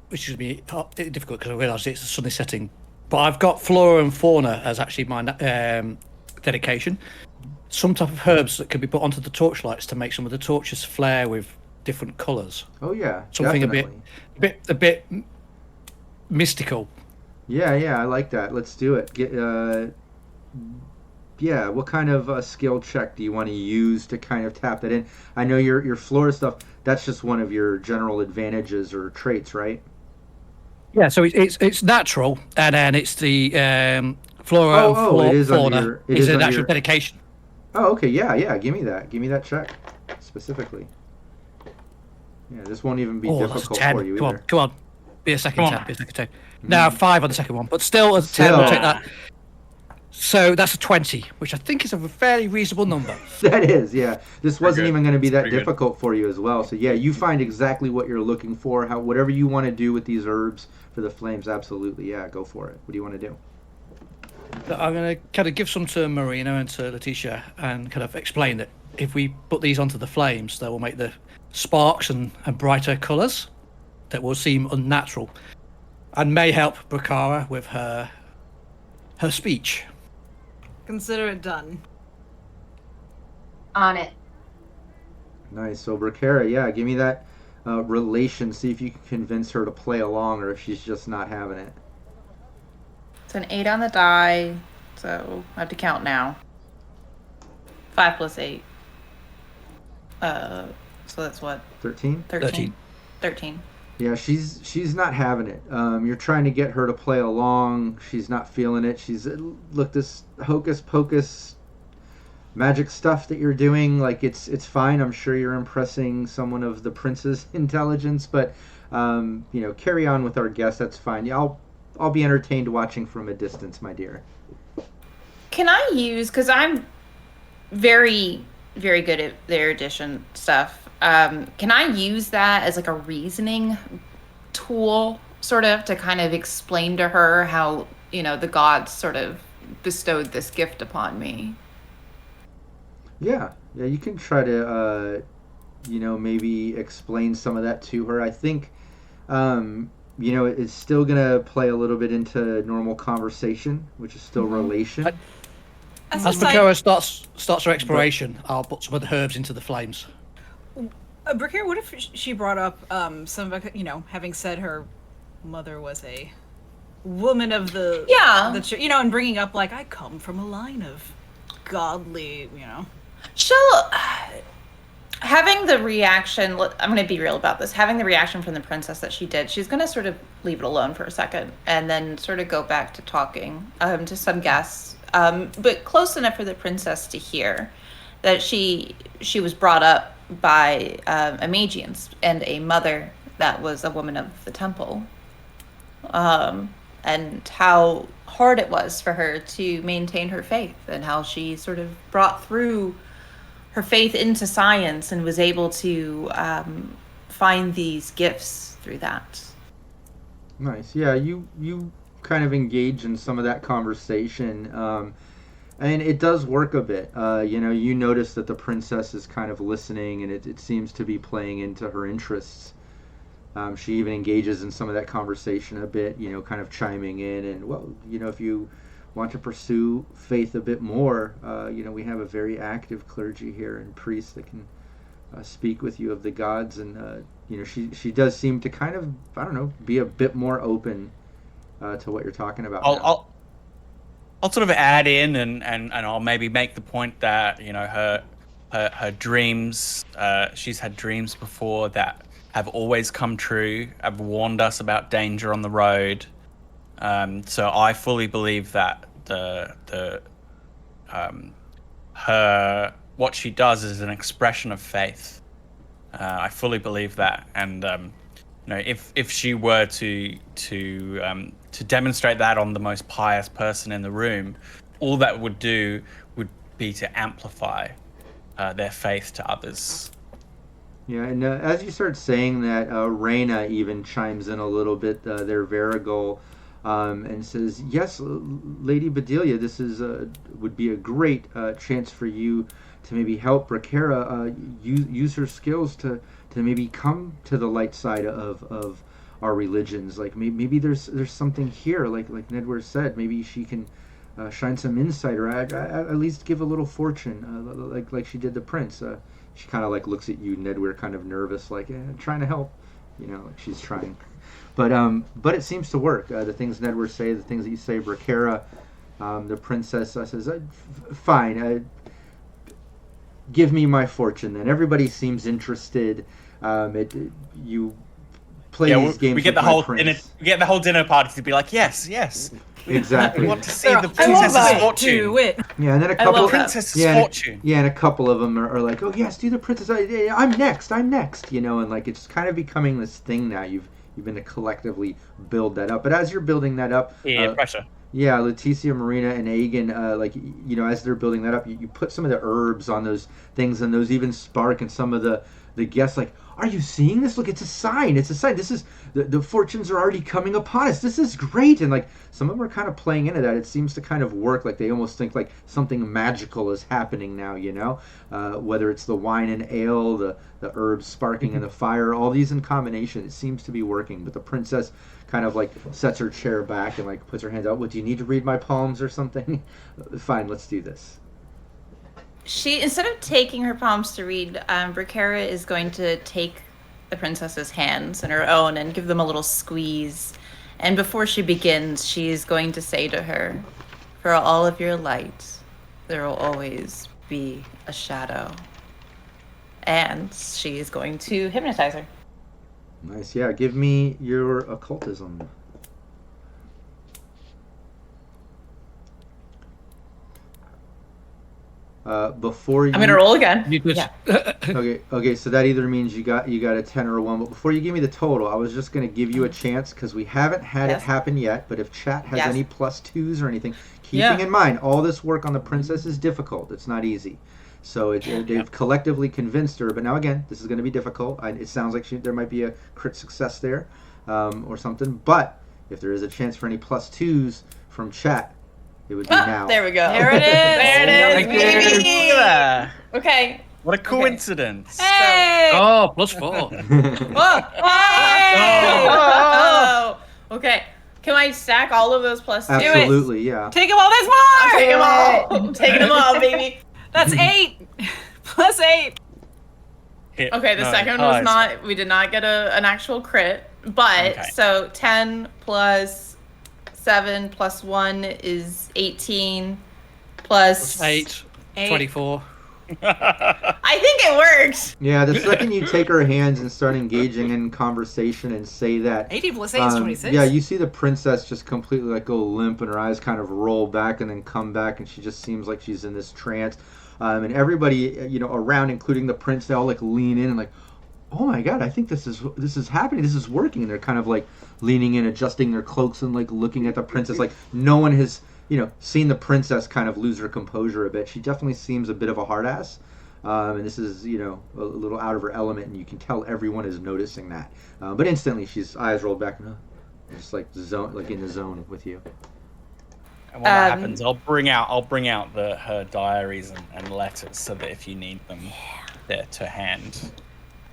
Which is be difficult because I realise it's a sunny setting. But I've got flora and fauna as actually my dedication. Some type of herbs that can be put onto the torchlights to make some of the torches flare with different colours. Oh yeah, something definitely. a bit mystical. Yeah, I like that. Let's do it. What kind of skill check do you want to use to kind of tap that in? I know your flora stuff. That's just one of your general advantages or traits, right? Yeah, so it's natural, and then it's the flora and fauna. It's a natural dedication. Oh, okay. Yeah. Give me that check specifically. Yeah, this won't even be difficult for you either. Come on. Be a second tab. Now 5 on the second one, but still as 10, we'll take that. So that's a 20, which I think is a fairly reasonable number. That is, yeah. This wasn't even going to be that Pretty difficult for you as well. So yeah, you find exactly what you're looking for. Whatever you want to do with these herbs for the flames, absolutely, yeah, go for it. What do you want to do? I'm going to kind of give some to Marina and to Letitia and kind of explain that if we put these onto the flames, they will make the sparks and brighter colours that will seem unnatural, and may help Brakara with her speech. Consider it done. On it. Nice. So Brakara, yeah, give me that relation. See if you can convince her to play along, or if she's just not having it. It's an 8 on the die, so I have to count now. 5 plus 8. So that's what? 13? 13. Yeah, she's not having it. You're trying to get her to play along. She's not feeling it. She's look, this hocus pocus magic stuff that you're doing. Like it's fine. I'm sure you're impressing someone of the prince's intelligence, but carry on with our guest. That's fine. Yeah, I'll be entertained watching from a distance, my dear. Can I use, because I'm very, very good at their edition stuff. Can I use that as like a reasoning tool, sort of, to kind of explain to her how, the gods sort of bestowed this gift upon me? Yeah, you can try to, maybe explain some of that to her. I think, it's still going to play a little bit into normal conversation, which is still relation. As Brakara starts her exploration, I'll put some of the herbs into the flames. Brakara, what if she brought up some of, having said her mother was a woman of the and bringing up like I come from a line of godly, She'll having the reaction. I'm going to be real about this. Having the reaction from the princess that she did, she's going to sort of leave it alone for a second and then sort of go back to talking to some guests, but close enough for the princess to hear that she was brought up by a Magians and a mother that was a woman of the temple, and how hard it was for her to maintain her faith, and how she sort of brought through her faith into science and was able to find these gifts through that. Nice. Yeah, you kind of engage in some of that conversation. And it does work a bit. You notice that the princess is kind of listening, and it seems to be playing into her interests. She even engages in some of that conversation a bit, kind of chiming in. And, well, if you want to pursue faith a bit more, we have a very active clergy here and priests that can speak with you of the gods. And, she does seem to kind of, I don't know, be a bit more open to what you're talking about. I'll sort of add in and I'll maybe make the point that, her dreams, she's had dreams before that have always come true, have warned us about danger on the road, So I fully believe that her what she does is an expression of faith. I fully believe that, and if she were to demonstrate that on the most pious person in the room, all that would do would be to amplify their faith to others. Yeah, and as you start saying that, Reyna even chimes in a little bit, their Varigol, and says, "Yes, Lady Bedelia, this would be a great chance for you to maybe help Bracara use her skills to maybe come to the light side of our religions. Like maybe there's something here, like Nedward said. Maybe she can shine some insight, or at least give a little fortune, like she did the prince." She kind of like looks at you, Nedward, kind of nervous, like trying to help, like she's trying. But it seems to work. The things Nedward say, the things that you say, Bracara, the princess says, "Fine, give me my fortune." Then everybody seems interested. You play these games. We get with the whole prince. dinner. We get the whole dinner party to be like, yes. Exactly. We want to see the princess's fortune. Do it. Yeah, and then a couple love of that. Princess's fortune. Yeah, and a couple of them are like, "Oh yes, do the princess. I'm next. And like it's kind of becoming this thing now. You've been to collectively build that up. But as you're building that up, Pressure. Yeah, Leticia, Marina, and Aegon, as they're building that up, you put some of the herbs on those things, and those even spark, and some of the guests like, "Are you seeing this? Look, it's a sign. It's a sign. This is the fortunes are already coming upon us. This is great." And like some of them are kind of playing into that. It seems to kind of work. Like they almost think like something magical is happening now. Whether it's the wine and ale, the herbs sparking in the fire, all these in combination, it seems to be working. But the princess kind of like sets her chair back and like puts her hands out. "What, do you need to read my palms or something?" "Fine, let's do this." She, instead of taking her palms to read, Bracara is going to take the princess's hands in her own and give them a little squeeze. And before she begins, she's going to say to her, "For all of your light, there will always be a shadow." And she is going to hypnotize her. Nice. Yeah, give me your occultism. Before you, I'm gonna roll again. You could- Yeah. Okay. So that either means you got a 10 or a 1. But before you give me the total, I was just going to give you a chance because we haven't had it Yes. happen yet. But if chat has Yes. any +2s or anything, keeping in mind all this work on the princess is difficult. It's not easy. So they've collectively convinced her. But now again, this is going to be difficult. It sounds like there might be a crit success there, or something. But if there is a chance for any +2s from chat, it would be now. There we go. There it is. There it is. Thank you. Look at that. Okay. What a coincidence. Hey! Oh, +4. Oh. Okay. Can I stack all of those plus 2? Absolutely, yeah. Take them all. There's more. Take them all. I'm taking them all, baby. That's 8. +8. Okay, the second one was not. We did not get an actual crit, but Okay. so 10 plus 7 plus 1 is 18 plus 8, 24. I think it works. Yeah, the second you take her hands and start engaging in conversation and say that 18 plus 8 is 26. yeah, you see the princess just completely like go limp and her eyes kind of roll back and then come back, and she just seems like she's in this trance. And everybody around, including the prince, they all like lean in and like, "Oh my god, I think this is happening. This is working." And they're kind of like leaning in, adjusting their cloaks and like looking at the princess. Like no one has seen the princess kind of lose her composure a bit. She definitely seems a bit of a hard ass. And this is, a little out of her element, and you can tell everyone is noticing that. But instantly, she's eyes rolled back, and just like in the zone with you. And when that happens, I'll bring out her diaries and letters so that if you need them, they're to hand.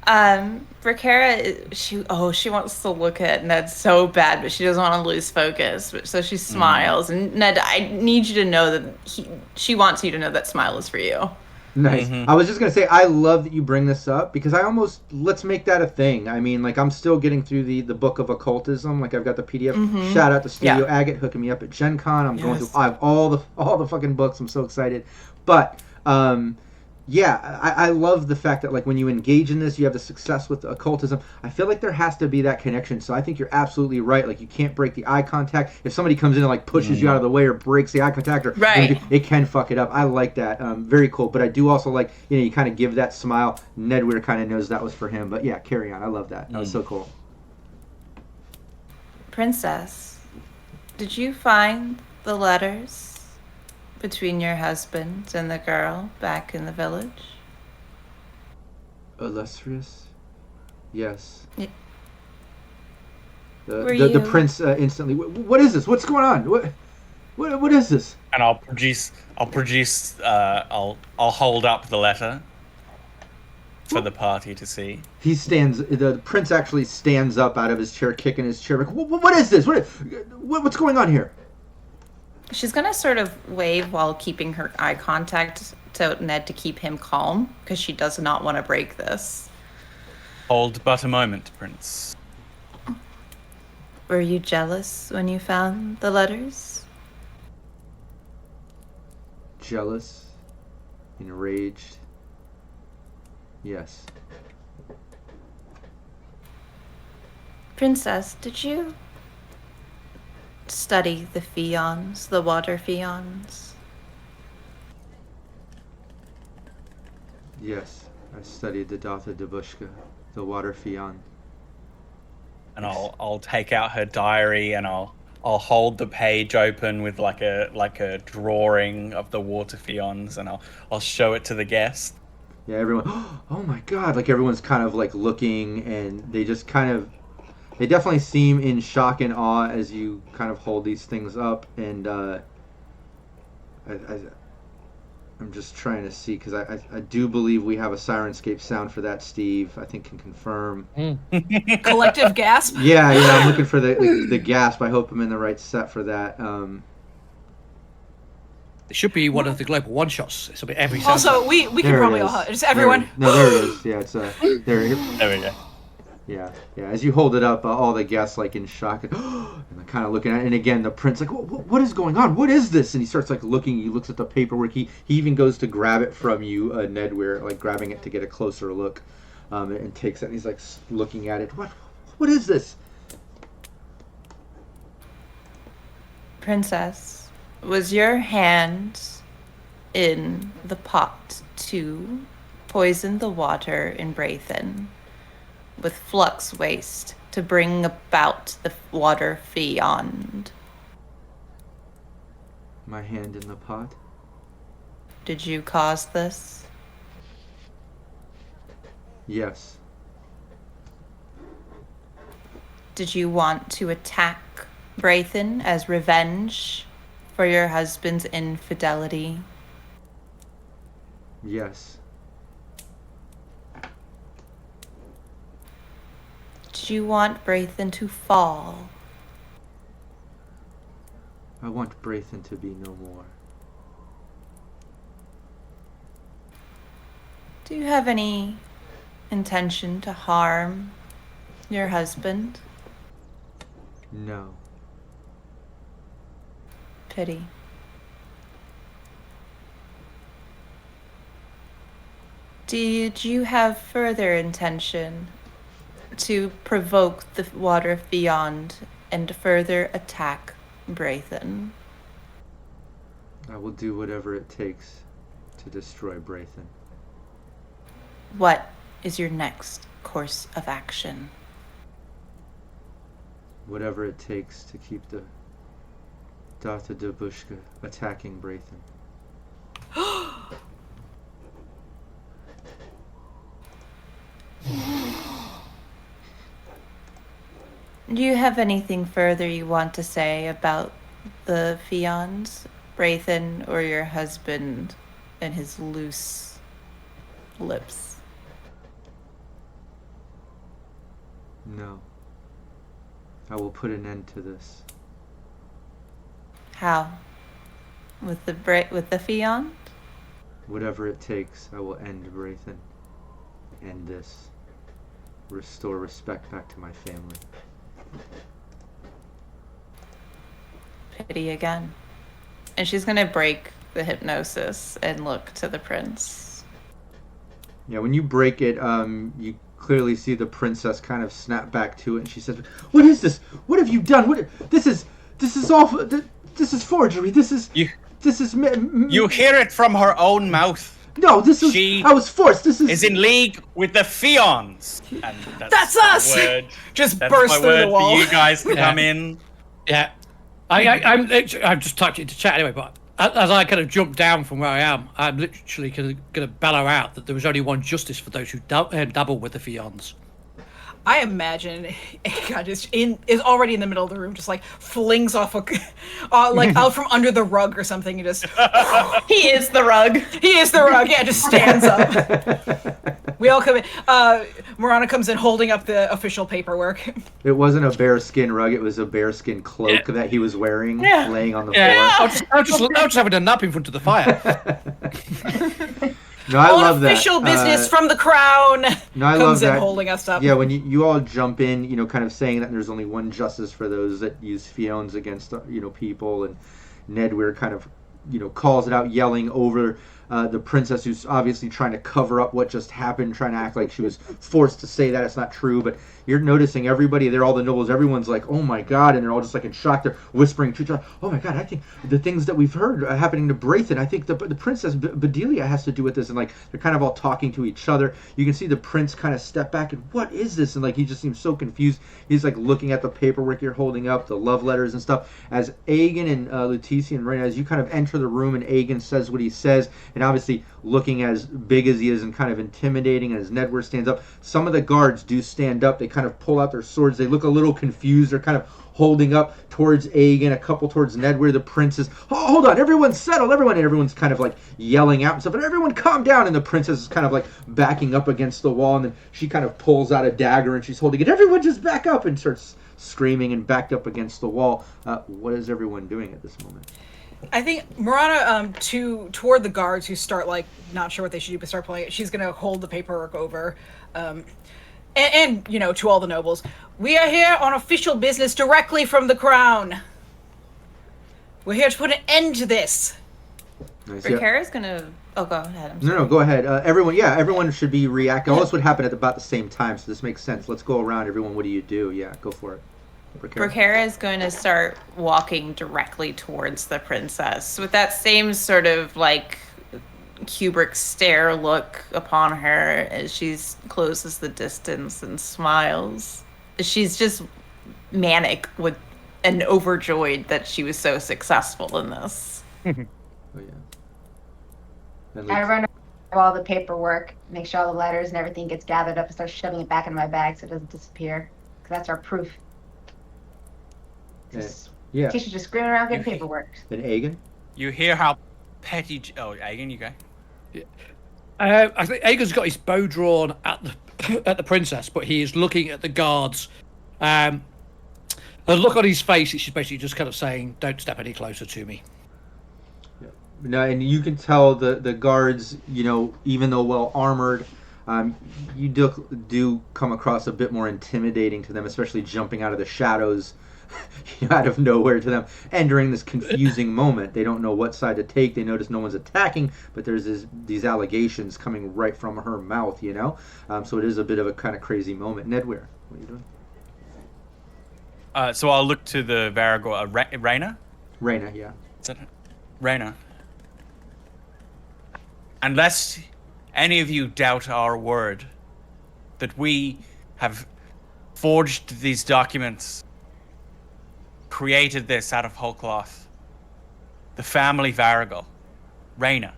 Bracara, she wants to look at Ned so bad, but she doesn't want to lose focus. So she smiles, and Ned, I need you to know that she wants you to know that smile is for you. Nice. Mm-hmm. I was just gonna say, I love that you bring this up because let's make that a thing. I mean, like I'm still getting through the book of occultism. Like I've got the PDF. Mm-hmm. Shout out to Studio Agate hooking me up at Gen Con. I'm going Yes. through. I have all the fucking books. I'm so excited. But Yeah, I love the fact that like when you engage in this, you have the success with occultism. I feel like there has to be that connection. So I think you're absolutely right. Like you can't break the eye contact. If somebody comes in and like pushes you out of the way or breaks the eye contact, or Right. it can fuck it up. I like that. Very cool. But I do also like you kind of give that smile. Ned Weir kind of knows that was for him. But yeah, carry on. I love that. That was so cool. Princess, did you find the letters between your husband and the girl back in the village? Illustrious. Yes. Yeah. The prince instantly. What is this? What's going on? What is this? And I'll hold up the letter for the party to see. The prince actually stands up out of his chair, kicking his chair. Like, what is this? What's going on here? She's gonna sort of wave while keeping her eye contact to Ned to keep him calm, because she does not want to break this. Hold but a moment, Prince. Were you jealous when you found the letters? Jealous, enraged. Yes. Princess, did you study the Fions, the water Fions? Yes, I studied the Dotha Dabushka, the water Fion. And I'll take out her diary and I'll hold the page open with like a drawing of the water Fions, and I'll show it to the guest. Yeah, everyone. Oh my God! Like everyone's kind of like looking, and they just they definitely seem in shock and awe as you kind of hold these things up, and I'm just trying to see, because I do believe we have a Sirenscape sound for that. Steve, I think, can confirm. Collective gasp. Yeah, I'm looking for the gasp. I hope I'm in the right set for that. It should be one of the global one shots. It's a bit every. Also, we can There it probably is. all just everyone. There it is. Yeah, it's there. There we go. Yeah. As you hold it up, all the guests like in shock and they're kind of looking at it. And again, the prince like, what is going on? What is this? And he starts like looking. He looks at the paperwork. He even goes to grab it from you, Ned Weir, like grabbing it to get a closer look, and takes it. And he's like looking at it. What is this? Princess, was your hand in the pot to poison the water in Braithen with flux waste to bring about the water Fiond? My hand in the pot? Did you cause this? Yes. Did you want to attack Braithen as revenge for your husband's infidelity? Yes. Did you want Braithen to fall? I want Braithen to be no more. Do you have any intention to harm your husband? No. Pity. Did you have further intention to provoke the water Fiond and further attack Braithen? I will do whatever it takes to destroy Braithen. What is your next course of action? Whatever it takes to keep the Dotha Dabushka attacking Braithen. Do you have anything further you want to say about the Fions, Braithen, or your husband and his loose lips? No. I will put an end to this. How? With the Fiond? Whatever it takes, I will end Braithen. End this. Restore respect back to my family. Pity again. And she's gonna break the hypnosis and look to the prince. Yeah, when you break it, you clearly see the princess kind of snap back to it, and she says, "What is this? What have you done? This is awful. This is forgery. This is You you hear it from her own mouth. No, this is. She I was forced. This is in league with the Fions. And That's us! Just burst through the wall. For you guys to come in. Yeah, I'm just typed it into chat anyway. But as I kind of jump down from where I am, I'm literally going to bellow out that there was only one justice for those who dabble with the Fions. I imagine God is already in the middle of the room, just like flings off like out from under the rug or something. And just He is the rug. He is the rug. Yeah, just stands up. We all come in. Marana comes in holding up the official paperwork. It wasn't a bearskin rug; it was a bearskin cloak that he was wearing, laying on the floor. I was just having a nap in front of the fire. No, I love that. Official business from the crown. No, I comes love in that. holding us up. Yeah, when you all jump in, kind of saying that there's only one justice for those that use Fiones against, people, and Ned Weir kind of, calls it out, yelling over the princess who's obviously trying to cover up what just happened, trying to act like she was forced to say that it's not true, but you're noticing everybody there, all the nobles, everyone's like, oh my god, and they're all just like in shock. They're whispering to each other, oh my god, I think the things that we've heard are happening to Braithen, I think the princess Bedelia has to do with this, and like they're kind of all talking to each other. You can see the prince kind of step back and what is this, and like he just seems so confused. He's like looking at the paperwork you're holding up, the love letters and stuff, as Aegon and Leticia and Rhaena, as you kind of enter the room and Aegon says what he says, and obviously looking as big as he is and kind of intimidating, and as Ned Weir stands up, some of the guards do stand up. They kind of pull out their swords. They look a little confused. They're kind of holding up towards Aegon, a couple towards Ned Weir. The princess, oh, hold on, everyone settle, everyone. And everyone's kind of like yelling out and stuff, and everyone calm down. And the princess is kind of like backing up against the wall, and then she kind of pulls out a dagger and she's holding it. Everyone just back up, and starts screaming and backed up against the wall. What is everyone doing at this moment? I think Marana, toward the guards who start like not sure what they should do but start playing it. She's gonna hold the paperwork over, and to all the nobles. We are here on official business directly from the crown. We're here to put an end to this. Nice. Ricara's gonna. Oh, go ahead. No, go ahead. Everyone should be reacting. All this would happen at about the same time, so this makes sense. Let's go around. Everyone, what do you do? Yeah, go for it. Riccara is going to start walking directly towards the princess with that same sort of like Kubrick stare look upon her as she closes the distance and smiles. She's just manic with and overjoyed that she was so successful in this. Oh yeah. I run all the paperwork, make sure all the letters and everything gets gathered up and start shoving it back in my bag so it doesn't disappear. Because that's our proof. Yeah. Teacher's just screaming around getting paperwork. Then Aegon? You hear how petty... Oh, Aegon, you go. Yeah. I think Aegon's got his bow drawn at the princess, but he is looking at the guards. The look on his face is basically just kind of saying, don't step any closer to me. Yeah. No, and you can tell the guards, even though well armored, you do come across a bit more intimidating to them, especially jumping out of the shadows out of nowhere to them, and during this confusing moment they don't know what side to take. They notice no one's attacking, but there's these allegations coming right from her mouth, so it is a bit of a kind of crazy moment. Ned Weir, what are you doing? So I'll look to the Varagor. Rhaena? Rhaena, yeah. Is that it? Rhaena. Unless any of you doubt our word that we have forged these documents, created this out of whole cloth, the family Varagor, Rhaena,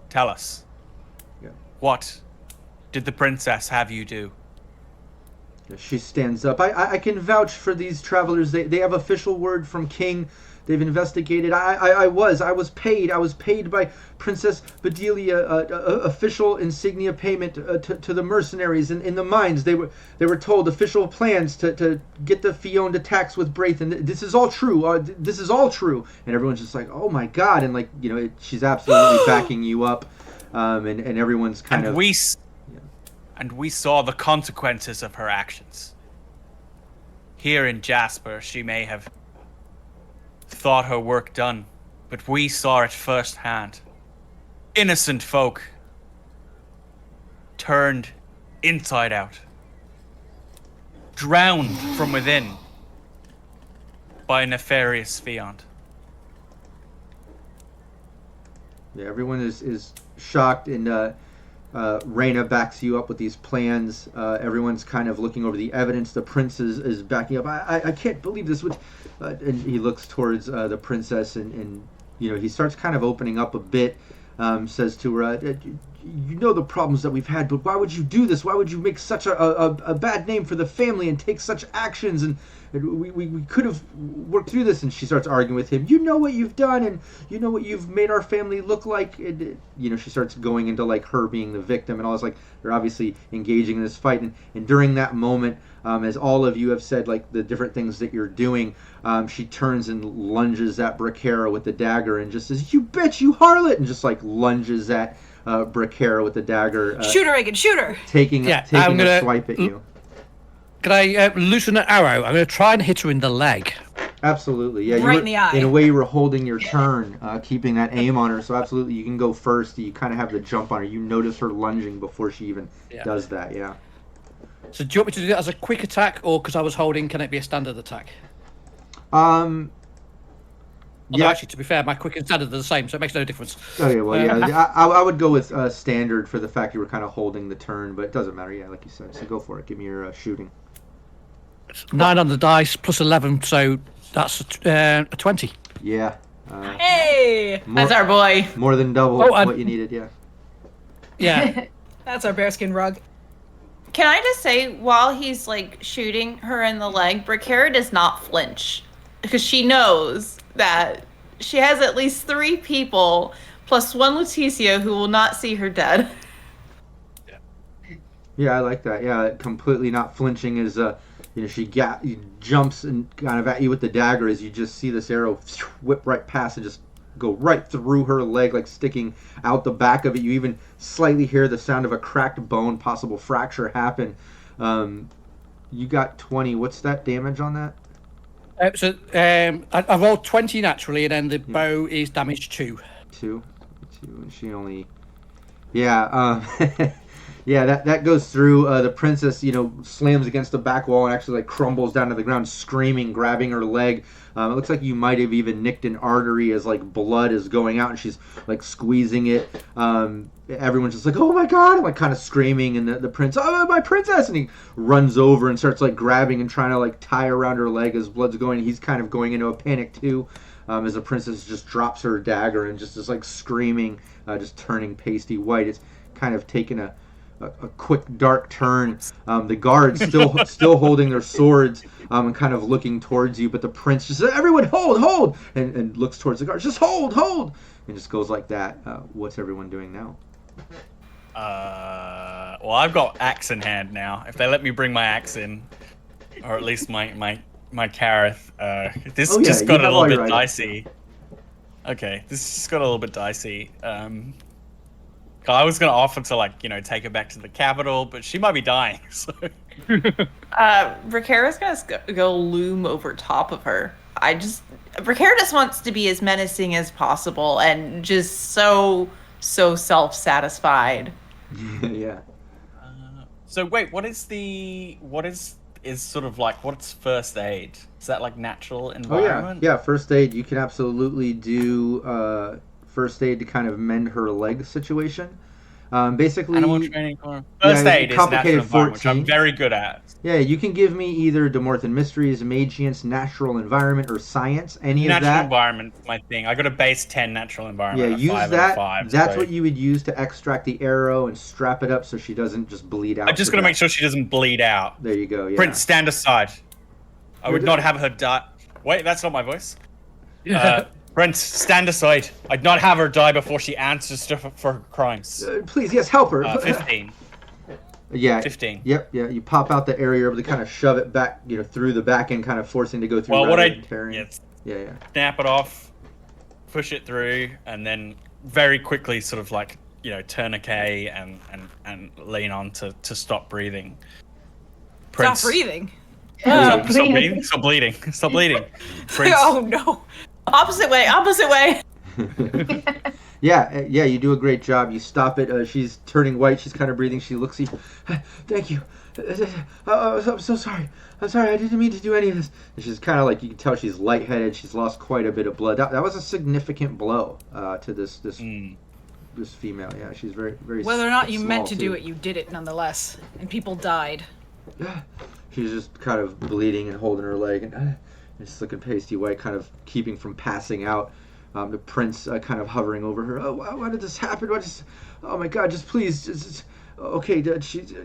tell us, what did the princess have you do? She stands up. I can vouch for these travelers. They have official word from King. They've investigated. I was paid. I was paid by Princess Bedelia, official insignia payment to the mercenaries in the mines. They were told official plans to get the Fion to tax with Braithen. This is all true. This is all true. And everyone's just like, oh my god. And she's absolutely backing you up. And everyone's kind of. And we saw the consequences of her actions. Here in Jasper, she may have thought her work done, but we saw it firsthand. Innocent folk turned inside out, drowned from within by a nefarious fiend. Yeah, everyone is shocked, and Reyna backs you up with these plans. Everyone's kind of looking over the evidence. The prince is backing up. I can't believe this would... and he looks towards the princess, and he starts kind of opening up a bit. Says to her, you know the problems that we've had, but why would you do this? Why would you make such a bad name for the family and take such actions? And we could have worked through this. And she starts arguing with him. You know what you've done, and you know what you've made our family look like. And, she starts going into like her being the victim and all this. Like, they're obviously engaging in this fight. And during that moment, as all of you have said, like the different things that you're doing, she turns and lunges at Bracara with the dagger and just says, "You bitch, you harlot!" and just like lunges at Bracara with the dagger. Shoot her, Reagan, shoot her! Taking a swipe at you. Can I loosen an arrow? I'm going to try and hit her in the leg. Absolutely, yeah. Right in the eye. In a way, you were holding your turn, keeping that aim on her. So absolutely, you can go first. You kind of have the jump on her. You notice her lunging before she even does that. Yeah. So do you want me to do that as a quick attack, or because I was holding, can it be a standard attack? Yeah. Actually, to be fair, my quick and standard are the same, so it makes no difference. Okay, well, yeah, I would go with standard for the fact you were kind of holding the turn, but it doesn't matter. Yeah, like you said, so go for it. Give me your shooting. 9 on the dice plus 11, so that's a 20. Yeah. Hey, That's our boy. More than double what you needed. Yeah. Yeah. that's our bearskin rug. Can I just say, while he's like shooting her in the leg, Bracara does not flinch because she knows that she has at least 3 people plus 1 Leticia who will not see her dead. Yeah, I like that. Yeah, completely not flinching as she jumps and kind of at you with the dagger as you just see this arrow whip right past and just go right through her leg, like sticking out the back of it. You even slightly hear the sound of a cracked bone, possible fracture happen. You got 20. What's that damage on that? I rolled 20 naturally, and then the bow is damaged 2. 2, and she only... Yeah, yeah, that goes through. The princess, slams against the back wall and actually like crumbles down to the ground, screaming, grabbing her leg. It looks like you might have even nicked an artery as like blood is going out, and she's like squeezing it. Everyone's just like, "Oh my god!" like kind of screaming, and the prince, "Oh, my princess!" and he runs over and starts like grabbing and trying to like tie around her leg as blood's going. He's kind of going into a panic too, as the princess just drops her dagger and just is like screaming, just turning pasty white. It's kind of taken a quick dark turn. The guards still holding their swords and kind of looking towards you, but the prince just says, "Everyone hold," and looks towards the guards, "Just hold," and just goes like that. What's everyone doing now? Well, I've got axe in hand now. If they let me bring my axe in, or at least my Kareth, this just got a little bit dicey. Okay, this just got a little bit dicey. I was going to offer to, take her back to the capital, but she might be dying, so... Bracara's going to go loom over top of her. Bracara just wants to be as menacing as possible and just so self-satisfied. Yeah. So wait, what's first aid? Is that like natural environment? Oh yeah, first aid. You can absolutely do first aid to kind of mend her leg situation. Basically, animal training. First aid is natural environment, which I'm very good at. Yeah, you can give me either Demorthan Mysteries, Magience, Natural Environment, or Science. Any of that. Natural environment, my thing. I got a base 10 natural environment. Yeah, use that. That's what you would use to extract the arrow and strap it up so she doesn't just bleed out. I'm just gonna make sure she doesn't bleed out. There you go. Yeah. Prince, stand aside. I would not have her die. Wait, that's not my voice. Prince, stand aside. I'd not have her die before she answers for her crimes. Please, yes, help her. 15. Yeah. 15. Yep. Yeah. You pop out the area, able to kind of shove it back, through the back end, kind of forcing to go through. Well, yeah. Snap it off, push it through, and then very quickly, sort of like tourniquet and lean on to stop breathing. Prince, Stop breathing. Stop breathing. Stop bleeding. Stop bleeding. Prince. Oh no. Opposite way. Yeah, you do a great job. You stop it. She's turning white. She's kind of breathing. She looks at you. Thank you. I'm so sorry. I'm sorry. I didn't mean to do any of this. And she's kind of like, you can tell she's lightheaded. She's lost quite a bit of blood. That was a significant blow to this female. Yeah, she's very, very. Whether or not you meant to too. do it, you did it nonetheless, and people died. Yeah. She's just kind of bleeding and holding her leg and just looking pasty white, kind of keeping from passing out. The prince kind of hovering over her. Oh, why did this happen? Oh my God! Just please, okay.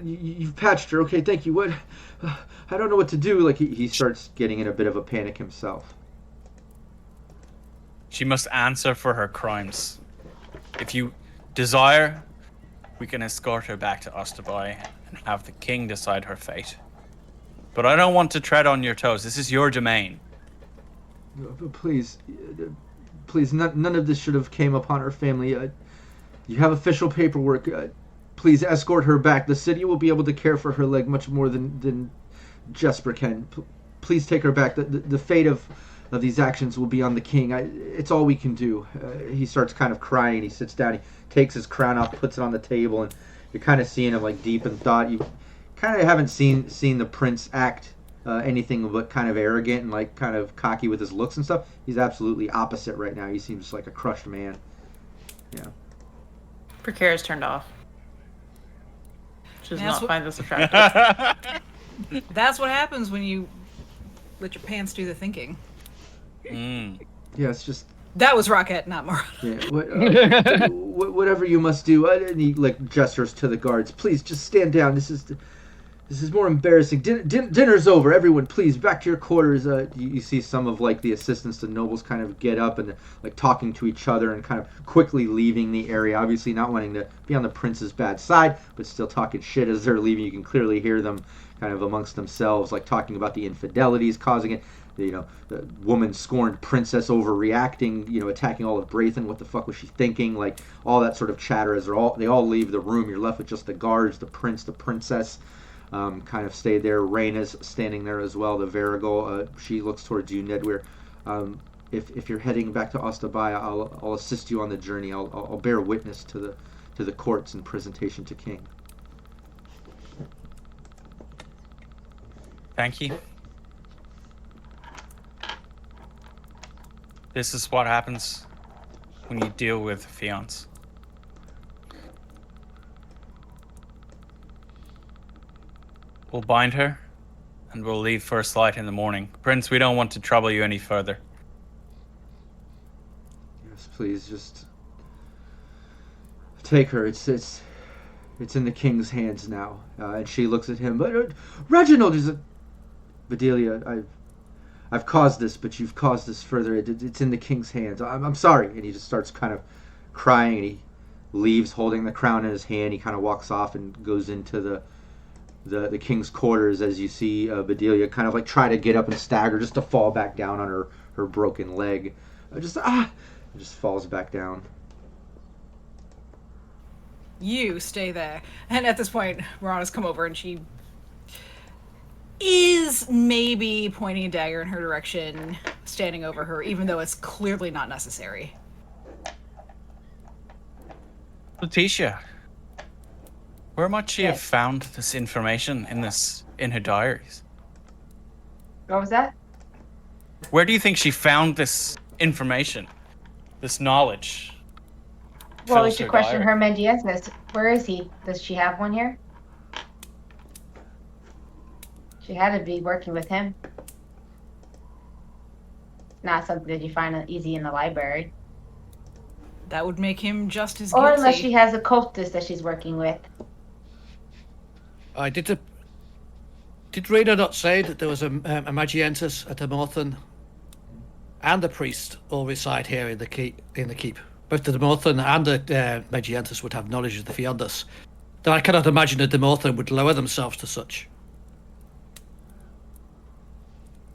You've patched her. Okay, thank you. What? I don't know what to do. Like he starts getting in a bit of a panic himself. She must answer for her crimes. If you desire, we can escort her back to Ostabai and have the king decide her fate. But I don't want to tread on your toes. This is your domain. Please, none of this should have came upon her family. You have official paperwork. Please escort her back. The city will be able to care for her leg much more than Jesper can. Please take her back. The fate of these actions will be on the king. It's all we can do. He starts kind of crying. He sits down. He takes his crown off, puts it on the table, and you're kind of seeing him like deep in thought. You kind of haven't seen the prince act anything but kind of arrogant and like kind of cocky with his looks and stuff. He's absolutely opposite right now. He seems like a crushed man. Yeah. Precarious turned off. She does That's not find this attractive. That's what happens when you let your pants do the thinking. Yeah, it's just. That was Rocket, not Mara. Yeah, whatever you must do. And he like gestures to the guards. Please, just stand down. This is more embarrassing. Dinner's over. Everyone, please, back to your quarters. You see some of like the assistants, the nobles, kind of get up and like talking to each other and kind of quickly leaving the area. Obviously, not wanting to be on the prince's bad side, but still talking shit as they're leaving. You can clearly hear them kind of amongst themselves, like talking about the infidelities causing it. The woman scorned princess overreacting, attacking all of Braithen. What the fuck was she thinking? Like all that sort of chatter as they all leave the room. You're left with just the guards, the prince, the princess. Kind of stayed there. Rhaena's standing there as well. The Varigal, she looks towards you, Nedweir. If you're heading back to Ostabai, I'll assist you on the journey. I'll bear witness to the courts and presentation to King. Thank you. This is what happens when you deal with fiance. We'll bind her, and we'll leave first light in the morning. Prince, we don't want to trouble you any further. Yes, please, just take her. It's in the king's hands now. And she looks at him. But Reginald is Bedelia, I've caused this, but you've caused this further. It's in the king's hands. I'm sorry. And he just starts kind of crying, and he leaves holding the crown in his hand. He kind of walks off and goes into the king's quarters as you see Bedelia kind of like try to get up and stagger just to fall back down on her broken leg. Just falls back down. You stay there. And at this point, Marana's come over and she is maybe pointing a dagger in her direction, standing over her, even though it's clearly not necessary. Letitia, where might she have found this information in her diaries? What was that? Where do you think she found this information, this knowledge? Well, we Fills should her question diary. her Mendiezes. Where is he? Does she have one here? She had to be working with him. Not something that you find easy in the library. That would make him just as guilty. Or unless she has a cultist that she's working with. Did Rena not say that there was a Magientus, a Demorthan, and a priest all reside here in the keep? Both the Demorthan and the Magientus would have knowledge of the Fiondas. Though I cannot imagine a Demorthan would lower themselves to such.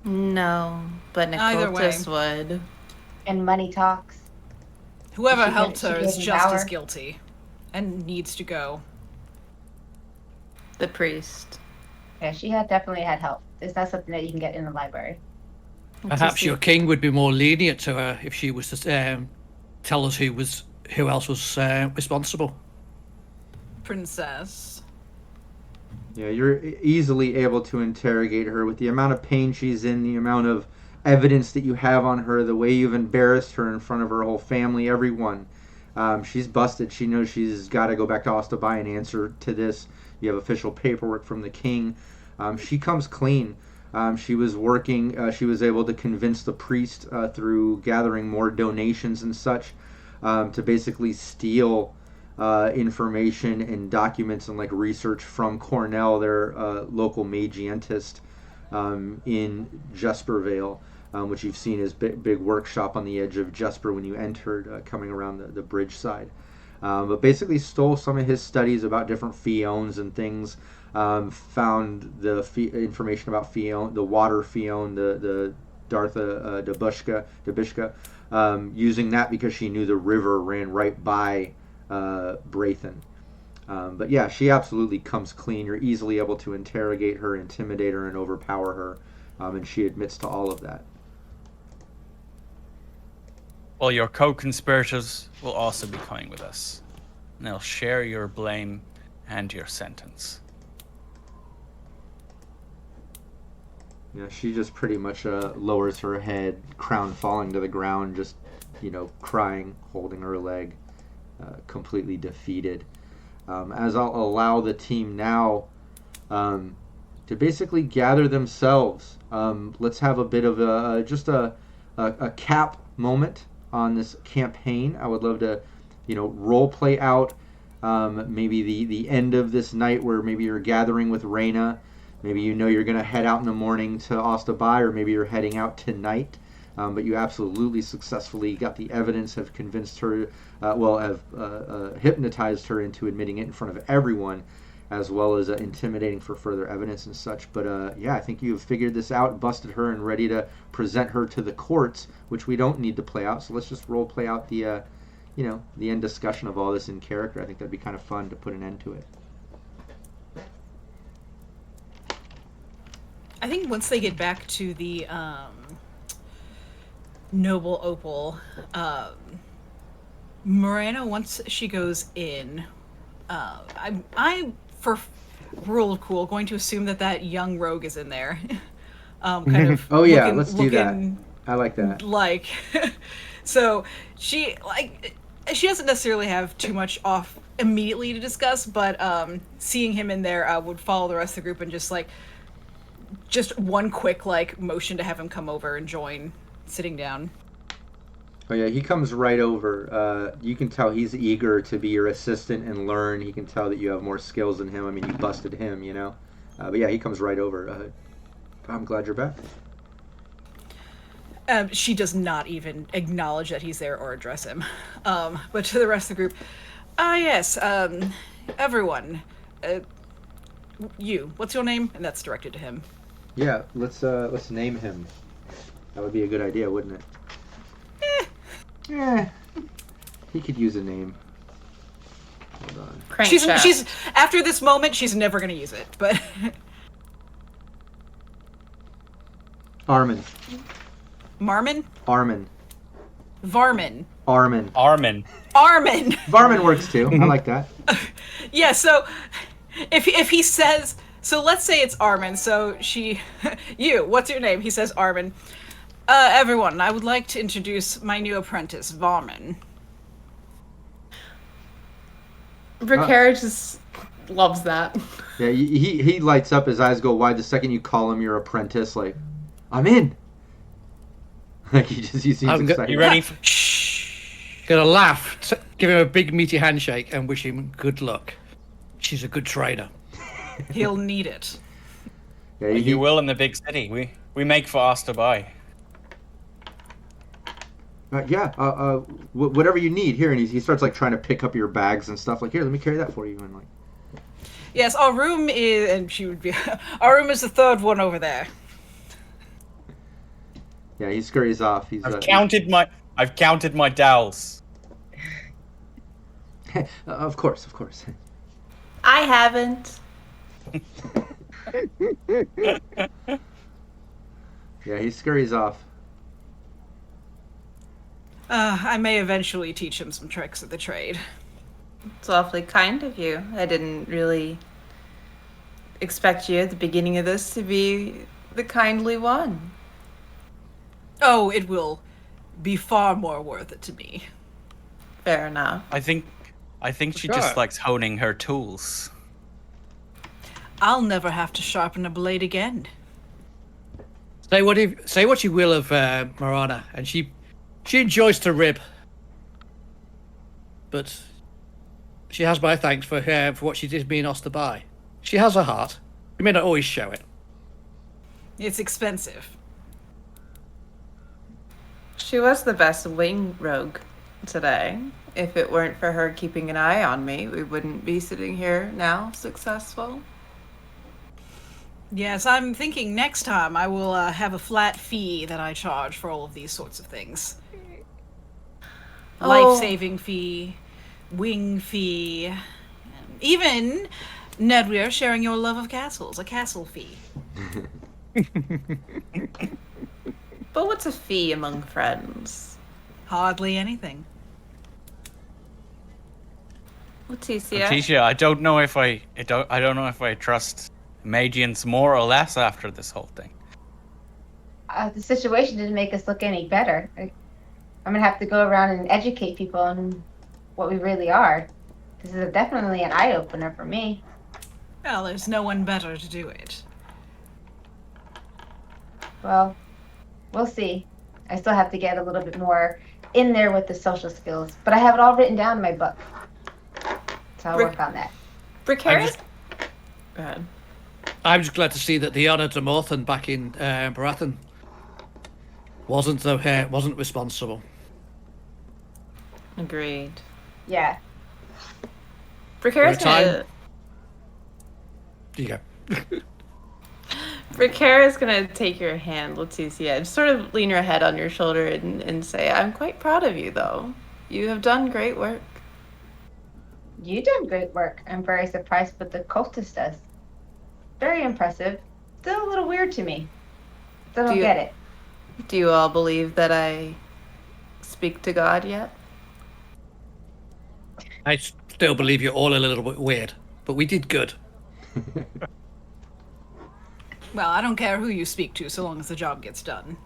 No, but Either way. Nicoltas would. And money talks. Whoever She helped gave her is him just as power. guilty and needs to go. The priest. Yeah, she definitely had help. It's not something that you can get in the library. Perhaps your king would be more lenient to her if she was to tell us who was who else was responsible? Princess. Yeah, you're easily able to interrogate her with the amount of pain she's in, the amount of evidence that you have on her, the way you've embarrassed her in front of her whole family, everyone. She's busted. She knows she's got to go back to Ostabai and answer to this. You have official paperwork from the king. She comes clean. She was working. She was able to convince the priest through gathering more donations and such to basically steal information and documents and like research from Cornell, their local magientist in Jespervale, which you've seen as big workshop on the edge of Jesper when you entered, coming around the bridge side. But basically stole some of his studies about different Fiones and things. Found the information about Fione, the water Fione, the Dartha Dabishka, using that because she knew the river ran right by Braithen. But yeah, she absolutely comes clean. You're easily able to interrogate her, intimidate her, and overpower her, and she admits to all of that. Well, your co-conspirators will also be coming with us. And they'll share your blame and your sentence. Yeah, she just pretty much lowers her head, crown falling to the ground, just, crying, holding her leg, completely defeated. As I'll allow the team now to basically gather themselves. Let's have a bit of a cap moment on this campaign. I would love to, role play out maybe the end of this night where maybe you're gathering with Reyna. Maybe you're going to head out in the morning to Ostabai, or maybe you're heading out tonight. But you absolutely successfully got the evidence, have convinced her, have hypnotized her into admitting it in front of everyone, as well as intimidating for further evidence and such. But I think you've figured this out, busted her, and ready to present her to the courts, which we don't need to play out. So let's just role play out the end discussion of all this in character. I think that'd be kind of fun to put an end to it. I think once they get back to the Noble Opal, Morena, once she goes in, I'm for rule of cool going to assume that young rogue is in there. Kind of. Oh yeah, let's do that. I like that. So she doesn't necessarily have too much off immediately to discuss, but seeing him in there, I would follow the rest of the group and just one quick motion to have him come over and join, sitting down. Oh yeah, he comes right over. You can tell he's eager to be your assistant and learn. He can tell that you have more skills than him. I mean, you busted him, But yeah, he comes right over. I'm glad you're back. She does not even acknowledge that he's there or address him. But to the rest of the group, yes, everyone, what's your name? And that's directed to him. Yeah, let's name him. That would be a good idea, wouldn't it? He could use a name. Hold on. She's after this moment, she's never gonna use it. But Armin. Marmin? Armin. Varmin. Armin. Armin. Armin. Varmin works too. I like that. Yeah. So if he says, so let's say it's Armin. So what's your name? He says Armin. Everyone, I would like to introduce my new apprentice, Varmin. Vicaria just loves that. Yeah, he lights up. His eyes go wide the second you call him your apprentice. Like, I'm in. Like he seems excited. You ready? Gonna laugh, give him a big meaty handshake, and wish him good luck. She's a good trader. He'll need it. Yeah, You will in the big city. We make for Ostabai. Whatever you need here, and he starts trying to pick up your bags and stuff. Like, here, let me carry that for you. And yes, our room is, and she would be. Our room is the third one over there. Yeah, he scurries off. I've counted my dowels. Of course. I haven't. Yeah, he scurries off. I may eventually teach him some tricks of the trade. It's awfully kind of you. I didn't really expect you at the beginning of this to be the kindly one. Oh, it will be far more worth it to me. Fair enough. I think she just likes honing her tools. I'll never have to sharpen a blade again. Say what you will of Marana, and she enjoys to rib, but she has my thanks for what she did me in Osterby. She has a heart. You may not always show it. It's expensive. She was the best wing rogue today. If it weren't for her keeping an eye on me, we wouldn't be sitting here now, successful. Yes, I'm thinking next time I will have a flat fee that I charge for all of these sorts of things. Oh. Life-saving fee, wing fee, even, Nedweir, sharing your love of castles, a castle fee. But what's a fee among friends? Hardly anything. Leticia? Leticia, I don't know if I trust Magians more or less after this whole thing. The situation didn't make us look any better. I'm gonna have to go around and educate people on what we really are. This is definitely an eye opener for me. Well, there's no one better to do it. Well, we'll see. I still have to get a little bit more in there with the social skills, but I have it all written down in my book. So I'll work on that. Precarious? Go ahead. I'm just glad to see that the honor to Morthen back in Baratheon wasn't responsible. Agreed. Yeah. Precarious There you go. Precarious gonna take your hand, Leticia, and sort of lean her head on your shoulder and say, I'm quite proud of you, though. You have done great work. You done great work. I'm very surprised what the cultist does. Very impressive. Still a little weird to me. Still don't get it. Do you all believe that I speak to God yet? I still believe you're all a little bit weird, but we did good. Well, I don't care who you speak to so long as the job gets done.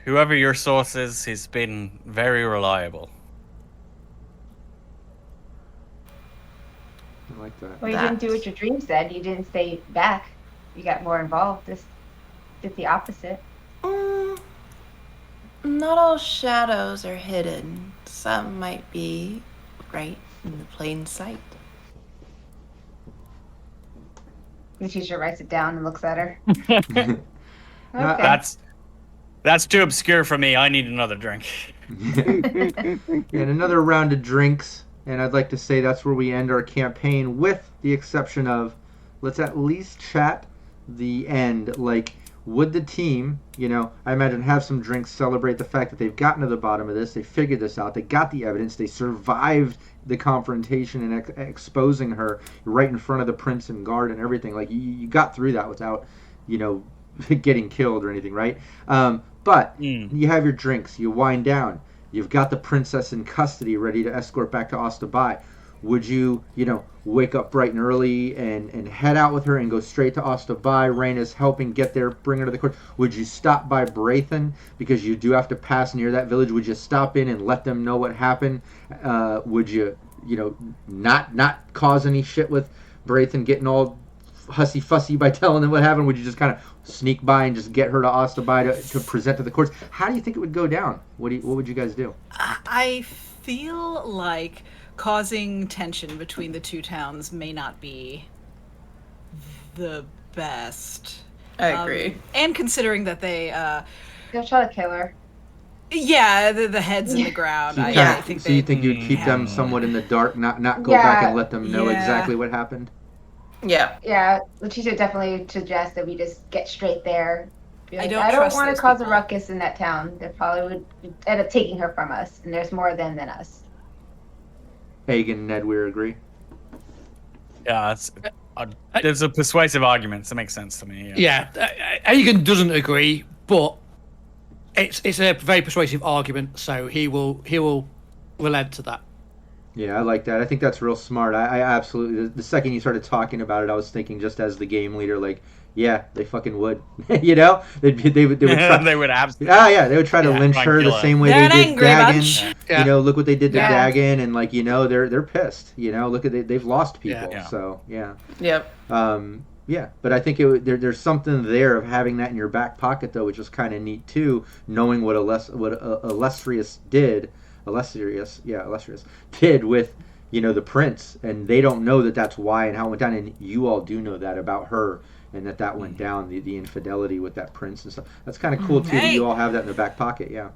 Whoever your source is, he's been very reliable. I like that. Well, you didn't do what your dream said. You didn't stay back. You got more involved. Just did the opposite. Not all shadows are hidden. Some might be right in the plain sight. The teacher writes it down and looks at her. Okay. That's too obscure for me. I need another drink. And another round of drinks, and I'd like to say that's where we end our campaign, with the exception of, let's at least chat the end. Like, would the team, I imagine, have some drinks, celebrate the fact that they've gotten to the bottom of this, they figured this out, they got the evidence, they survived the confrontation and exposing her right in front of the prince and guard and everything. Like, you got through that without, getting killed or anything, right? But you have your drinks, you wind down, you've got the princess in custody ready to escort back to Osterby. Would you, wake up bright and early and head out with her and go straight to Osterby? Rhaenys helping get there, bring her to the court. Would you stop by Brathen, because you do have to pass near that village? Would you stop in and let them know what happened? Would you, not cause any shit with Brathen getting all hussy-fussy by telling them what happened? Would you just kind of sneak by and just get her to Osterby to present to the courts? How do you think it would go down? What would you guys do? I feel like causing tension between the two towns may not be the best. I agree. And considering that they... They'll try to kill her. Yeah, the head's in the ground. So you think you'd keep them somewhat in the dark, not go back and let them know exactly what happened? Yeah. Yeah, Leticia definitely suggests that we just get straight there. I don't want to cause a ruckus in that town. They probably would end up taking her from us, and there's more of them than us. Hagen and Nedweir agree? Yeah, there's a persuasive argument. That makes sense to me. Yeah, Hagen doesn't agree, but It's a very persuasive argument, so he will relent to that. Yeah, I like that. I think that's real smart. I absolutely. The second you started talking about it, I was thinking just as the game leader, like, yeah, they fucking would. You know, they would try. They would absolutely. Yeah, they would try to lynch try and her kill the her. same way They're they an did angry Dagon. bunch. Yeah. You know, look what they did to Yeah. Dagon, and like, you know, they're pissed. You know, look at they've lost people. Yeah. So yeah. Yep. Yeah, but I think there's something there of having that in your back pocket, though, which is kind of neat too. Knowing what Illustrious did with, you know, the prince, and they don't know that that's why and how it went down, and you all do know that about her, and that went down, the infidelity with that prince and stuff. That's kind of cool too. That Hey. you all have that in the back pocket. Yeah.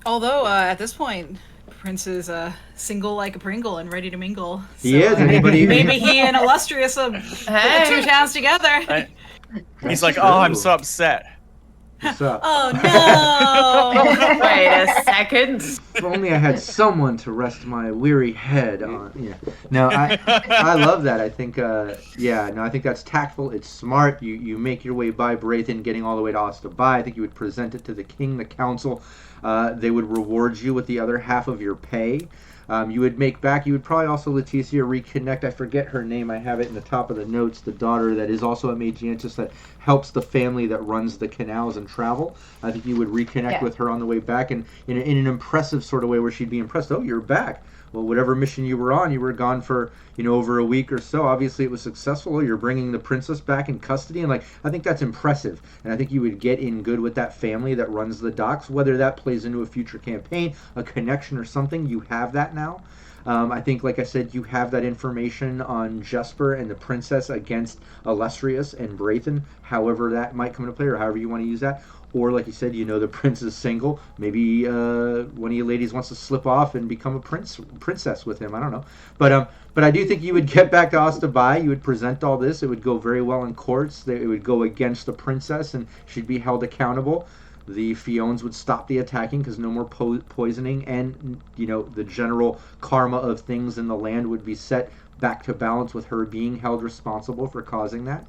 Although at this point, Prince is single like a Pringle and ready to mingle. He is. Anybody? Maybe he and Illustrious will put the two towns together. He's like, That's oh, I'm true. so upset. What's up? Oh no! Wait a second. If only I had someone to rest my weary head on. Yeah. No, I love that. I think I think that's tactful. It's smart. You make your way by Braithen, getting all the way to Ostabai. I think you would present it to the king, the council. They would reward you with the other half of your pay. You would make back. You would probably also, Leticia, reconnect. I forget her name. I have it in the top of the notes. The daughter that is also a Magiantis that helps the family that runs the canals and travel. I think you would reconnect with her on the way back, and in an impressive sort of way where she'd be impressed. Oh, you're back. Well, whatever mission you were on, you were gone for, you know, over a week or so. Obviously, it was successful. You're bringing the princess back in custody, and I think that's impressive. And I think you would get in good with that family that runs the docks. Whether that plays into a future campaign, a connection, or something, you have that now. I think, like I said, you have that information on Jesper and the princess against Illustrious and Braithen, however that might come into play, or however you want to use that. Or, like you said, you know the prince is single. Maybe one of you ladies wants to slip off and become a princess with him. I don't know. But I do think you would get back to Ostabai. You would present all this. It would go very well in courts. It would go against the princess, and she'd be held accountable. The Fiones would stop the attacking because no more poisoning, and, you know, the general karma of things in the land would be set back to balance with her being held responsible for causing that.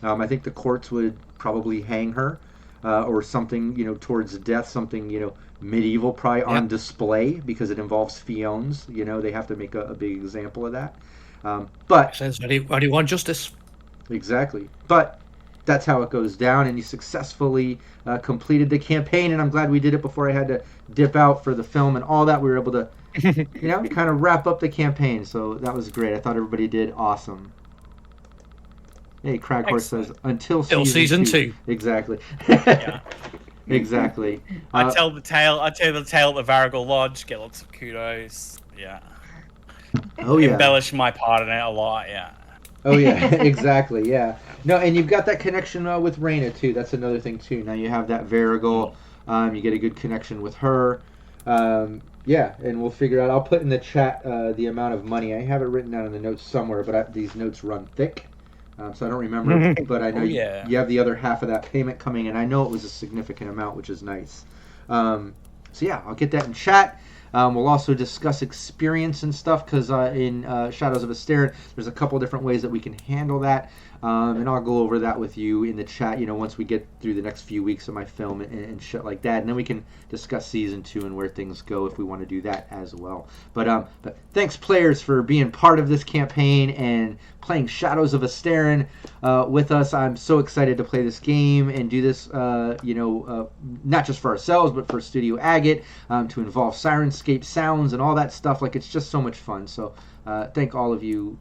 I think the courts would probably hang her. Or something, you know, towards death, something, you know, medieval, probably on display, because it involves Fiones. You know, they have to make a big example of that. But Says only one justice. exactly. But that's how it goes down, and you successfully completed the campaign, and I'm glad we did it before I had to dip out for the film and all that. We were able to, you know, kind of wrap up the campaign, so that was great. I thought everybody did awesome. Hey, Craghorse says, until season two. Exactly. Yeah. Exactly. I tell the tale at the Varigor Lodge, get lots of kudos. Yeah. Oh, yeah. Embellish my part in it a lot, yeah. Oh, yeah, exactly, yeah. No, and you've got that connection with Reyna, too. That's another thing, too. Now you have that Varigor. You get a good connection with her. Yeah, and we'll figure out. I'll put in the chat the amount of money. I have it written down in the notes somewhere, but these notes run thick. So I don't remember, but I know you have the other half of that payment coming, and I know it was a significant amount, which is nice. So yeah, I'll get that in chat. We'll also discuss experience and stuff, because in Shadows of Esteren, there's a couple different ways that we can handle that. And I'll go over that with you in the chat, you know, once we get through the next few weeks of my film and shit like that. And then we can discuss Season 2 and where things go if we want to do that as well. But thanks, players, for being part of this campaign and playing Shadows of Esteren with us. I'm so excited to play this game and do this, not just for ourselves, but for Studio Agate, to involve Sirenscape sounds and all that stuff. Like, it's just so much fun. So thank all of you,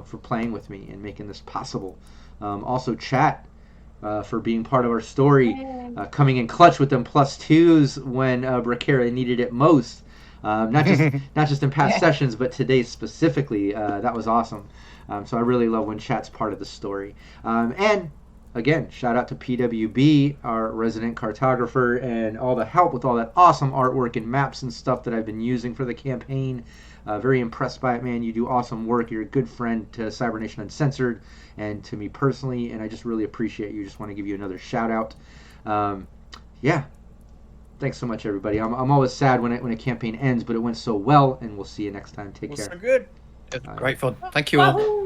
for playing with me and making this possible. Also, chat for being part of our story, coming in clutch with them +2s when Bracara needed it most. Not just in past sessions, but today specifically. That was awesome. So I really love when chat's part of the story. And again, shout out to PWB, our resident cartographer, and all the help with all that awesome artwork and maps and stuff that I've been using for the campaign. Very impressed by it, man. You do awesome work. You're a good friend to Cybernation Uncensored and to me personally, and I just really appreciate you. Just want to give you another shout out. Yeah. Thanks so much, everybody. I'm always sad when a campaign ends, but it went so well, and we'll see you next time. Take care. So good. Great fun. Thank you all. Wahoo!